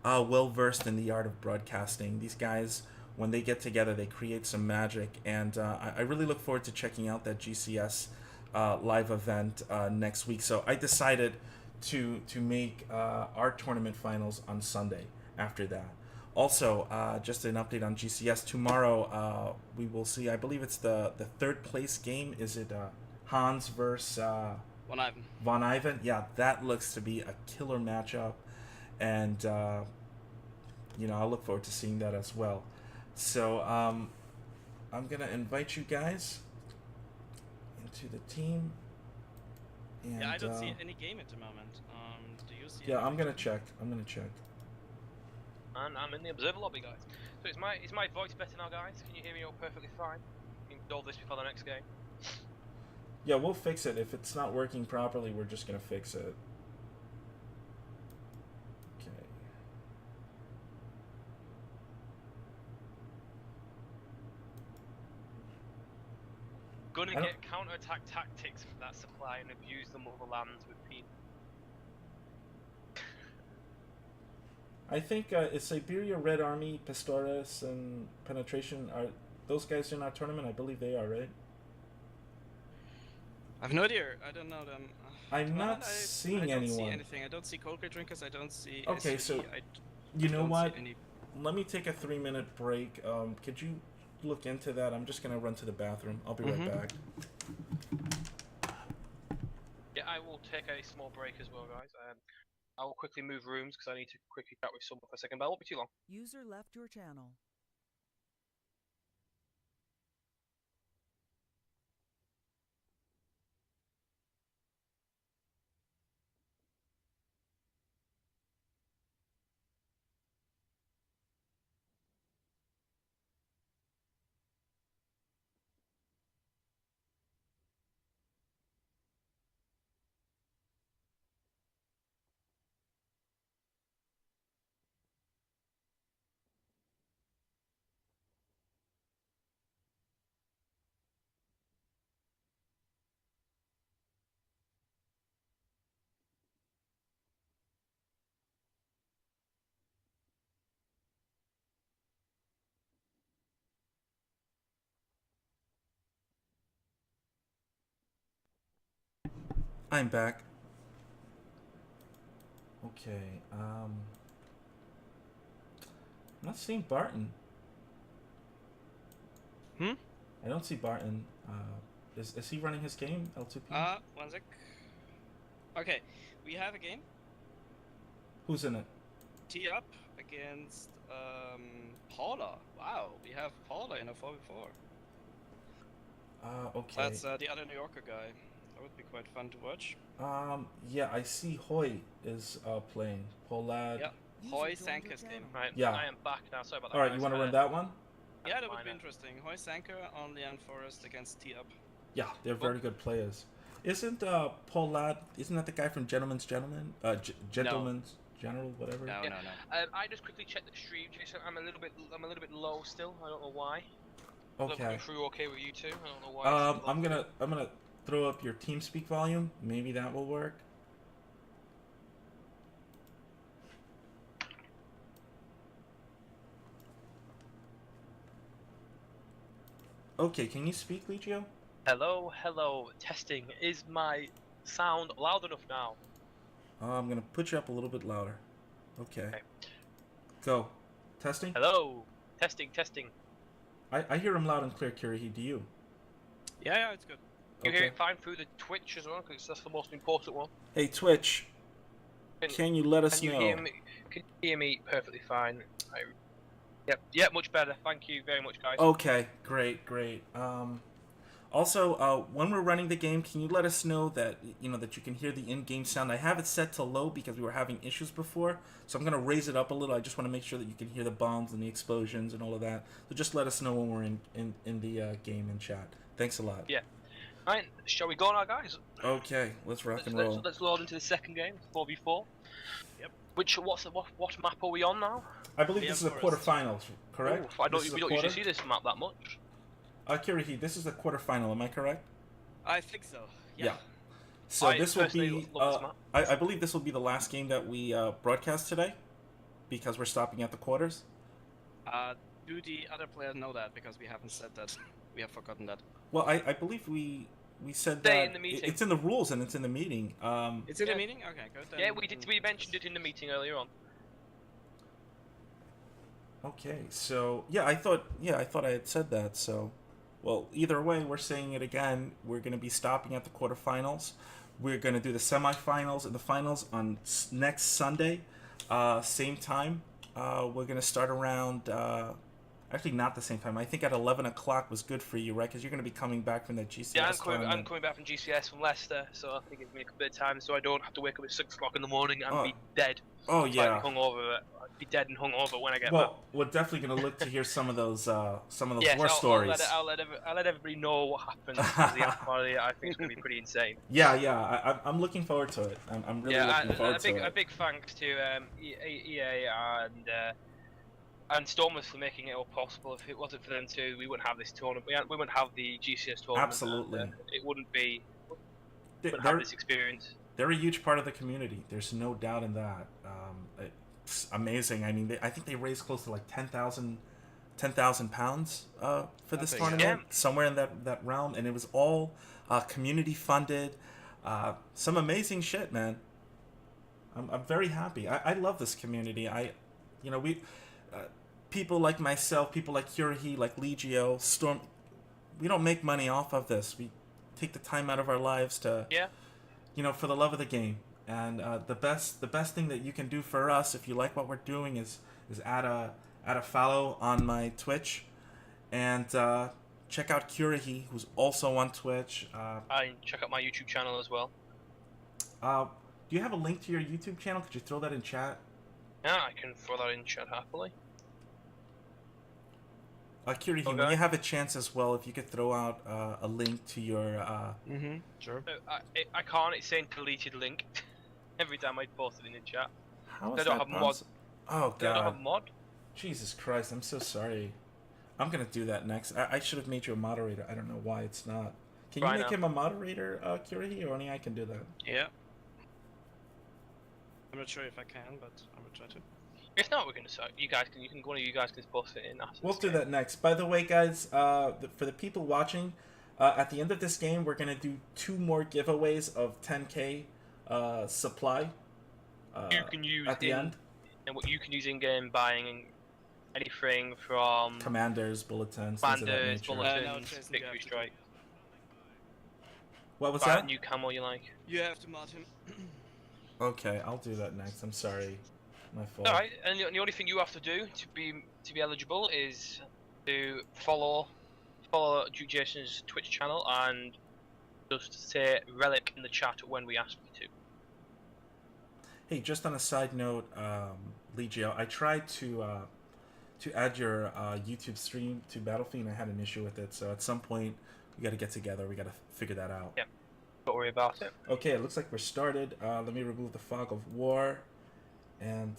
well versed in the art of broadcasting. These guys, when they get together, they create some magic, and I really look forward to checking out that GCS live event next week. So I decided to make our tournament finals on Sunday after that. Also, just an update on GCS. Tomorrow we will see, I believe it's the third place game. Is it Hans versus Von Ivan? Yeah, that looks to be a killer matchup, and I look forward to seeing that as well. So I'm gonna invite you guys into the team. And, yeah, I don't see any game at the moment. Do you see? Yeah, I'm gonna check. And I'm in the observer lobby, guys. So is my voice better now, guys? Can you hear me all perfectly fine? We can solve this before the next game. Yeah, we'll fix it. If it's not working properly, we're just gonna fix it. Okay. Gonna get counter-attack tactics from that supply and abuse the mother lands with people. I think is Siberia Red Army, Pastores, and Penetration, are those guys in our tournament? I believe they are, right? I have no idea. I don't know them. I'm not seeing I don't anyone. see anything. I don't see Cold Beer Drinkers. I don't see. Okay, SUE. so you know what? Let me take a 3-minute break. Could you look into that? I'm just gonna run to the bathroom. I'll be right back. Yeah, I will take a small break as well, guys. I will quickly move rooms because I need to quickly chat with someone for a second, but it won't be too long. User left your channel. I'm back. Okay. I'm not seeing Barton. Hmm? I don't see Barton. Is he running his game, L2P? One sec. Okay, we have a game. Who's in it? Tee up against Paula. Wow, we have Paula in a 4v4. Okay. That's the other New Yorker guy. That would be quite fun to watch. Yeah, I see Hoy is playing. Polad. Yeah, Hoy sank his game. Right, Yeah. I am back now. Sorry about that. Alright, guys. you want to run that one? Yeah, that would be Minor. interesting. Hoy Sanker on Leon Forest against Tee up. Yeah, they're very good players. Isn't Polad? Isn't that the guy from Gentleman's Gentleman? Gentleman's General, whatever. No, Yeah. no, no. I just quickly checked the stream, Jason. I'm a little bit low still. I don't know why. Okay. Coming through okay with you two. I don't know why. it's still I'm low. gonna throw up your TeamSpeak volume. Maybe that will work. Okay, can you speak, Legio? Hello, hello. Testing. Is my sound loud enough now? I'm gonna put you up a little bit louder. Okay. Go. Testing? Hello. Testing, testing. I hear him loud and clear, Kirihi. Do you? Yeah, it's good. You Okay. hear it fine through the Twitch as well, because that's the most important one. Hey, Twitch. Can you let us Can you know? hear me? Can you hear me perfectly fine? Yep, much better. Thank you very much, guys. Okay, great. Also, when we're running the game, can you let us know that that you can hear the in-game sound? I have it set to low because we were having issues before, so I'm gonna raise it up a little. I just want to make sure that you can hear the bombs and the explosions and all of that. So just let us know when we're in the game and chat. Thanks a lot. Yeah. Right, shall we go now, guys? Okay, let's rock and roll. Let's load into the second game, 4v4. Yep. What map are we on now? I believe this is the quarterfinals, correct? Ooh, we don't usually see this map that much. Kirihi, this is the quarterfinal. Am I correct? I think so. Yeah. So I this will personally be. love this map. I believe this will be the last game that we broadcast today, because we're stopping at the quarters. Do the other players know that? Because we haven't said that. We have forgotten that. Well, I believe we said Stay that in the meeting. it's in the rules and it's in the meeting. It's in the meeting? Okay, good. Then Yeah, we mentioned it in the meeting earlier on. Okay, so yeah, I thought I had said that. So, well, either way, we're saying it again. We're going to be stopping at the quarterfinals. We're going to do the semifinals and the finals on next Sunday, same time. We're going to start around. Actually, not the same time. I think at 11 o'clock was good for you, right? Because you're going to be coming back from the GCS Yeah, I'm tournament. coming back from GCS from Leicester, so I think it gives me a bit of time, so I don't have to wake up at 6 o'clock in the morning and Oh. be dead. Oh, Like yeah. hungover. I'd be dead and hungover when I get back. Well, we're definitely going to look to hear some of those Yes, war stories. I'll let everybody know what happened. Because the after party, I think it's going to be pretty insane. Yeah. I'm looking forward to it. I'm really looking forward to a it. big thanks to EA and Stormers for making it all possible. If it wasn't for them too, we wouldn't have this tournament. We wouldn't have the GCS tournament. Absolutely. And, it wouldn't be. They- Wouldn't they're- have this experience. They're a huge part of the community. There's no doubt in that. It's amazing. I mean, I think they raised close to like 10,000 pounds for this That's tournament, somewhere in that realm, and it was all community funded. Some amazing shit, man. I'm very happy. I love this community. We people like myself, people like Kirihi, like Legio, Storm. We don't make money off of this. We take the time out of our lives to. Yeah. For the love of the game. And the best thing that you can do for us, if you like what we're doing, is add a follow on my Twitch, and check out Kirihi, who's also on Twitch. And check out my YouTube channel as well. Do you have a link to your YouTube channel? Could you throw that in chat? Yeah, I can throw that in chat happily. Kirihi, when Okay. you have a chance as well, if you could throw out a link to your. Sure. I can't. It's saying deleted link every time I post it in the chat. How is They don't that have mod. possi- Oh They don't God! have mod. Jesus Christ! I'm so sorry. I'm gonna do that next. I should have made you a moderator. I don't know why it's not. Can you Try make now. him a moderator, Kirihi, or only I can do that? Yeah. I'm not sure if I can, but I will try to. If not, we're gonna start. You guys can. One of you guys can post it in after. We'll this do game. that next. By the way, guys, for the people watching, At the end of this game, we're gonna do 2 more giveaways of 10k supply. You can use at the end. and what you can use in game buying anything from Commanders, bulletins, things of that Commanders, nature. bulletins, Jason, you victory have to strike. What was Buy a that? new camo you like. You have to mod him. Okay, I'll do that next. I'm sorry, my fault. Alright, and the only thing you have to do to be eligible is to follow Duke Jason's Twitch channel and just say relic in the chat when we ask you to. Hey, just on a side note, Legio, I tried to add your YouTube stream to Battlefield, and I had an issue with it. So at some point, we got to get together. We got to figure that out. Yeah, don't worry about it. Okay, it looks like we're started. Let me remove the fog of war, and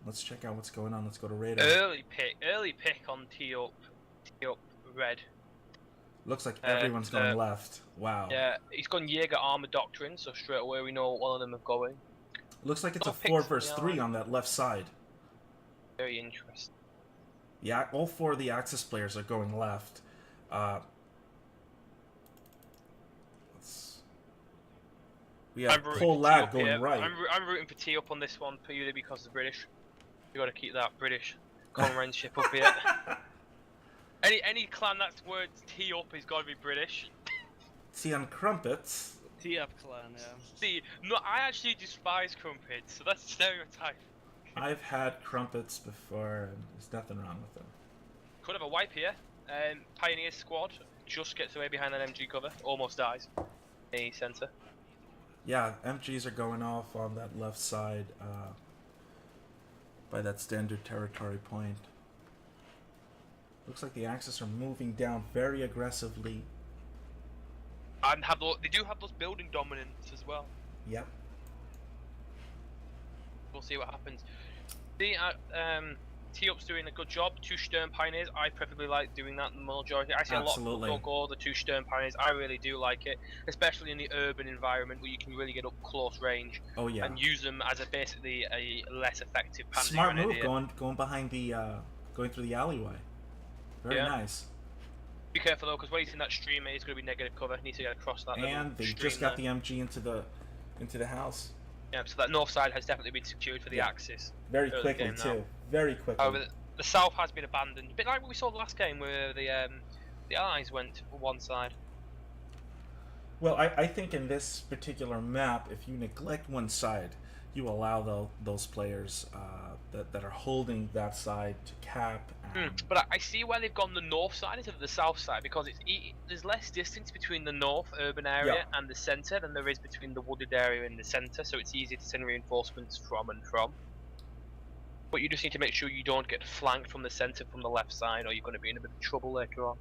let's check out what's going on. Let's go to radar. Early pick on tee up red. Looks like everyone's going left. Wow. Yeah, he's gone Jaeger Armor Doctrine, so straight away we know one of them are going. Looks like it's a Not picked 4 from versus the 3 eye. on that left side. Very interesting. Yeah, all 4 of the Axis players are going left. We have Paul Ladd going right. I'm rooting for tee up on this one purely because the British. You got to keep that British comradeship up here. Any clan that's words tee up is got to be British. See, on Crumpets, Tee up clan, yeah. See, no, I actually despise crumpets, so that's a stereotype. I've had Crumpets before, and there's nothing wrong with them. Could have a wipe here. Pioneer squad just gets away behind that MG cover, almost dies. In the centre. Yeah, MGs are going off on that left side by that standard territory point. Looks like the Axis are moving down very aggressively. And they do have those building dominants as well. Yep. We'll see what happens. See, T-Up's doing a good job. 2 Stern Pioneers, I preferably like doing that in the majority. I see a lot of people go the 2 Stern Pioneers. I really do like it, especially in the urban environment where you can really get up close range. Oh yeah. And use them as basically a less effective panzer Smart move, grenadier. going behind the going through the alleyway. Very nice. Be careful though, because when he's in that stream, he's going to be negative cover. He needs to get across that. And they just got the MG into the house. Yeah, so that north side has definitely been secured for the Axis. Very quickly too. Very quickly. However, the south has been abandoned. A bit like what we saw the last game, where the Allies went one side. Well, I think in this particular map, if you neglect one side, you allow those players that are holding that side to cap. But I see where they've gone the north side instead of the south side, because there's less distance between the north urban area and the centre than there is between the wooded area and the centre, so it's easy to send reinforcements from and from. But you just need to make sure you don't get flanked from the centre from the left side, or you're going to be in a bit of trouble later on.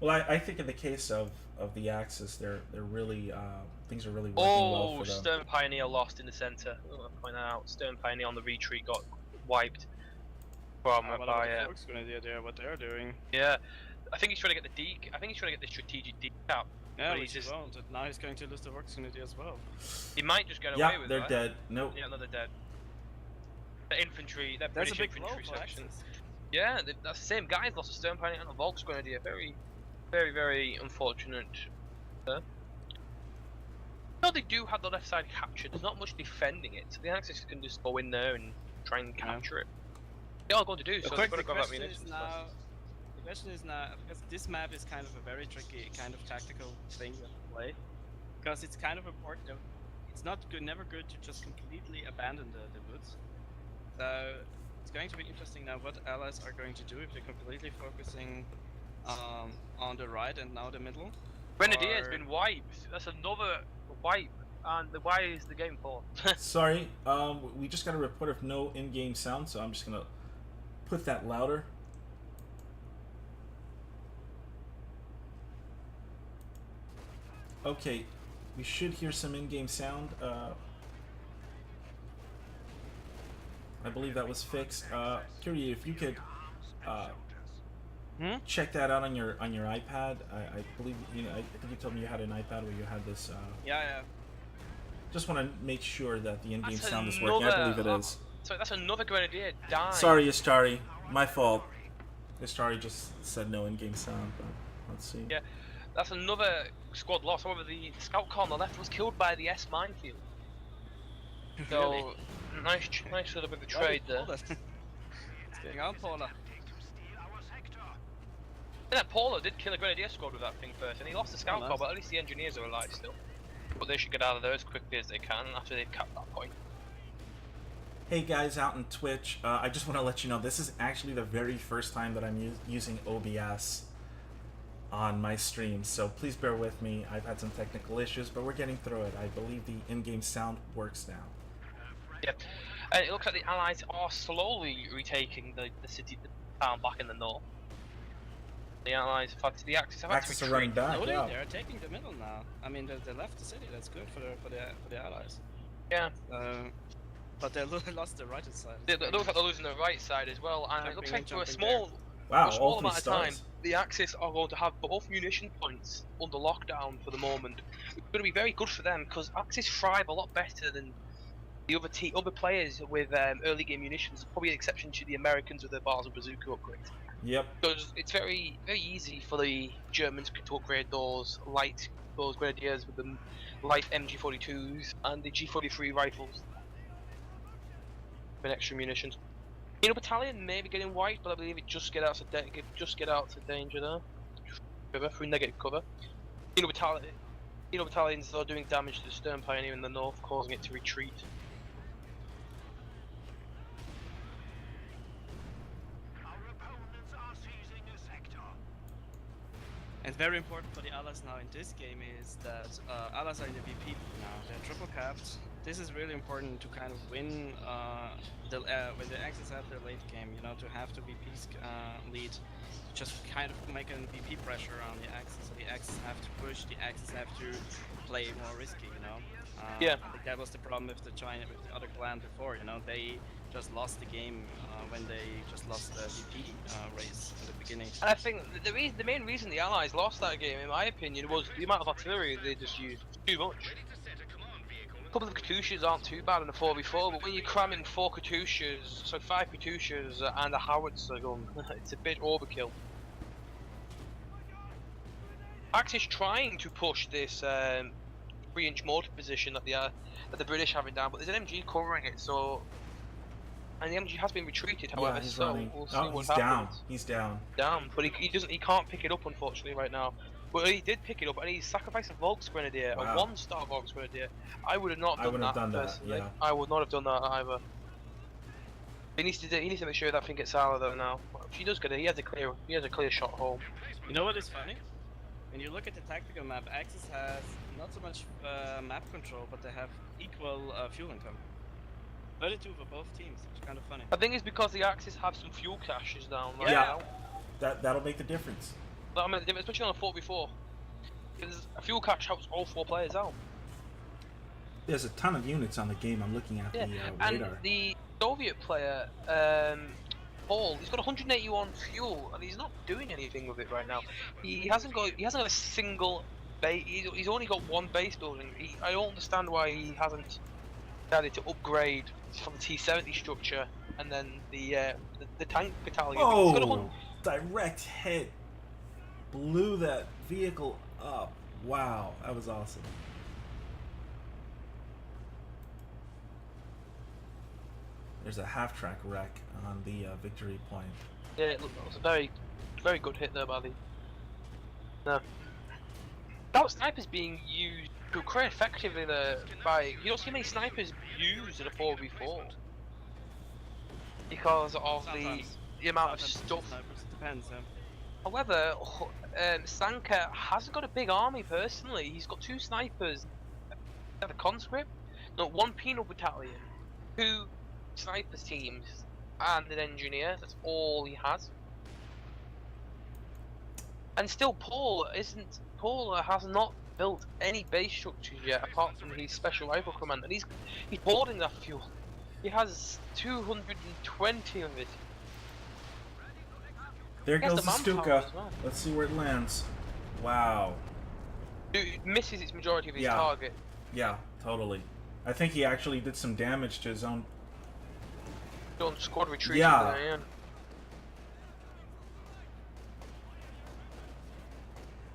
Well, I think in the case of the Axis, they're really things are really working well for them. Stern Pioneer lost in the centre. I want to point that out. Stern Pioneer on the retreat got wiped from by Fox Grenadier there, what they're doing. Yeah, I think he's trying to get the I think he's trying to get the strategic D cap. Yeah, but which he won't. And now he's going to lose the Fox Grenadier as well. He might just get Yeah, away with it. they're dead. Nope. Yeah, no, they're dead. The infantry, that There's British a big infantry blow for section. Axis. Yeah, that's the same guys lost a Stern Pioneer and a Volks Grenadier. Very, very, very unfortunate. No, they do have the left side captured. There's not much defending it, so the Axis can just go in there and try and capture it. They're all going to do, so they've got to grab that munitions first. The question is now, because this map is kind of a very tricky, kind of tactical thing to play, because it's kind of important. It's not good, never good to just completely abandon the woods. So it's going to be interesting now what allies are going to do if they're completely focusing on the right and now the middle. Grenadier has been wiped. That's another wipe, and why is the game for? Sorry, we just got a report of no in-game sound, so I'm just gonna put that louder. Okay, we should hear some in-game sound. I believe that was fixed. Curie, if you could check that out on your iPad. I believe I think you told me you had an iPad where you had this. Yeah. Just want to make sure that the in-game sound is working. I believe it is. So that's another Grenadier dying. Sorry, Astari. My fault. Istari just said no in-game sound, but let's see. Yeah, that's another squad loss. However, the scout car on the left was killed by the S minefield. So, nice little bit of a trade there. What's going on, Paula? Yeah, Paula did kill a Grenadier squad with that thing first, and he lost the scout nice. car, but at least the engineers are alive still. But they should get out of there as quickly as they can after they've capped that point. Hey guys out in Twitch, I just want to let you know this is actually the very first time that I'm using OBS on my stream, so please bear with me. I've had some technical issues, but we're getting through it. I believe the in-game sound works now. Yep. And it looks like the Allies are slowly retaking the city, the town back in the north. The Allies, in fact, the Axis have had to Axis are retreat. running back. No, Wow. they're taking the middle now. I mean, they left the city. That's good for the allies. Yeah. But they lost the right side. It looks like they're losing the right side as well, and it looks like for a small, Wow, a small all amount of three time, stars. the Axis are going to have both munition points under lockdown for the moment. It's going to be very good for them because Axis thrive a lot better than the other players with early game munitions, probably an exception to the Americans with their bars and bazooka upgrades. Yep. Because it's very easy for the Germans to upgrade those grenadiers with the light MG42s and the G43 rifles with extra munitions. Kino Battalion may be getting wiped, but I believe it just get out to danger there. Cover through negative cover. Kino Battalions are doing damage to the Stern Pioneer in the north, causing it to retreat. And very important for the allies now in this game is that allies are in the VP now. They're triple capped. This is really important to kind of win when the Axis have their late game. You know, to have the VP's lead, just kind of make a VP pressure on the Axis. So the Axis have to push. The Axis have to play more risky. You know. Yeah. I think that was the problem with the other clan before. You know, they just lost the game when they just lost the VP race in the beginning. And I think the main reason the Allies lost that game, in my opinion, was the amount of artillery they just used. Too much. A couple of Katyushas aren't too bad in a 4v4, but when you're cramming 4 Katyushas, so 5 Katyushas and a howitzer gun, it's a bit overkill. Axis trying to push this 3-inch mortar position that the British have it down, but there's an MG covering it, so. And the MG has been retreated, however, Yeah, he's so running. we'll see Oh, what he's happens. down. He's down. Down, but he can't pick it up unfortunately right now. But he did pick it up, and he sacrificed a Volks Grenadier, Wow. a 1-star Volks Grenadier. I would have not I done wouldn't that have done that, personally. yeah. I would not have done that either. He needs to make sure that thing gets out of there now. If he does get it, he has a clear shot home. You know what is funny? When you look at the tactical map, Axis has not so much map control, but they have equal fuel income. 32 for both teams, which is kind of funny. I think it's because the Axis have some fuel caches down right Yeah. now. That'll make the difference. I mean, especially on a 4v4. Because a fuel cache helps all 4 players out. There's a ton of units on the game. I'm looking at Yeah, the and radar. the Soviet player, Paul, he's got 181 fuel, and he's not doing anything with it right now. He hasn't got a single base. He's only got 1 base building. I don't understand why he hasn't decided to upgrade from the T-70 structure and then the tank battalion. He's got a Oh! Direct hit. Blew that vehicle up. Wow, that was awesome. There's a half-track wreck on the victory point. Yeah, it was a very, very good hit there by the. No. That sniper's being used quite effectively there by. You don't see many snipers used in a 4v4 because of the amount of stuff. Depends. However, Sanka hasn't got a big army personally. He's got 2 snipers, a conscript, no, 1 penal battalion, 2 snipers teams, and an engineer. That's all he has. And still, Paul has not built any base structures yet, apart from his special rifle command, and he's boarding that fuel. He has 220 of it. There He has goes the manpower Stuka. as well. Let's see where it lands. Wow. It misses its majority of his Yeah. target. Yeah, totally. I think he actually did some damage to his own. Squad retreat. Yeah. There, yeah.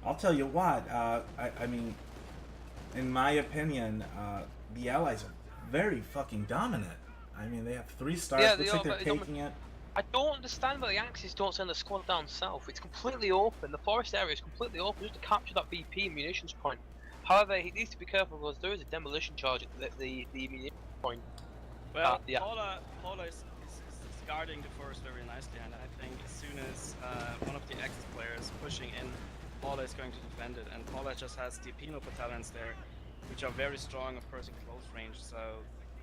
I'll tell you what. I mean, in my opinion, the Allies are very fucking dominant. I mean, they have 3 stars. Yeah, Looks they like are they're very taking it. I don't understand why the Axis don't send the squad down south. It's completely open. The forest area is completely open just to capture that BP munitions point. However, he needs to be careful because there is a demolition charge at the munitions point. Well, yeah. Paula is guarding the forest very nicely, and I think as soon as one of the Axis players pushing in, Paula is going to defend it, and Paula just has the Pino battalions there, which are very strong, of course, in close range. So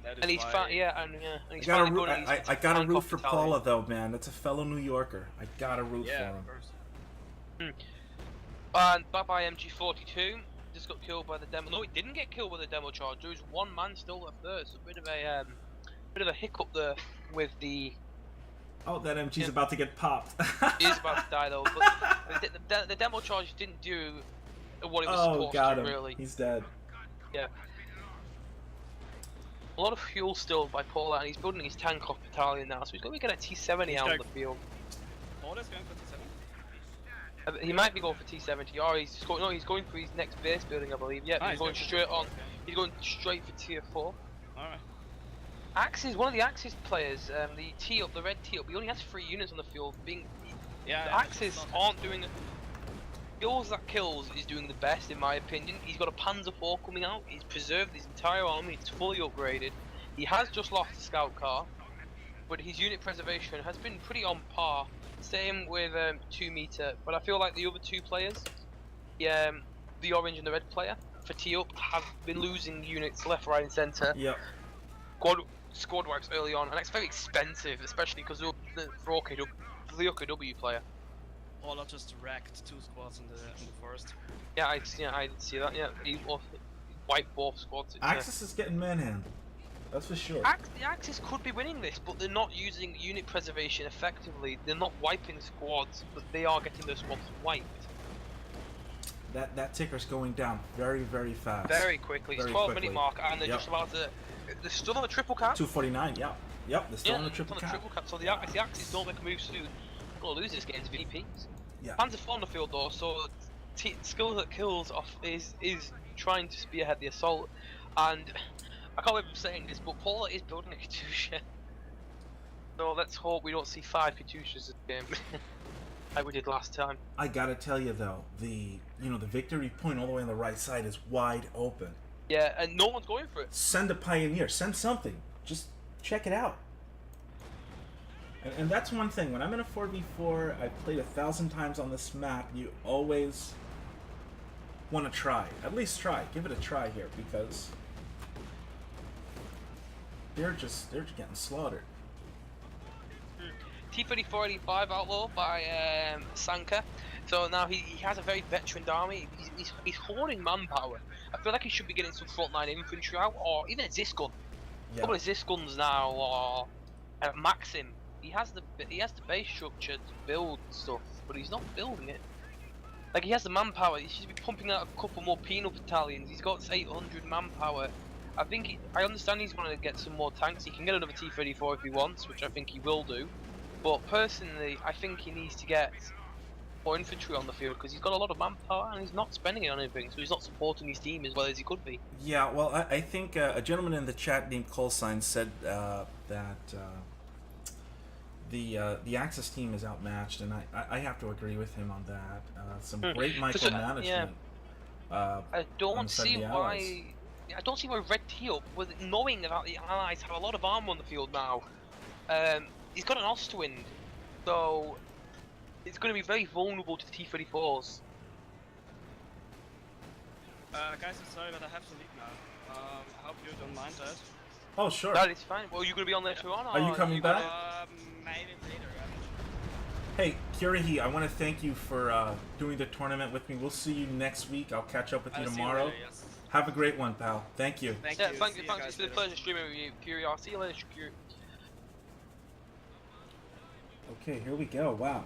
that is And he's why. and he's finally good at his I gotta tank root off for battalion. Paula though, man. That's a fellow New Yorker. I gotta root for Yeah, him. of course. And bye-bye MG42 just got killed by the demo. No, he didn't get killed by the demo charge. There was one man still left there. It's a bit of a hiccup there with the. Oh, that MG's about to get popped. He is about to die though. But the demo charge didn't do what it was Oh, supposed got to him. really. He's dead. Yeah. A lot of fuel still by Paula, and he's building his tank off battalion now, so he's going to get a T70 out on the field. Paula's going for T7. He might be going for T70, or he's going for his next base building, I believe. Yeah, he's going straight on. He's going straight for tier 4. Alright. Axis, one of the Axis players, the T up, the red T up, he only has 3 units on the field. The Axis aren't doing. Kills that kills is doing the best in my opinion. He's got a Panzer IV coming out. He's preserved his entire army. It's fully upgraded. He has just lost a scout car, but his unit preservation has been pretty on par. Same with 2 meter, but I feel like the other 2 players, the orange and the red player for T up, have been losing units left, right, and centre. Yep. Squad wipes early on, and it's very expensive, especially because for the OKW player. Paula just wrecked 2 squads in the forest. Yeah, I did see that. Yeah, he wiped both squads. Axis is getting manhandled. That's for sure. The Axis could be winning this, but they're not using unit preservation effectively. They're not wiping squads, but they are getting their squads wiped. That ticker's going down very, very fast. Very quickly. It's 12-minute mark, and they're just about to. They're still on the triple cap. 249. Yep. Yep. They're still on the triple cap. So the Axis don't make a move soon. They'll lose this game to VPs. Yeah. Panzer IV on the field though, so Skills that kills off is trying to spearhead the assault, and I can't believe I'm saying this, but Paula is building a Katusha. So let's hope we don't see 5 Katushas this game, like we did last time. I gotta tell you though, the victory point all the way on the right side is wide open. Yeah, and no one's going for it. Send a pioneer. Send something. Just check it out. And that's one thing. When I'm in a 4v4, I've played 1,000 times on this map. You always want to try. At least try. Give it a try here because they're just getting slaughtered. T-3485 outlaw by Sanka. So now he has a very veteran army. He's hoarding manpower. I feel like he should be getting some frontline infantry out, or even a Zisgun. A couple of Zisguns now, or Maxim. He has the base structure to build stuff, but he's not building it. Like, he has the manpower. He should be pumping out a couple more penal battalions. He's got 800 manpower. I understand he's going to get some more tanks. He can get another T-34 if he wants, which I think he will do. But personally, I think he needs to get more infantry on the field because he's got a lot of manpower and he's not spending it on anything, so he's not supporting his team as well as he could be. Yeah, well, I think a gentleman in the chat named Colsign said that the Axis team is outmatched, and I have to agree with him on that. Some great micromanagement. I don't see why. I don't see why Red Teal, with knowing that the Allies have a lot of armor on the field now. He's got an Ostwind, so it's going to be very vulnerable to the T-34s. Guys, I'm sorry, but I have to leave now. I hope you don't mind that. Oh, sure. That is fine. Well, you going to be on later on? Are you coming back? Maybe later. Hey, Kirihi, I want to thank you for doing the tournament with me. We'll see you next week. I'll catch up with you tomorrow. Later, yes. Have a great one, pal. Thank you. Thank you. Thanks. It's been a pleasure streaming with you, Curie. I'll see you later, Curie. Okay, here we go. Wow.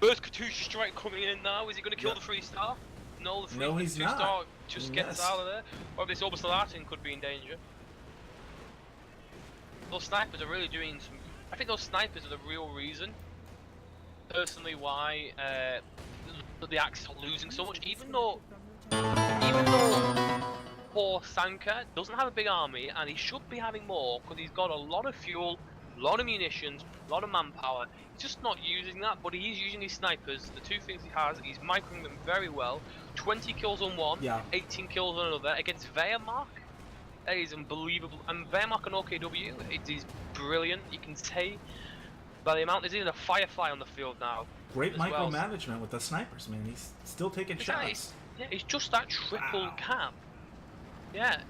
First Katusha strike coming in now. Is he going to kill the 3-star? No, the 2-star just gets out of there. Or this Orbital Latin could be in danger. Those snipers are really doing some. I think those snipers are the real reason, personally, why that the Axis are losing so much, even though poor Sanka doesn't have a big army, and he should be having more because he's got a lot of fuel, a lot of munitions, a lot of manpower. He's just not using that, but he is using his snipers. The two things he has, he's microing them very well. 20 kills on one, 18 kills on another against Wehrmacht. That is unbelievable. And Wehrmacht and OKW, it is brilliant. You can say by the amount, there's even a Firefly on the field now. Great micromanagement with the snipers, man. He's still taking shots. Yeah, it's just that triple cap. Yeah.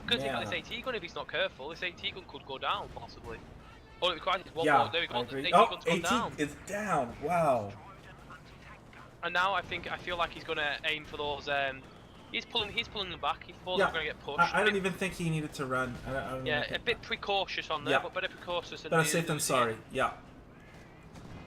Good thing about this AT gun if he's not careful. This AT gun could go down possibly. All it requires is one more. There we go. The AT gun's gone down. Is down. Wow. And now I feel like he's gonna aim for those. He's pulling them back. He thought they were gonna get pushed. I don't even think he needed to run. I don't a bit precautious on there, but better precautious than better safe than sorry. Yeah.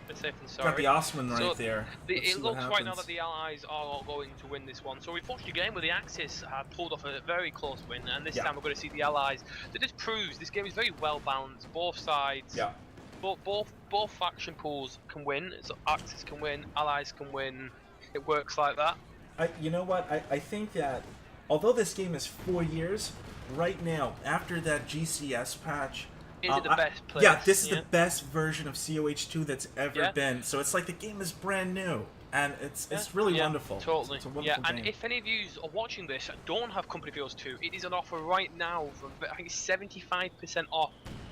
Better safe than sorry. Got the Osman right there. It looks right now that the Allies are going to win this one. So we've watched a game where the Axis have pulled off a very close win, and this time we're going to see the Allies. So this proves this game is very well balanced. Both sides. Yeah. Both faction pools can win. So Axis can win, Allies can win. It works like that. You know what? I think that although this game is 4 years, right now after that GCS patch. Is it the best place? Yeah, this is the best version of COH2 that's ever been. So it's like the game is brand new, and it's really wonderful. Totally. It's a wonderful game. And if any of you are watching this and don't have Company of Heroes 2, it is on offer right now for I think it's 75% off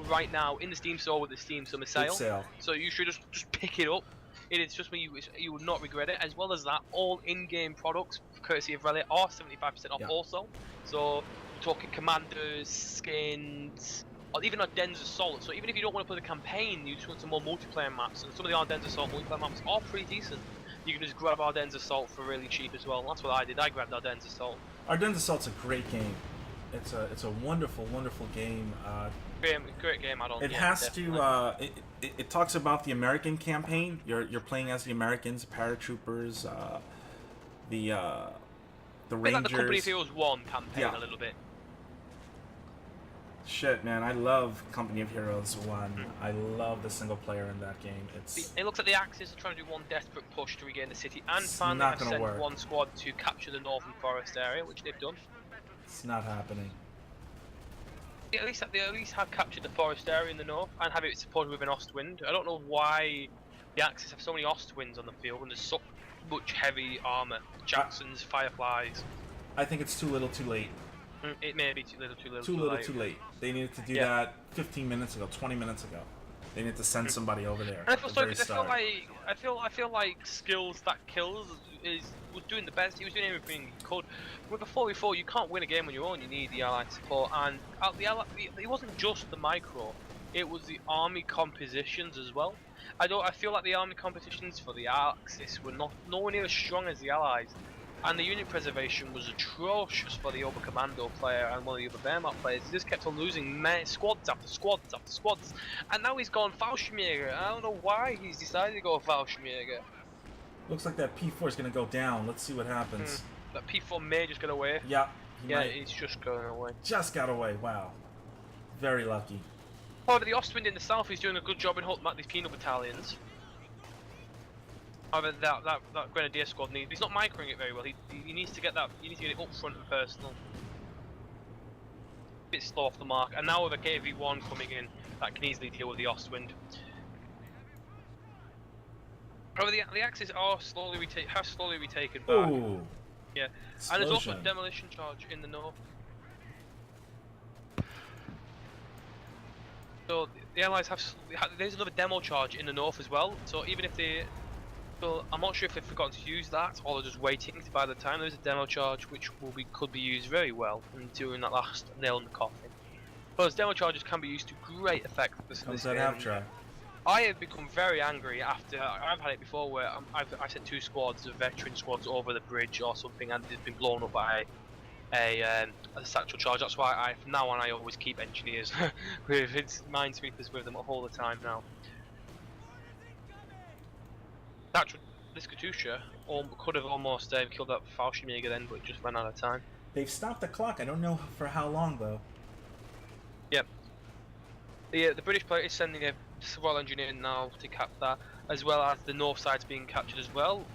right now in the Steam store with the Steam Summer Sale. So you should just pick it up. It is just me. You would not regret it. As well as that, all in-game products courtesy of Relic are 75% off also. So we're talking commanders, skins. Or even Ardennes Assault. So even if you don't want to play the campaign, you just want some more multiplayer maps, and some of the Ardennes Assault multiplayer maps are pretty decent. You can just grab Ardennes Assault for really cheap as well. That's what I did. I grabbed Ardennes Assault. Ardennes Assault's a great game. It's a wonderful game. Great game add-on. It has to. It talks about the American campaign. You're playing as the Americans, paratroopers, the Rangers. Like the Company of Heroes 1 campaign a little bit. Shit, man, I love Company of Heroes 1. I love the single player in that game. It looks like the Axis are trying to do one desperate push to regain the city, and finally have sent one squad to capture the northern forest area, which they've done. It's not happening. They at least have captured the forest area in the north, and have it supported with an Ostwind. I don't know why the Axis have so many Ostwinds on the field, and there's so much heavy armor. Jacksons, Fireflies. I think it's too little too late. It may be too little too late. They needed to do that 15 minutes ago, 20 minutes ago. They need to send somebody over there. And I feel sorry because I feel like Skills That Kills was doing the best. He was doing everything he could. With a 4v4, you can't win a game on your own. You need the Allied support, and it wasn't just the micro. It was the army compositions as well. I feel like the army compositions for the Axis were nowhere near as strong as the Allies. And the unit preservation was atrocious for the Oberkommando player and one of the other Wehrmacht players. He just kept on losing squads after squads after squads. And now he's gone Fallschirmjäger. I don't know why he's decided to go Fallschirmjäger. Looks like that P4 is going to go down. Let's see what happens. That P4 may just get away. Yeah. He's just going away. Just got away. Wow. Very lucky. However, the Ostwind in the south is doing a good job in holding back these penal battalions. However, that Grenadier squad he's not microing it very well. He needs to get that. You need to get it up front and personal. A bit slow off the mark, and now with a KV1 coming in, that can easily deal with the Ostwind. However, the Axis has slowly retaken back. Ooh. Yeah, and there's also a demolition charge in the north. So the Allies there's another demo charge in the north as well. So even if so I'm not sure if they've forgotten to use that, or they're just waiting to by the time there's a demo charge, which could be used very well in doing that last nail in the coffin. But those demo charges can be used to great effect. How's that half-try? I have become very angry after I've had it before where I sent 2 squads of veteran squads over the bridge or something, and it's been blown up by a satchel charge. That's why from now on I always keep engineers with minesweepers with them all the time now. This Katusha could have almost killed that Fallschirmjäger then, but it just ran out of time. They've stopped the clock. I don't know for how long though. Yep. The British player is sending a Royal Engineer now to cap that, as well as the north side's being captured as well.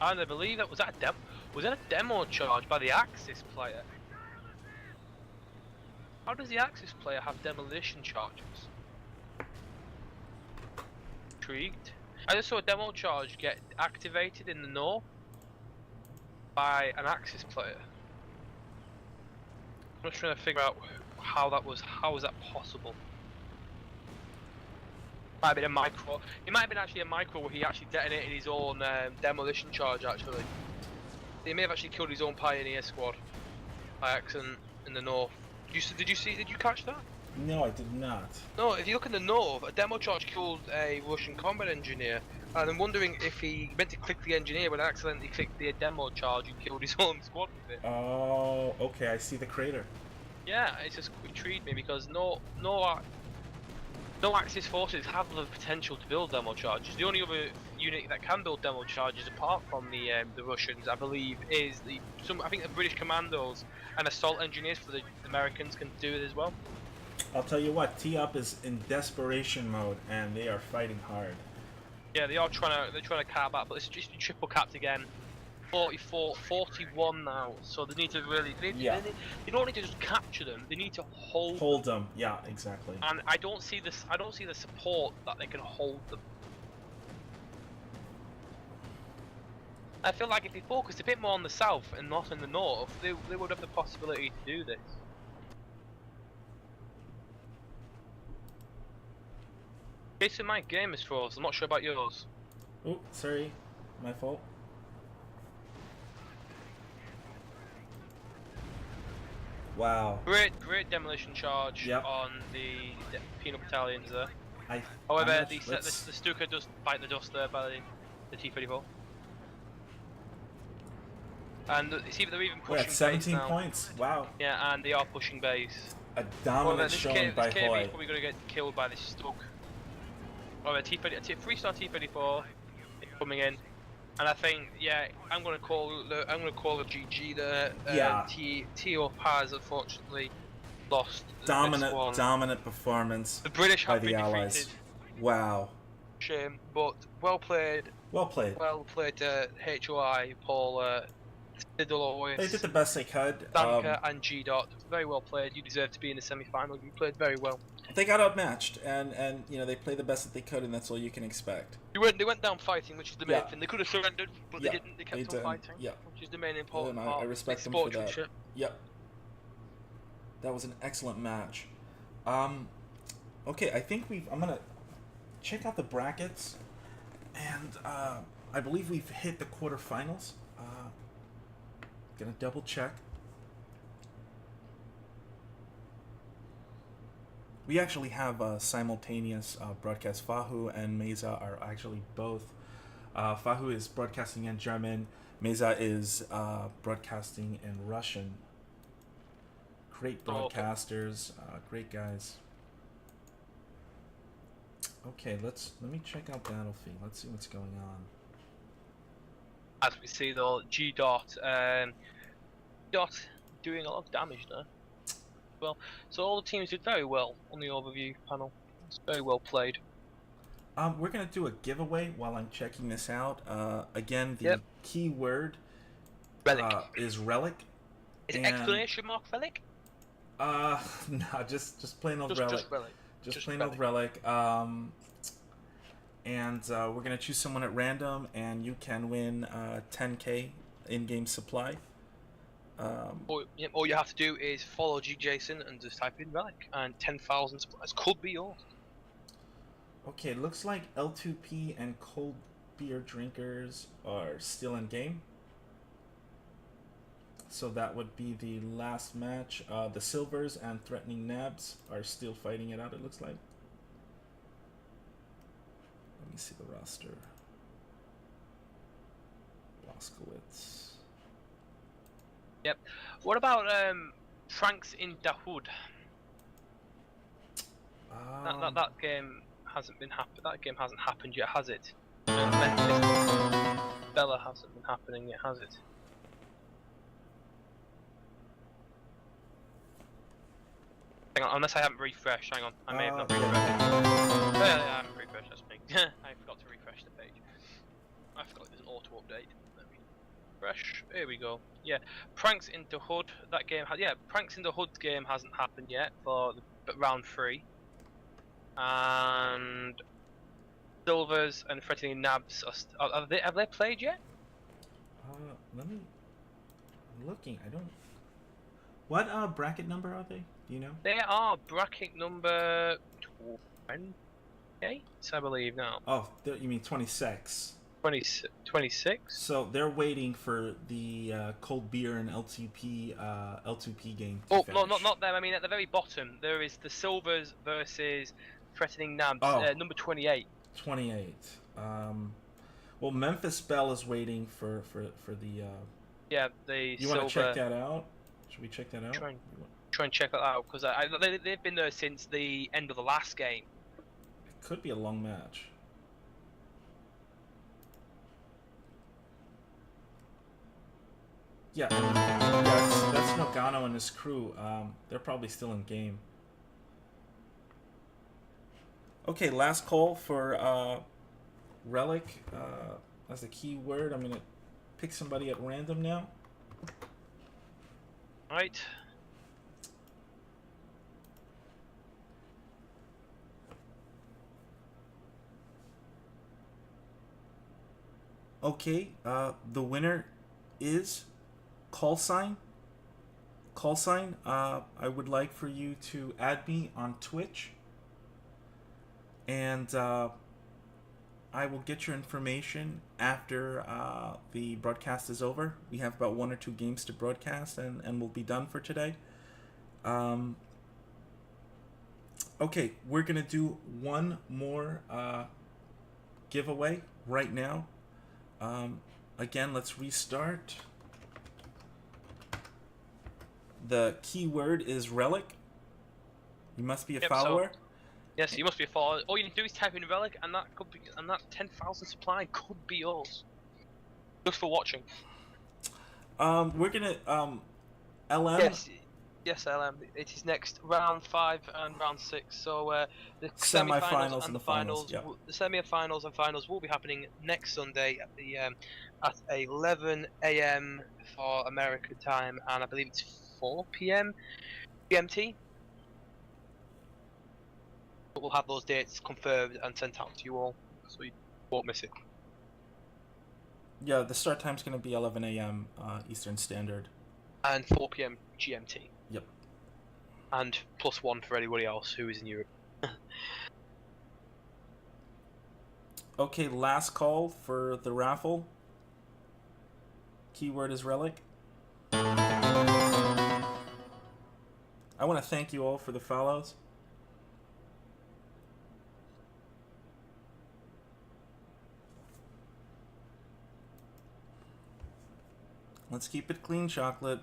And I believe that was that a demo charge by the Axis player. How does the Axis player have demolition charges? Intrigued. I just saw a demo charge get activated in the north by an Axis player. I'm just trying to figure out how was that possible. Might have been a micro. It might have been actually a micro where he actually detonated his own demolition charge. Actually, he may have actually killed his own Pioneer squad by accident in the north. Did you catch that? No, I did not. No, if you look in the north, a demo charge killed a Russian combat engineer, and I'm wondering if he meant to click the engineer but accidentally clicked the demo charge and killed his own squad with it. Oh, okay, I see the crater. Yeah, it's just intrigued me because no Axis forces have the potential to build demo charges. The only other unit that can build demo charges, apart from the Russians, I believe, is I think the British commandos and assault engineers for the Americans can do it as well. I'll tell you what, T-Up is in desperation mode, and they are fighting hard. Yeah, they're trying to cap out, but it's just triple capped again. 44, 41 now, so they need to really. They don't need to just capture them. They need to hold them. Yeah, exactly. And I don't see the support that they can hold them. I feel like if they focused a bit more on the south and not in the north, they would have the possibility to do this. Jason, my game is froze. I'm not sure about yours. Oh, sorry, my fault. Wow. Great demolition charge on the penal battalions there. However, the Stuka does bite the dust there by the T-34. And you see, they're even pushing. We're at 17 base now. points. Wow. Yeah, and they are pushing base. A dominant showing by Hoy. This probably going to get killed by this Stuk. Or a 3-star T-34 coming in. And I think, yeah, I'm gonna call the GG there. Yeah. T-Op has unfortunately lost. Dominant performance. The British have by the been Allies. defeated. Wow. Shame, but well played. Well played. Well played, HOI, Paul, Sidolois. They did the best they could. Danka and G. Dot. Very well played. You deserve to be in the semi-final. You played very well. They got outmatched, and you know they played the best that they could, and that's all you can expect. They went down fighting, which is the main thing. They could have surrendered, but they didn't. They kept on fighting, which is the main important part. I respect them for that. Yep. That was an excellent match. Okay, I think I'm gonna check out the brackets, and I believe we've hit the quarterfinals. Gonna double check. We actually have a simultaneous broadcast. Fahu and Meza are actually both. Fahu is broadcasting in German. Meza is broadcasting in Russian. Great broadcasters, great guys. Okay, let me check out Battlefield. Let's see what's going on. As we see though, G. Dot doing a lot of damage there. Well, so all the teams did very well on the overview panel. It's very well played. We're gonna do a giveaway while I'm checking this out. Again, the keyword is relic. Is it exclamation mark relic? No, just plain old relic. Just relic. Just plain old relic. And we're gonna choose someone at random, and you can win 10k in-game supply. All you have to do is follow G Jason and just type in relic, and 10,000 supplies could be yours. Okay, looks like L2P and cold beer drinkers are still in game. So that would be the last match. The Silvers and Threatening Nabs are still fighting it out, it looks like. Let me see the roster. Blaskowitz. Yep. What about Franks in Dahoud? That game hasn't been That game hasn't happened yet, has it? Bella hasn't been happening yet, has it? Hang on, unless I haven't refreshed. Hang on, I may have not refreshed. Yeah, I haven't refreshed. That's me. I forgot to refresh the page. I forgot there's an auto update. Let me refresh. Here we go. Yeah, Pranks in the Hood. That game had Pranks in the Hood game hasn't happened yet for round 3. And Silvers and Threatening Nabs have they played yet? Let me. I'm looking. I don't. What bracket number are they? Do you know? They are bracket number 28, I believe now. Oh, you mean 26? 26. So they're waiting for the cold beer and L2P game. To Oh finish. no, not them. I mean at the very bottom there is the Silvers versus Threatening Nabs, number 28. 28. Well, Memphis Bell is waiting for the. Yeah, the You silver. want to check that out? Should we check that out? Try and check that out because they've been there since the end of the last game. It could be a long match. Yeah, that's Nogano and his crew. They're probably still in game. Okay, last call for Relic. As a key word, I'm gonna pick somebody at random now. Right. Okay, the winner is Call Sign. Call Sign, I would like for you to add me on Twitch. And I will get your information after the broadcast is over. We have about 1 or 2 games to broadcast, and we'll be done for today. Okay, we're going to do one more giveaway right now. Again, let's restart. The keyword is Relic. You must be a follower. Yes, you must be a follower. All you need to do is type in Relic, and that could be, and that 10,000 supply could be yours. Just for watching. We're gonna LM. Yes, LM. It is next round 5 and round 6. So the Semi-finals and the finals. yeah. The semi-finals and finals will be happening next Sunday at the at 11 a.m. for American time, and I believe it's 4 p.m. GMT. But we'll have those dates confirmed and sent out to you all, so you won't miss it. Yeah, the start time's gonna be 11 a.m. Eastern Standard. And 4 p.m. GMT. Yep. And +1 for anybody else who is in Europe. Okay, last call for the raffle. Keyword is Relic. I want to thank you all for the follows. Let's keep it clean, chocolate.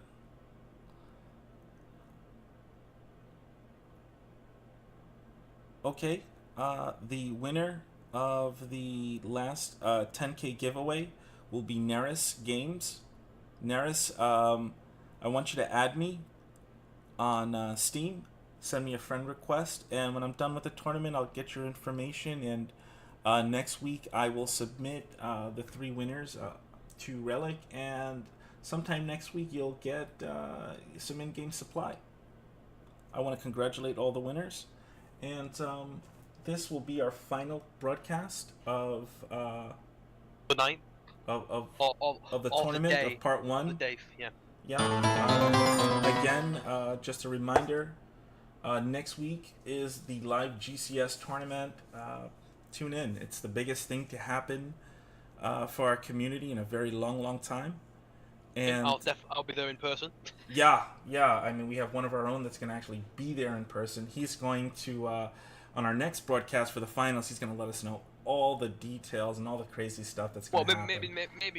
Okay, the winner of the last 10K giveaway will be Neris Games. Neris, I want you to add me on Steam. Send me a friend request, and when I'm done with the tournament, I'll get your information, and next week I will submit the 3 winners to Relic, and sometime next week you'll get some in-game supply. I want to congratulate all the winners, and this will be our final broadcast of the night of the tournament day, of part 1. The day, yeah. Yeah. Again, just a reminder. Next week is the live GCS tournament. Tune in. It's the biggest thing to happen for our community in a very long time. And I'll be there in person. Yeah. I mean, we have one of our own that's going to actually be there in person. He's going to, on our next broadcast for the finals, he's going to let us know all the details and all the crazy stuff that's going to happen.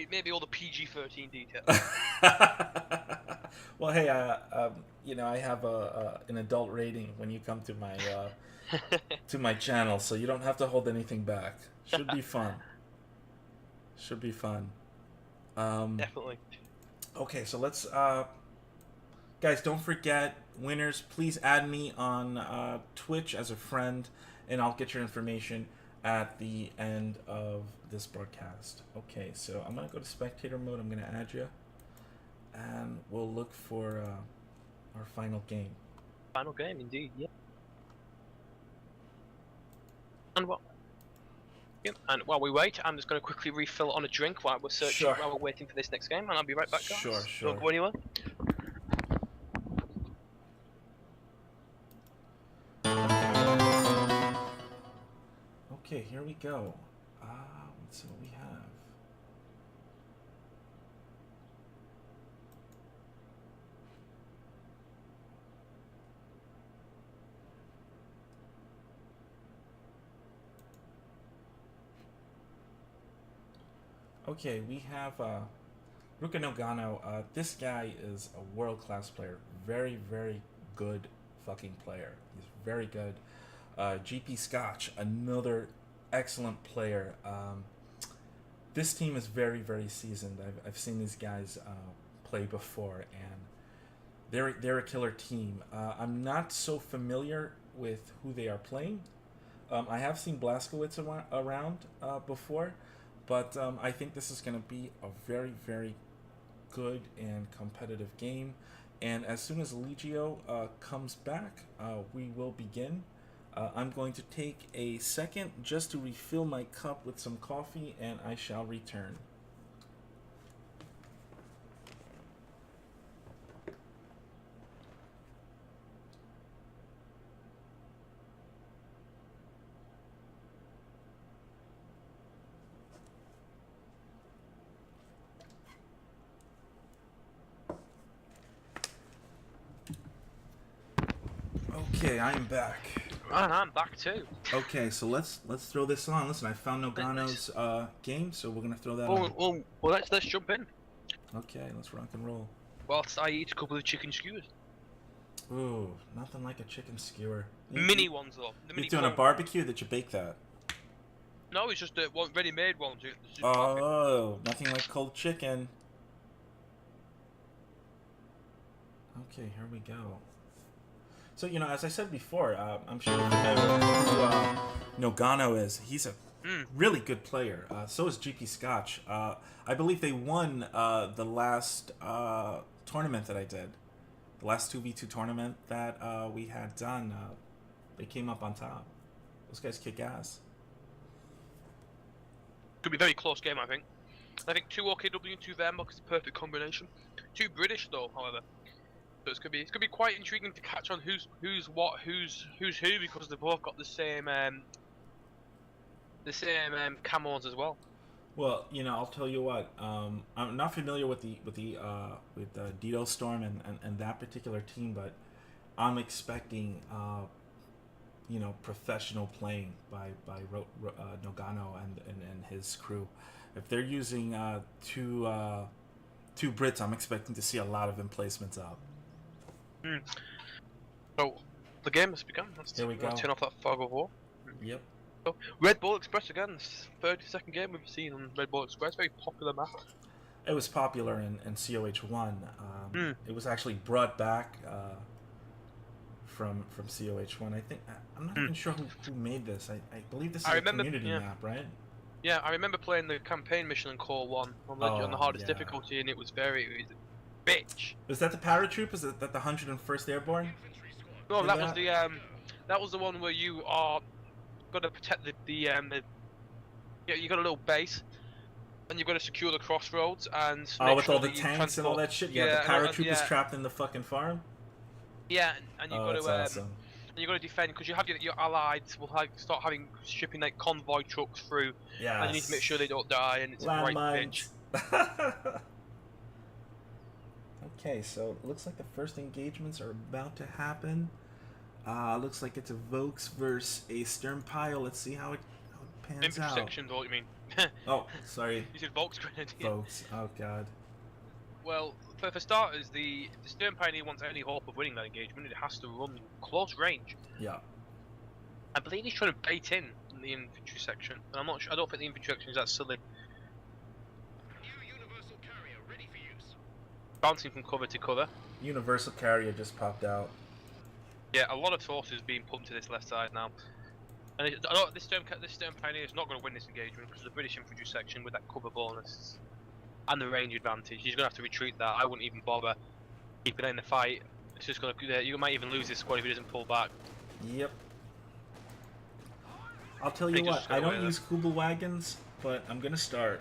Maybe all the PG-13 details. Well, hey, I have an adult rating when you come to my to my channel, so you don't have to hold anything back. Should be fun. Should be fun. Definitely. Okay, so let's guys, don't forget, winners, please add me on Twitch as a friend, and I'll get your information. at the end of this broadcast. Okay, so I'm gonna go to spectator mode. I'm gonna add you, and we'll look for our final game. Final game, indeed. Yeah. And what? Yep. And while we wait, I'm just going to quickly refill on a drink while we're searching, Sure. while we're waiting for this next game, and I'll be right back, guys. Sure, sure. Don't go anywhere. Okay, here we go. Let's see what we have. Okay, we have Ruka Nogano. This guy is a world-class player. Very, very good fucking player. He's very good. GP Scotch, another excellent player. This team is very, very seasoned. I've seen these guys play before, and they're a killer team. I'm not so familiar with who they are playing. I have seen Blazkowicz around before, but I think this is going to be a very, very good and competitive game. And as soon as Legio comes back, we will begin. I'm going to take a second just to refill my cup with some coffee, and I shall return. Okay, I am back. And I'm back too. Okay, so let's throw this on. Listen, I found Nogano's game, so we're gonna throw that Well, on. well, let's jump in. Okay, let's rock and roll. Whilst I eat a couple of chicken skewers. Ooh, nothing like a chicken skewer. Mini ones though. The You mini doing a one. barbecue? Did you bake that? No, it's just one ready-made ones. Oh, nothing like cold chicken. Okay, here we go. So, you know, as I said before, I'm sure you know who Nogano is. He's a really good player. So is GP Scotch. I believe they won the last tournament that I did. The last 2v2 tournament that we had done. They came up on top. Those guys kick ass. Could be a very close game, I think. I think 2 OKW and 2 Vermok is the perfect combination. 2 British though, however. So it's gonna be quite intriguing to catch on who's what, who's who, because they've both got the same camos as well. Well, you know, I'll tell you what. I'm not familiar with Dito Storm and that particular team, but I'm expecting you know, professional playing by Nogano and his crew. If they're using two Brits, I'm expecting to see a lot of emplacements out. So the game has begun. Here we go. Turn off that fog of war. Yep. So, Red Bull Express again. 32nd game we've seen on Red Bull Express. Very popular map. It was popular in COH1. It was actually brought back from COH1. I think I'm not even sure who made this. I believe this is a community map, right? Yeah, I remember playing the campaign mission in Core 1 on the hardest difficulty, and it was a bitch. Was that the paratroop? Is that the 101st Airborne? No, that was that was the one where you are got to protect yeah, you got a little base, and you've got to secure the crossroads and make with sure all the that you tanks and all that shit. Yeah, the paratroop is trapped in the fucking farm. Yeah, and you've got to awesome. and you got to defend, because you have your allies will start shipping like convoy trucks through, and you need to make sure they don't die, and it's a great bitch. Okay, so it looks like the first engagements are about to happen. Looks like it's a Vokes versus a Sternpile. Let's see how it pans out. Section, what you mean? Oh, sorry. You said Volks Grenadier. Vokes. Oh god. Well, for starters, the Stern Pioneer wants any hope of winning that engagement, it has to run close range. Yeah. I believe he's trying to bait in the infantry section, and I'm not sure. I don't think the infantry section is that silly. Universal carrier ready for use. Bouncing from cover to cover. Universal carrier just popped out. Yeah, a lot of forces being pumped to this left side now. And this term Pioneer is not going to win this engagement because of the British infantry section with that cover bonus and the range advantage. He's going to have to retreat that. I wouldn't even bother keeping it in the fight. It's just going to. You might even lose this squad if he doesn't pull back. Yep. I'll tell you what, I don't use Kubel wagons, but I'm gonna start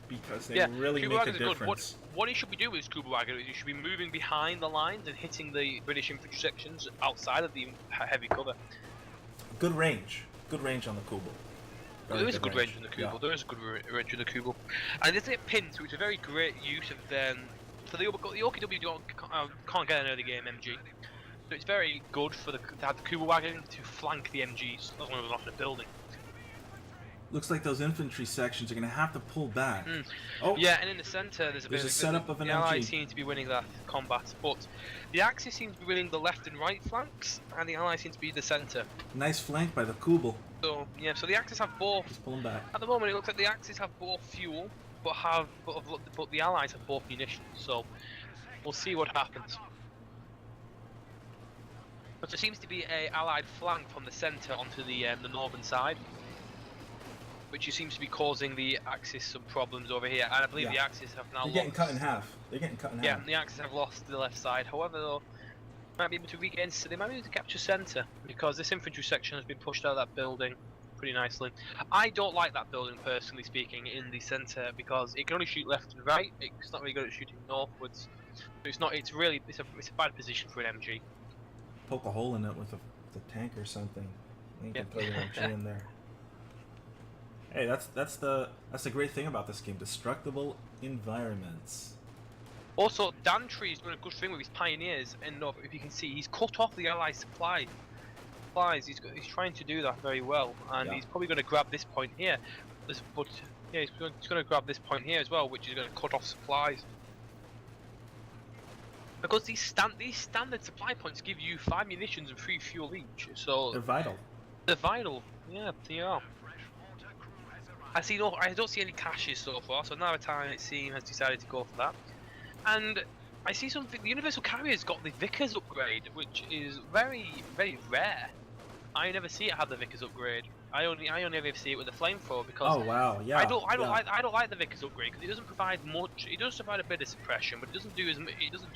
because they really make a difference. What he should be doing with Kubel wagon is he should be moving behind the lines and hitting the British infantry sections outside of the heavy cover. Good range on the Kubel. There is a good range in the Kubel. There is a good range in the Kubel, and there's a pin, so it's a very great use of for the OKW can't get an early game MG. So it's very good to have the Kubel wagon to flank the MGs as long as they're off the building. Looks like those infantry sections are going to have to pull back. Oh, yeah, and in the centre there's a setup of an the MG. Allies seem to be winning that combat, but the Axis seems to be winning the left and right flanks, and the Allies seem to be the centre. Nice flank by the Kubel. So yeah, so the Axis have both. Just pull them back. At the moment, it looks like the Axis have both fuel, but the Allies have both munitions. So we'll see what happens. But there seems to be a Allied flank from the centre onto the northern side, which seems to be causing the Axis some problems over here. And I believe the Axis have now They're getting cut in half. They're getting cut in half. Yeah, the Axis have lost the left side. However, though, might be able to regain. They might be able to capture centre because this infantry section has been pushed out of that building pretty nicely. I don't like that building, personally speaking, in the centre because it can only shoot left and right. It's not really good at shooting northwards. So it's not. It's a bad position for an MG. Poke a hole in it with a tank or something. You can throw your MG in there. Hey, that's the great thing about this game. Destructible environments. Also, Dantry is doing a good thing with his pioneers, and if you can see, he's cut off the Allied supplies. He's trying to do that very well, and he's probably going to grab this point here. But yeah, he's going to grab this point here as well, which is going to cut off supplies. Because these standard supply points give you 5 munitions and 3 fuel each, so they're vital. They're vital. Yeah, they are. I don't see any caches so far, so Naratime, it seems, has decided to go for that. And I see something. The Universal Carrier's got the Vickers upgrade, which is very, very rare. I never see it have the Vickers upgrade. I only ever see it with the Flamethrower because. Oh wow! Yeah. I don't like the Vickers upgrade because it doesn't provide much. It does provide a bit of suppression, but it doesn't do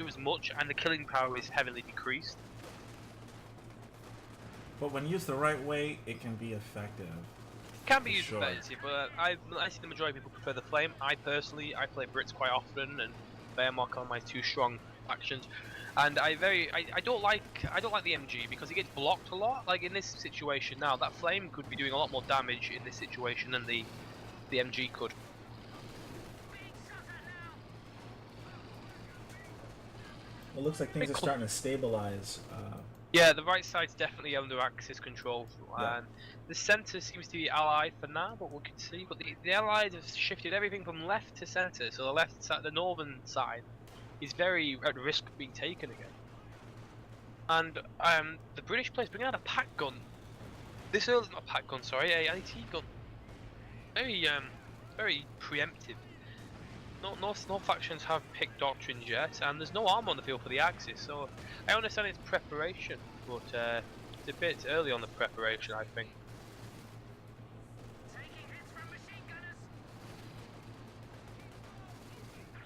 as much, and the killing power is heavily decreased. But when used the right way, it can be effective. Can be used effectively, but I see the majority of people prefer the Flame. I personally play Brits quite often, and Wehrmacht are my 2 strong factions. And I don't like the MG because it gets blocked a lot. Like in this situation now, that Flame could be doing a lot more damage in this situation than the MG could. It looks like things are starting to stabilize. Yeah, the right side's definitely under Axis control, and the centre seems to be Allied for now, but we can see. But the Allies have shifted everything from left to centre, so the left side, the northern side, is very at risk of being taken again. And the British players bring out a pack gun. This is not a pack gun, sorry, a AT gun. Very preemptive. No factions have picked doctrines yet, and there's no armor on the field for the Axis. So I understand it's preparation, but it's a bit early on the preparation, I think.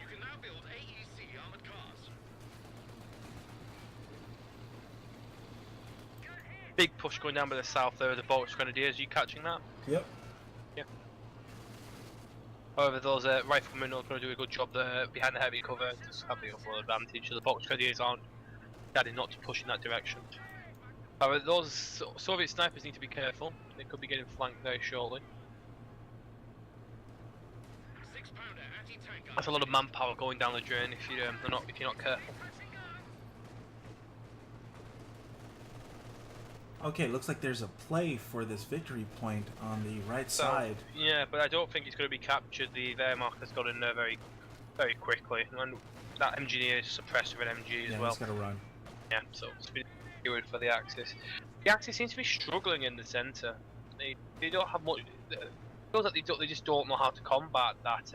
You can now build AEC armored cars. Big push going down by the south there, the Bolts Grenadiers. Are you catching that? Yep. Yeah. However, those riflemen are going to do a good job there behind the heavy cover, just have the overall advantage. So the Bolts Grenadiers aren't deciding not to push in that direction. However, those Soviet snipers need to be careful. They could be getting flanked very shortly. That's a lot of manpower going down the drain if you're not careful. Okay, looks like there's a play for this victory point on the right side. Yeah, but I don't think it's going to be captured. The Wehrmacht has got in there very, very quickly, and that engineer is suppressed with an MG as well. Yeah, he's got to run. Yeah, so it's been good for the Axis. The Axis seems to be struggling in the centre. They don't have much. It feels like they just don't know how to combat that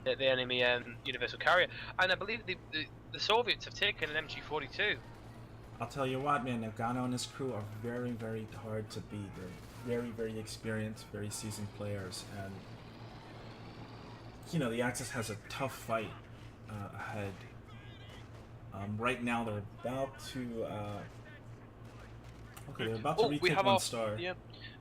the enemy Universal Carrier. And I believe the Soviets have taken an MG-42. I'll tell you what, man, Nagano and his crew are very, very hard to beat. They're very, very experienced, very seasoned players, and you know, the Axis has a tough fight ahead. Right now, they're about to. Okay, they're about to retake one star. Yeah,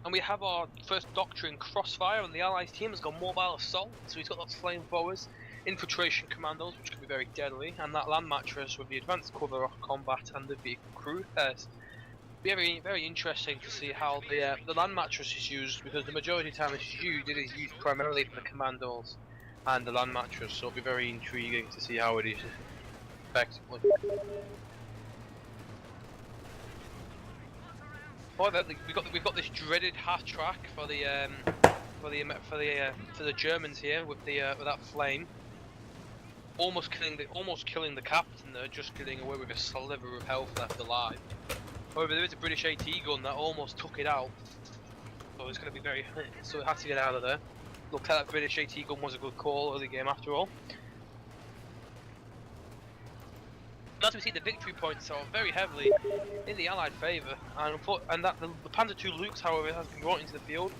and we have our first Doctrine Crossfire, and the Allies team has got Mobile Assault, so he's got lots of flamethrowers, infiltration commandos, which can be very deadly, and that land mattress with the advanced cover of combat and the vehicle crew. Very, very interesting to see how the land mattress is used, because the majority of the time it is used primarily for the commandos and the land mattress, so it'll be very intriguing to see how it is effectively. Oh, we've got this dreaded hat track for the Germans here with that flame, almost killing the captain there, just getting away with a sliver of health left alive. However, there is a British AT gun that almost took it out, so it's going to be so it has to get out of there. Look, that British AT gun was a good call early game after all. As we see, the victory points are very heavily in the Allied favour, and that the Panzer II Lukes, however, has been brought into the field.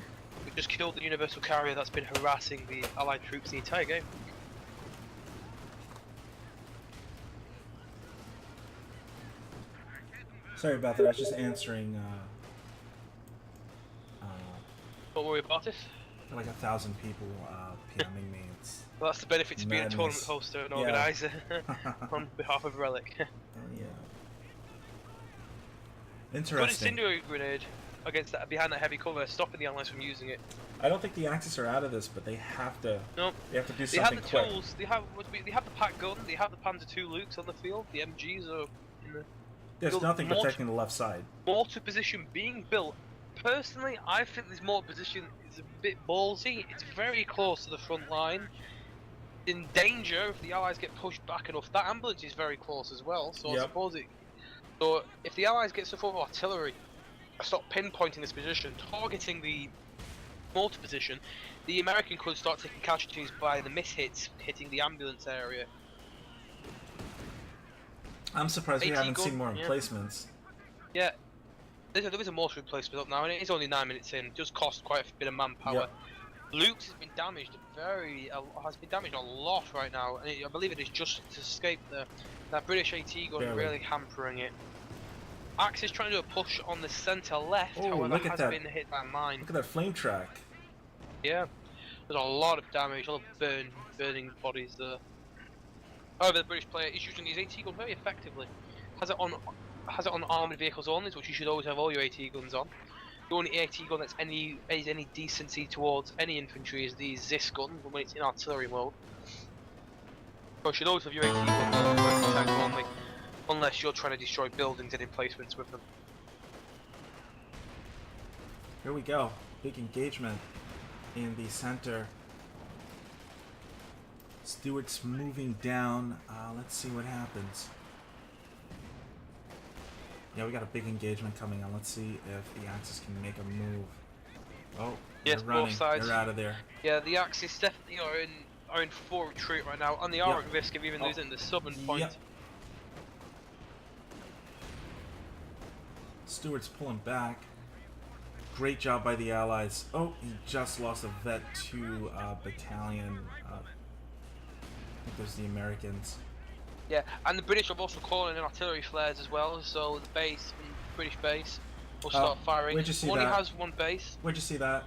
We just killed the Universal Carrier that's been harassing the Allied troops the entire game. Sorry about that. I was just answering. Don't worry about it. Like 1,000 people PMing me. It's well, that's the benefit to being a tournament madness. hoster and organiser on behalf of Relic. Yeah. Good Interesting. incendiary grenade against that behind that heavy cover, stopping the Allies from using it. I don't think the Axis are out of this, but they have to. No. They have to do They something have the quick. tools. They have the pack gun. They have the Panzer II Lukes on the field. The MGs are in the. There's field. nothing protecting the left side. Mortar position being built. Personally, I think this mortar position is a bit ballsy. It's very close to the front line. In danger if the Allies get pushed back enough. That ambulance is very close as well, so I suppose it. So if the Allies get some form of artillery, stop pinpointing this position, targeting the mortar position, the American could start taking casualties by the mishits hitting the ambulance area. I'm surprised we AT haven't gun, seen more yeah. emplacements. Yeah, there is a mortar replacement up now, and it is only 9 minutes in. It does cost quite a bit of manpower. Luke's has been damaged a lot right now, and I believe it is just to escape that British AT gun Barely. really hampering it. Axis trying to do a push on the centre left, Oh, however, look at has that. been hit by mine. Look at that flame track. Yeah, there's a lot of damage, a lot of burning bodies there. However, the British player is using his AT gun very effectively. Has it on armoured vehicles only, which you should always have all your AT guns on. The only AT gun that's any decency towards any infantry is the Zis gun when it's in artillery mode. So you should always have your AT gun on for attack only, unless you're trying to destroy buildings and emplacements with them. Here we go. Big engagement in the center. Stewart's moving down. Let's see what happens. Yeah, we got a big engagement coming on. Let's see if the Axis can make a move. Oh, Yes, they're running. both sides. They're out of there. Yeah, the Axis definitely are in full retreat right now, and they are at risk of even losing the southern point. Yep. Stewart's pulling back. Great job by the Allies. Oh, he just lost a Vet 2 battalion. I think there's the Americans. Yeah, and the British are also calling in artillery flares as well, so the base, British base, will start firing. Where'd you see Only that? has one base. Where'd you see that?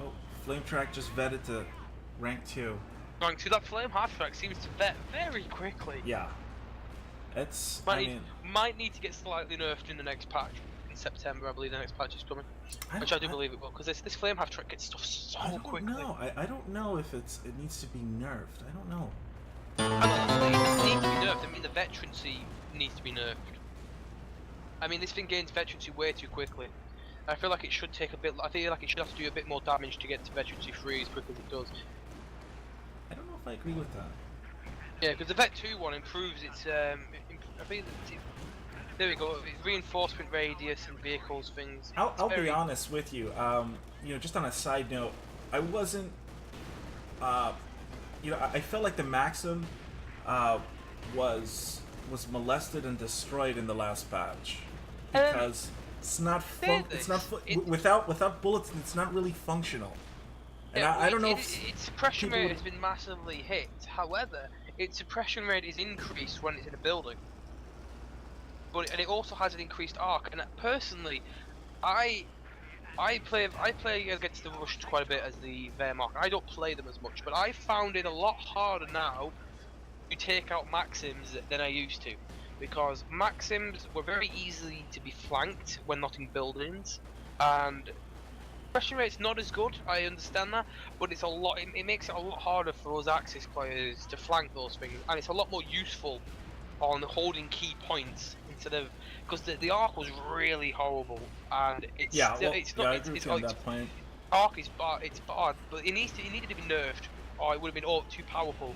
Oh, Flame Track just vetted to rank 2. Rank 2, that flame half track seems to vet very quickly. Yeah. It's, Might need to get slightly nerfed in the next patch. In September, I believe the next patch is coming. Which I do believe it will, because this flame half track gets stuff so quickly. I don't know if it needs to be nerfed. I don't know. It needs to be nerfed. I mean, the veterancy needs to be nerfed. I mean, this thing gains veterancy way too quickly. I feel like it should take a bit. I feel like it should have to do a bit more damage to get to veterancy 3 as quick as it does. I don't know if I agree with that. Yeah, because the Vet 2 one improves its. I think there we go. Reinforcement radius and vehicles things. I'll be honest with you. You know, just on a side note, I wasn't you know, I felt like the Maxim was molested and destroyed in the last patch because it's not without bullets. It's not really functional. And Yeah, I don't know if its suppression people rate would- has been massively hit. However, its suppression rate is increased when it's in a building. And it also has an increased arc. And personally, I play against the Russians quite a bit as the Wehrmacht. I don't play them as much, but I found it a lot harder now to take out Maxims than I used to, because Maxims were very easy to be flanked when not in buildings, and suppression rate's not as good. I understand that, but it's a lot. It makes it a lot harder for us Axis players to flank those things, and it's a lot more useful on holding key points instead of, because the arc was really horrible, and it's it's not. I agree with you on that point. Arc is bad. It's bad, but it needed to be nerfed, or it would have been too powerful.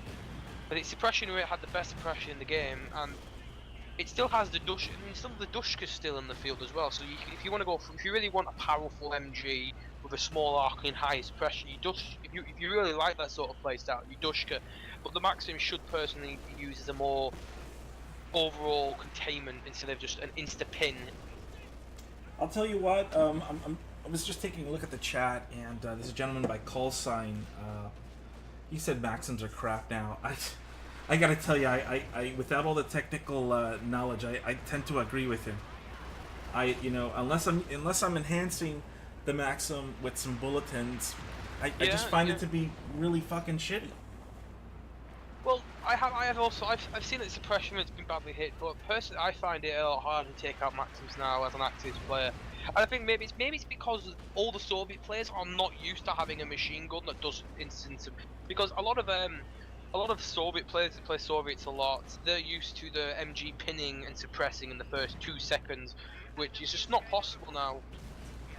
But its suppression rate had the best suppression in the game, and it still has the Dush. I mean, some of the Dushka's still in the field as well. So if you want to go, if you really want a powerful MG with a small arc and high suppression, if you really like that sort of playstyle, you Dushka. But the Maxim should personally be used as a more overall containment instead of just an insta pin. I'll tell you what. I was just taking a look at the chat, and there's a gentleman by call sign. He said Maxims are crap now. I gotta tell you, I without all the technical knowledge, I tend to agree with him. Unless I'm enhancing the Maxim with some bulletins, I just find it to be really fucking shitty. Well, I've seen that suppression rate's been badly hit, but personally I find it a lot harder to take out Maxims now as an active player. And I think maybe it's because all the Soviet players are not used to having a machine gun that does instant. Because a lot of Soviet players that play Soviets a lot, they're used to the MG pinning and suppressing in the first 2 seconds, which is just not possible now.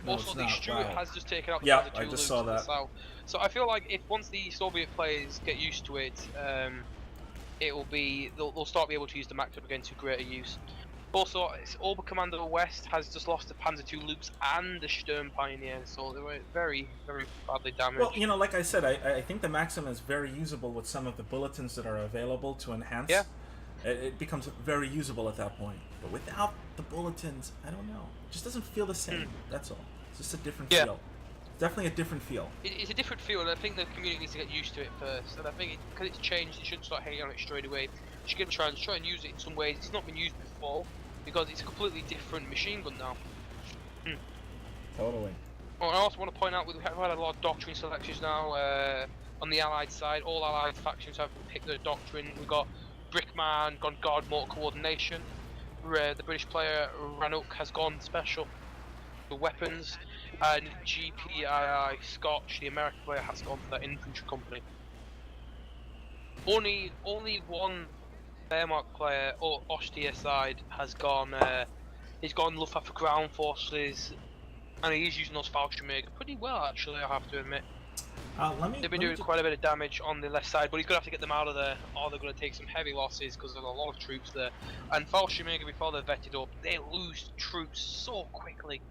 No, also, it's the not. Stuart Wow. has just taken out the Yeah, Panzer I II just loops saw to the that. south. So I feel like if once the Soviet players get used to it, it will be they'll start being able to use the Maxim again to greater use. Also, Oberkommando West has just lost the Panzer II loops and the Sturm Pioneer, so they were very, very badly damaged. Well, like I said, I think the Maxim is very usable with some of the bulletins that are available to enhance. Yeah. It becomes very usable at that point. But without the bulletins, I don't know. It just doesn't feel the same. That's all. It's just a different feel. Definitely a different feel. It's a different feel, and I think the community needs to get used to it first. And I think because it's changed, you shouldn't start hating on it straight away. You should give it a try and use it in some ways it's not been used before, because it's a completely different machine gun now. Totally. Oh, I also want to point out we've had a lot of doctrine selections now on the Allied side. All Allied factions have picked their doctrine. We've got Brickman gone guard motor coordination. The British player Ranuk has gone special for weapons, and GPII Scotch, the American player, has gone for that infantry company. Only one Wehrmacht player, or Ostia side, has gone. He's gone Luftwaffe ground forces, and he's using those Fallschirmjäger pretty well, actually. I have to admit. They've been doing quite a bit of damage on the left side, but he's gonna have to get them out of there, or they're gonna take some heavy losses because there's a lot of troops there. And Fallschirmjäger, before they're vetted up, they lose troops so quickly.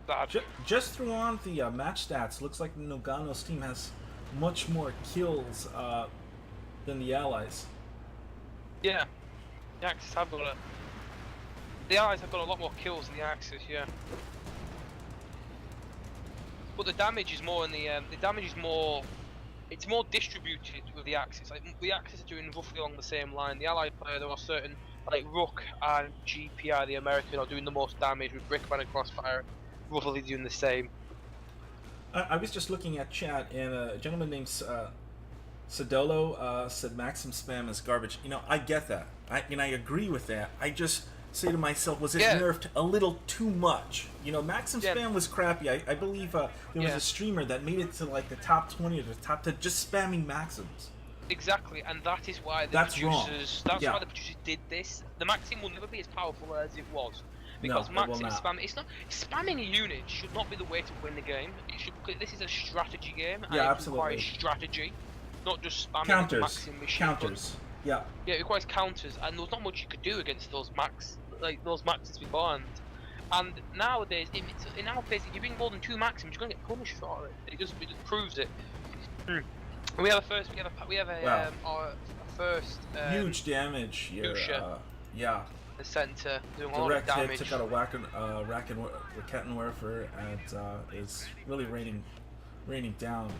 Bad. Just threw on the match stats. Looks like Nogano's team has much more kills than the Allies. Yeah, the Axis have got the Allies have got a lot more kills than the Axis, yeah. But the damage is more in the damage is more. It's more distributed with the Axis. Like the Axis are doing roughly along the same line. The Allied player, there are certain like Rook and GPI, the American, are doing the most damage with Brickman and Crossfire, roughly doing the same. I was just looking at chat, and a gentleman named Sadolo said Maxim spam is garbage. I get that. I agree with that. I just say to myself, was it nerfed a little too much? Maxim spam was crappy. I believe there was a streamer that made it to like the top 20 or the top 10 just spamming Maxims. Exactly, and that is why the producers. That's why the producers did this. The Maxim will never be as powerful as it was. Because Maxim spam, it's not spamming a unit should not be the way to win the game. This is a strategy game, and it requires strategy, not just spamming the Maxim machine. Counters. Yeah, it requires counters, and there's not much you could do against those Maxes beforehand. And nowadays, if you bring more than 2 Maxims, you're gonna get punished for it. It just proves it. We have a first. We have a Wow. our first Huge damage here. Lucia. Yeah. the center doing a lot of Direct hit damage. took out a Rakettenwerfer and is really raining down.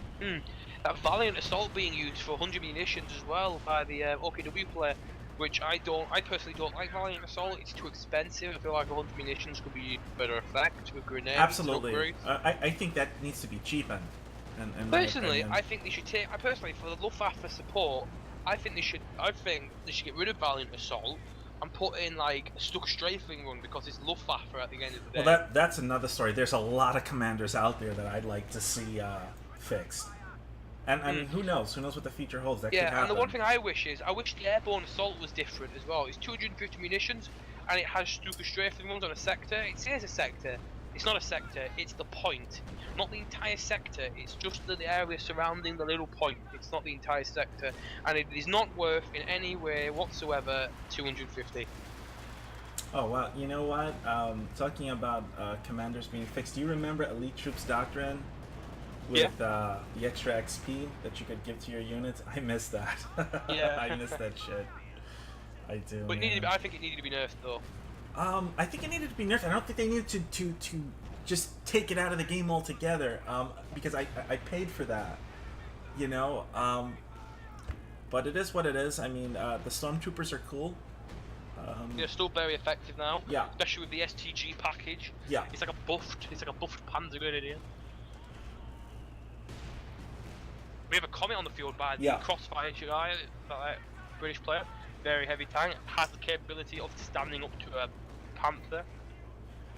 That Valiant Assault being used for 100 munitions as well by the OKW player, which I personally don't like Valiant Assault. It's too expensive. I feel like 100 munitions could be better effect with grenades. Absolutely. I think that needs to be cheapened. And Personally, I think they should take. I personally, for the Luftwaffe support, I think they should get rid of Valiant Assault and put in like a Stuck Strafing run because it's Luftwaffe at the end of the day. Well, that's another story. There's a lot of commanders out there that I'd like to see fixed. And I mean, who knows? Who knows what the future holds? That could happen. And the one thing I wish the Airborne Assault was different as well. It's 250 munitions, and it has Stuka Strafing runs on a sector. It says a sector. It's not a sector. It's the point, not the entire sector. It's just the area surrounding the little point. It's not the entire sector, and it is not worth in any way whatsoever 250. Oh well, you know what? Talking about commanders being fixed, do you remember Elite Troops Doctrine? With the extra XP that you could give to your units? I miss that. Yeah. I miss that shit. I do. But I think it needed to be nerfed though. I think it needed to be nerfed. I don't think they needed to just take it out of the game altogether. Because I paid for that. You know. But it is what it is. I mean, the Stormtroopers are cool. They're still very effective now. Yeah. Especially with the STG package. Yeah. It's like a buffed Panzer Grenadier. We have a comment on the field by the Crossfire guy, British player, very heavy tank, has the capability of standing up to a Panther.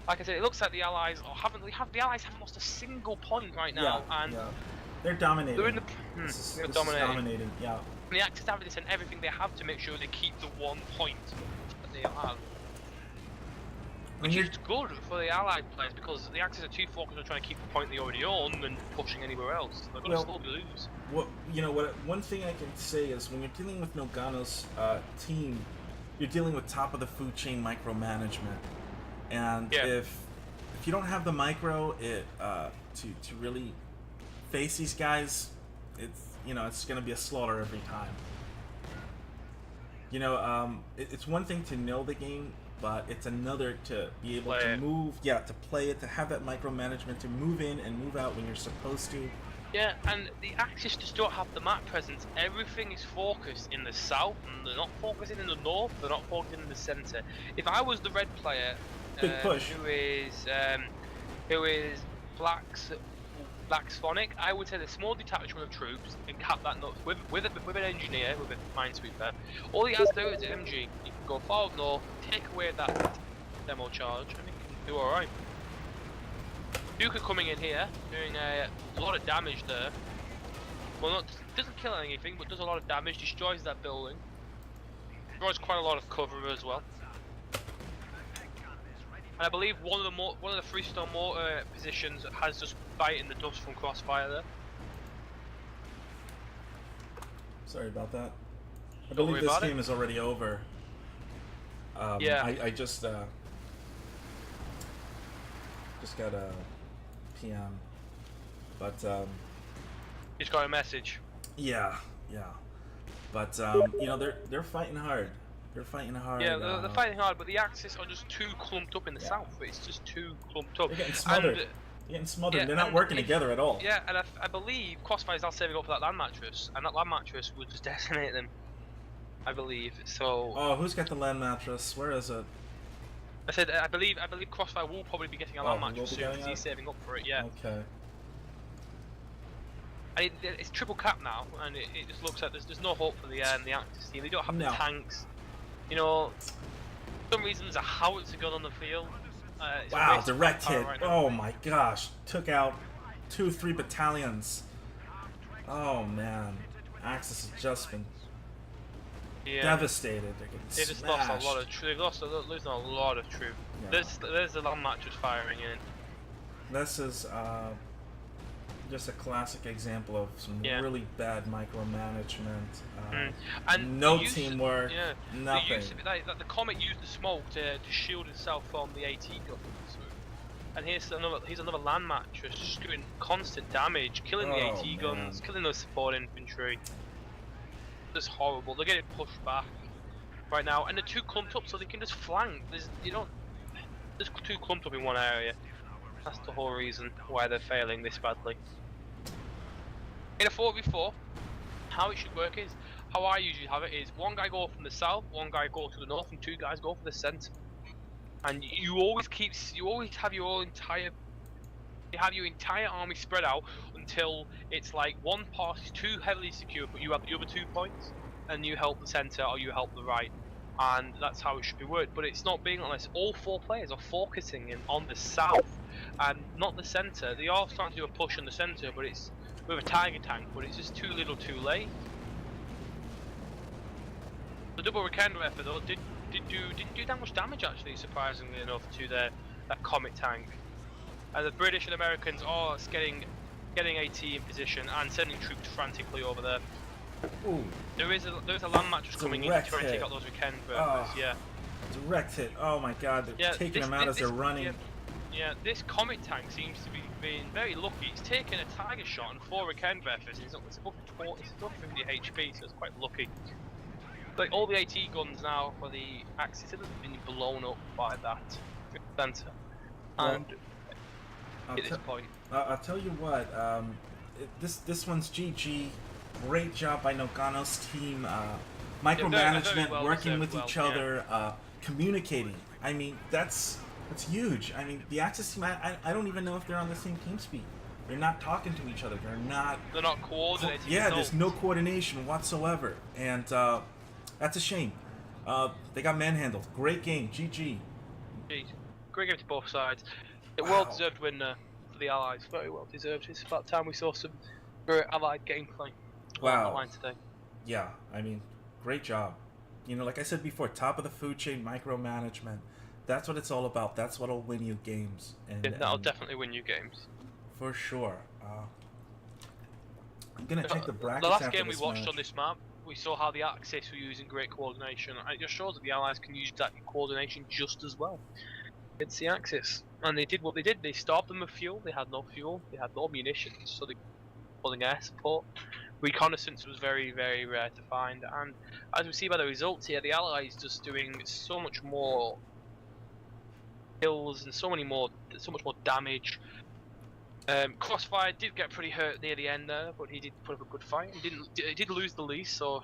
Like I said, it looks like the Allies haven't lost a single point right now, and they're dominating. They're in the they're dominating. Yeah. And the Axis have to send everything they have to make sure they keep the 1 point that they have. Which is good for the Allied players because the Axis are too focused on trying to keep the point they already own than pushing anywhere else. They're going to still lose. One thing I can say is when you're dealing with Nogano's team, you're dealing with top of the food chain micromanagement, and if you don't have the micro to really face these guys, it's going to be a slaughter every time. It's one thing to know the game, but it's another to be able to move, to play it, to have that micromanagement, to move in and move out when you're supposed to. Yeah, and the Axis just don't have the map presence. Everything is focused in the south, and they're not focusing in the north, they're not focusing in the centre. If I was the red player, who is Black Sonic, I would take a small detachment of troops and cap that north with an engineer, with a minesweeper. All he has to do is MG. He can go forward north, take away that demo charge, and he can do alright. Duka coming in here, doing a lot of damage there. Well, doesn't kill anything, but does a lot of damage, destroys that building. Destroys quite a lot of cover as well. And I believe one of the freestone mortar positions has just biting the dust from Crossfire there. Sorry about that. I believe this game is already over. I just got a PM, but he's got a message. Yeah. But they're fighting hard. They're fighting hard. Yeah, they're fighting hard, but the Axis are just too clumped up in the south. It's just too clumped up. They're getting smothered. They're not working together at all. Yeah, and I believe Crossfire is now saving up for that land mattress, and that land mattress would just decimate them. I believe so. Oh, who's got the land mattress? Where is it? I said I believe Crossfire will probably be getting a land mattress soon because he's saving up for it. Yeah. Okay. And it's triple cap now, and it just looks like there's no hope for the Axis team. They don't have the tanks. For some reason there's a howitzer gun on the field. Wow, direct hit. Oh my gosh. Took out 2-3 battalions. Oh man. Axis has just been devastated. They're getting they just smashed. lost a lot of troops. Losing a lot of troops. Yeah. There's the land matches firing in. This is just a classic example of some really bad micromanagement. And no teamwork. Nothing. The Comet used the smoke to shield itself from the AT guns. And here's another land match, just doing constant damage, killing the Oh, AT guns, killing those support infantry. Just horrible. They're getting pushed back right now, and they're too clumped up, so they can just flank. There's too clumped up in one area. That's the whole reason why they're failing this badly. In a 4v4, how it should work is, how I usually have it is, one guy go from the south, one guy go to the north, and two guys go for the centre. And you always have your entire army spread out until it's like one part is too heavily secure, but you have the other 2 points, and you help the centre or you help the right, and that's how it should be worked. But it's not being like this. All 4 players are focusing in on the south and not the centre. They are starting to do a push in the centre, but it's with a Tiger tank, but it's just too little, too late. The double Rekendo effort though didn't do that much damage actually, surprisingly enough, to that Comet tank. And the British and Americans are getting AT in position and sending troops frantically over there. Ooh. There's a land match just coming in to try and take out those Rekendo effort. Yeah. Direct hit. Oh my god, they're taking them out as they're running. Yeah, this Comet tank seems to be being very lucky. It's taken a Tiger shot and 4 Rekendo efforts. It's above 50 HP, so it's quite lucky. Like all the AT guns now for the Axis have been blown up by that center. And at this point, I'll tell you what. This one's GG. Great job by Nogano's team. Micromanagement, very working with each other, communicating. I mean, that's huge. I mean, the Axis team. I don't even know if they're on the same team speed. They're not talking to each other. They're not coordinating. Yeah, there's no coordination whatsoever, and that's a shame. They got manhandled. Great game, GG. Great game to both sides. A well-deserved win for the Allies. Very well deserved. It's about time we saw some very Allied gameplay on the line today. Yeah, I mean, great job. You know, like I said before, top of the food chain, micromanagement. That's what it's all about. That's what'll win you games. And that'll definitely win you games. For sure. I'm gonna check the brackets. The last after game we this watched match. on this map, we saw how the Axis were using great coordination. And it just shows that the Allies can use that coordination just as well. It's the Axis, and they did what they did. They starved them of fuel. They had no fuel. They had no munitions, so they wasn't air support. Reconnaissance was very, very rare to find, and as we see by the results here, the Allies just doing so much more kills and so much more damage. Crossfire did get pretty hurt near the end there, but he did put up a good fight. He did lose the lease, so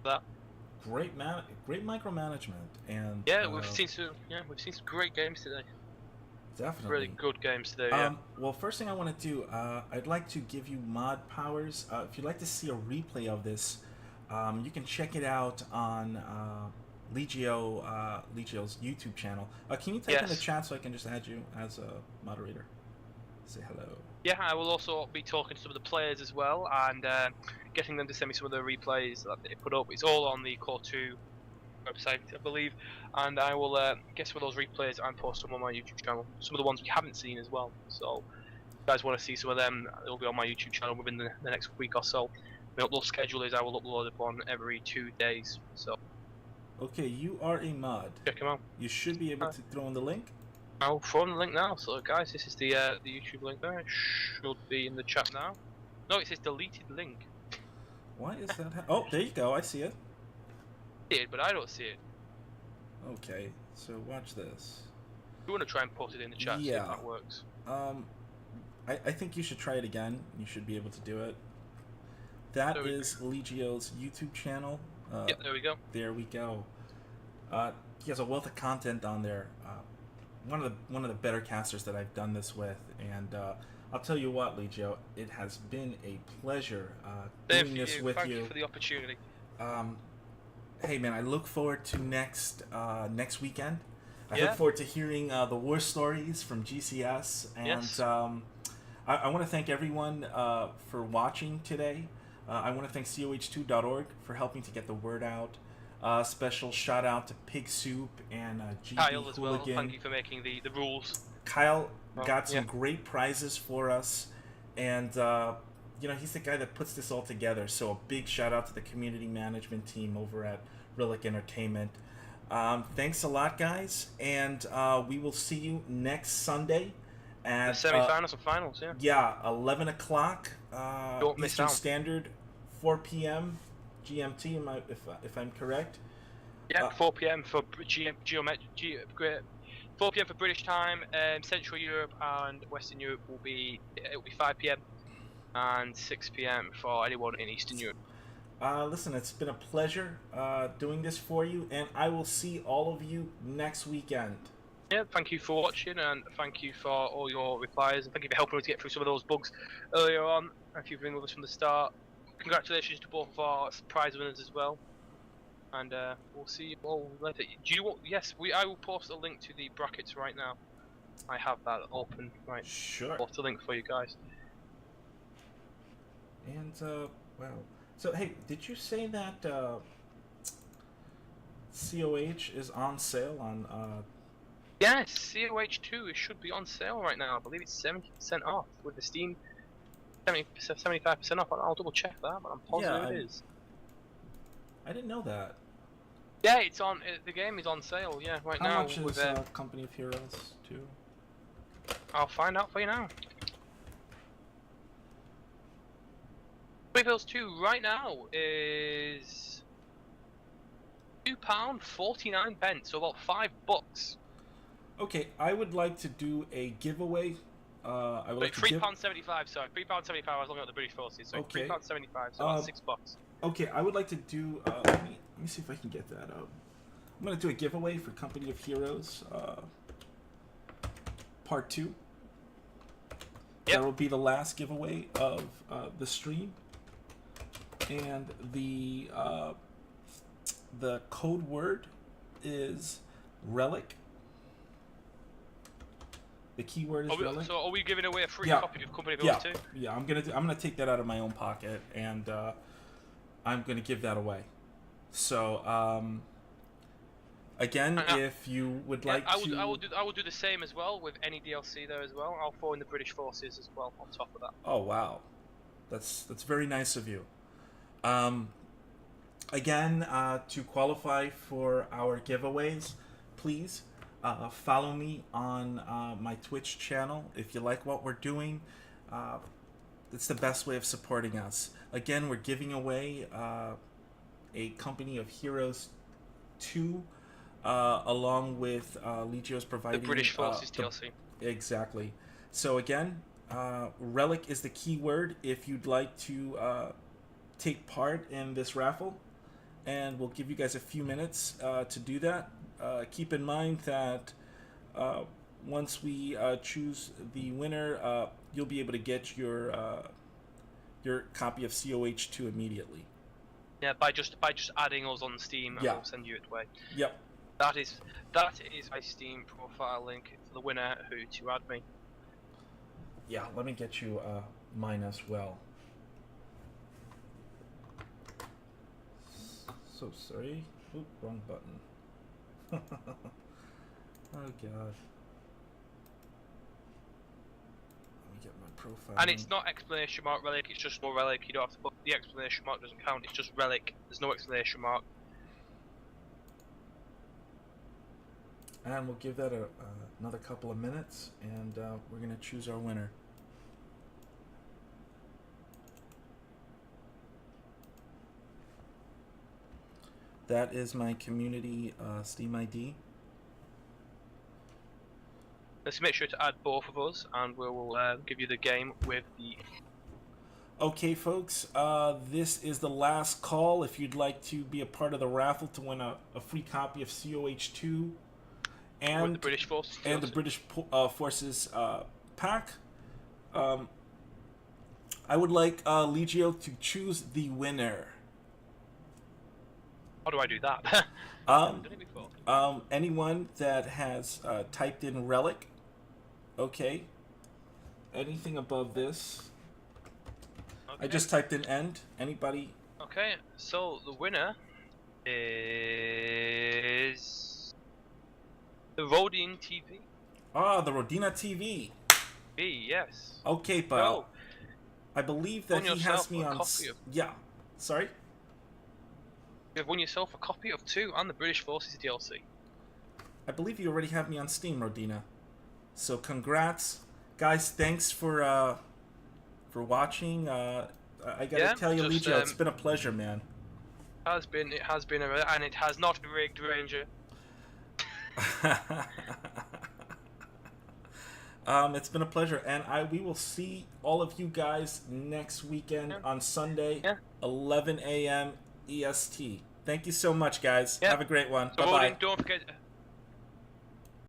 that. Great micromanagement, and we've seen some great games today. Definitely. Really good games today. Yeah. Well, first thing I want to do, I'd like to give you mod powers. If you'd like to see a replay of this, you can check it out on Legio's YouTube channel. Can you type in the chat so I can just add you as a moderator? Say hello. Yeah, I will also be talking to some of the players as well and getting them to send me some of the replays that they put up. It's all on the Core 2 website, I believe, and I will get some of those replays and post them on my YouTube channel. Some of the ones we haven't seen as well. So, if you guys want to see some of them, they'll be on my YouTube channel within the next week or so. The upload schedule is I will upload upon every 2 days. So. Okay, you are a mod. Check them out. You should be able to throw in the link. I'll throw in the link now. So, guys, this is the YouTube link there. It should be in the chat now. No, it says deleted link. Why is that? Oh, there you go. I see it. But I don't see it. Okay, so watch this. You want to try and post it in the chat, see if that works. I think you should try it again. You should be able to do it. That is Legio's YouTube channel. Yep, there we go. There we go. He has a wealth of content on there. One of the better casters that I've done this with, and I'll tell you what, Legio, it has been a pleasure doing this with Thank you for the opportunity. Hey man, I look forward to next weekend. I look forward to hearing the war stories from GCS, and I want to thank everyone for watching today. I want to thank COH2.org for helping to get the word out. Special shout out to Pig Soup and GB Kyle as Hooligan. well. Thank you for making the rules. Kyle got some great prizes for us, and he's the guy that puts this all together. So a big shout out to the community management team over at Relic Entertainment. Thanks a lot, guys, and we will see you next Sunday at The semi-finals and finals, yeah. Yeah, 11 o'clock Don't miss Eastern out. Standard, 4 p.m. GMT. If I'm correct? Yeah, 4 p.m. for 4 p.m. for British time. Central Europe and Western Europe will be 5 p.m. and 6 p.m. for anyone in Eastern Europe. Listen, it's been a pleasure doing this for you, and I will see all of you next weekend. Yeah, thank you for watching, and thank you for all your replies, and thank you for helping us get through some of those bugs earlier on. If you've been with us from the start, congratulations to both of our prize winners as well. And we'll see you all later. Do you want? Yes, I will post a link to the brackets right now. I have that open right. Sure. Post a link for you guys. And wow. So hey, did you say that COH is on sale on? Yes, COH2 should be on sale right now. I believe it's 70% off with the Steam 75% off. I'll double check that, but I'm positive it is. I didn't know that. Yeah, it's on. The game is on sale. Yeah, right now. How much with, is Company of Heroes 2? I'll find out for you now. Company of Heroes 2 right now is £2.49, so about $5. Okay, I would like to do a giveaway. I would like to give... £3.75. Sorry, £3.75. I was looking at the British forces. So Okay. £3.75. So about $6. Okay, I would like to do. Let me see if I can get that up. I'm gonna do a giveaway for Company of Heroes, Part 2. That will be the last giveaway of the stream, and the code word is relic. The keyword is relic. So are we giving away a free Yeah. copy of Company of Heroes 2? Yeah, I'm gonna take that out of my own pocket, and I'm gonna give that away. So again, if you would like I to, will do the same as well with any DLC there as well. I'll throw in the British forces as well on top of that. Oh wow, that's very nice of you. Again, to qualify for our giveaways, please follow me on my Twitch channel. If you like what we're doing, it's the best way of supporting us. Again, we're giving away a Company of Heroes 2, along with Legio's providing The British forces DLC. Exactly. So again, relic is the key word if you'd like to take part in this raffle, and we'll give you guys a few minutes to do that. Keep in mind that once we choose the winner, you'll be able to get your copy of COH2 immediately. Yeah, by just adding us on Steam, and Yeah. we'll send you it away. Yep. That is my Steam profile link for the winner who to add me. Yeah, let me get you mine as well. So sorry. Oop, wrong button. Oh god. Let me get my profile. And it's not exclamation mark relic, it's just more relic. You don't have to put the exclamation mark, doesn't count, it's just relic. There's no exclamation mark. And we'll give that another couple of minutes, and we're going to choose our winner. That is my community Steam ID. Let's make sure to add both of us, and we will give you the game with the... Okay, folks, this is the last call. If you'd like to be a part of the raffle to win a free copy of COH2 and with the British Forces and the British Forces pack, I would like Legio to choose the winner. How do I do that? I've done it before. Anyone that has typed in relic, okay. Anything above this. Okay. I just typed in end. Anybody? Okay, so the winner is the Rodin TV. Ah, the Rodina TV. Yes. Okay, pal. No. I believe that Own he has yourself me a on. copy of- Yeah. Sorry. You have won yourself a copy of 2 and the British Forces DLC. I believe you already have me on Steam, Rodina. So congrats, guys. Thanks for watching. I gotta tell you, Legio, it's been a pleasure, man. It has been, and it has not rigged, Ranger. It's been a pleasure, and we will see all of you guys next weekend on Sunday, 11 a.m. EST. Thank you so much, guys. Have a great one. So Bye-bye. Odin, don't forget.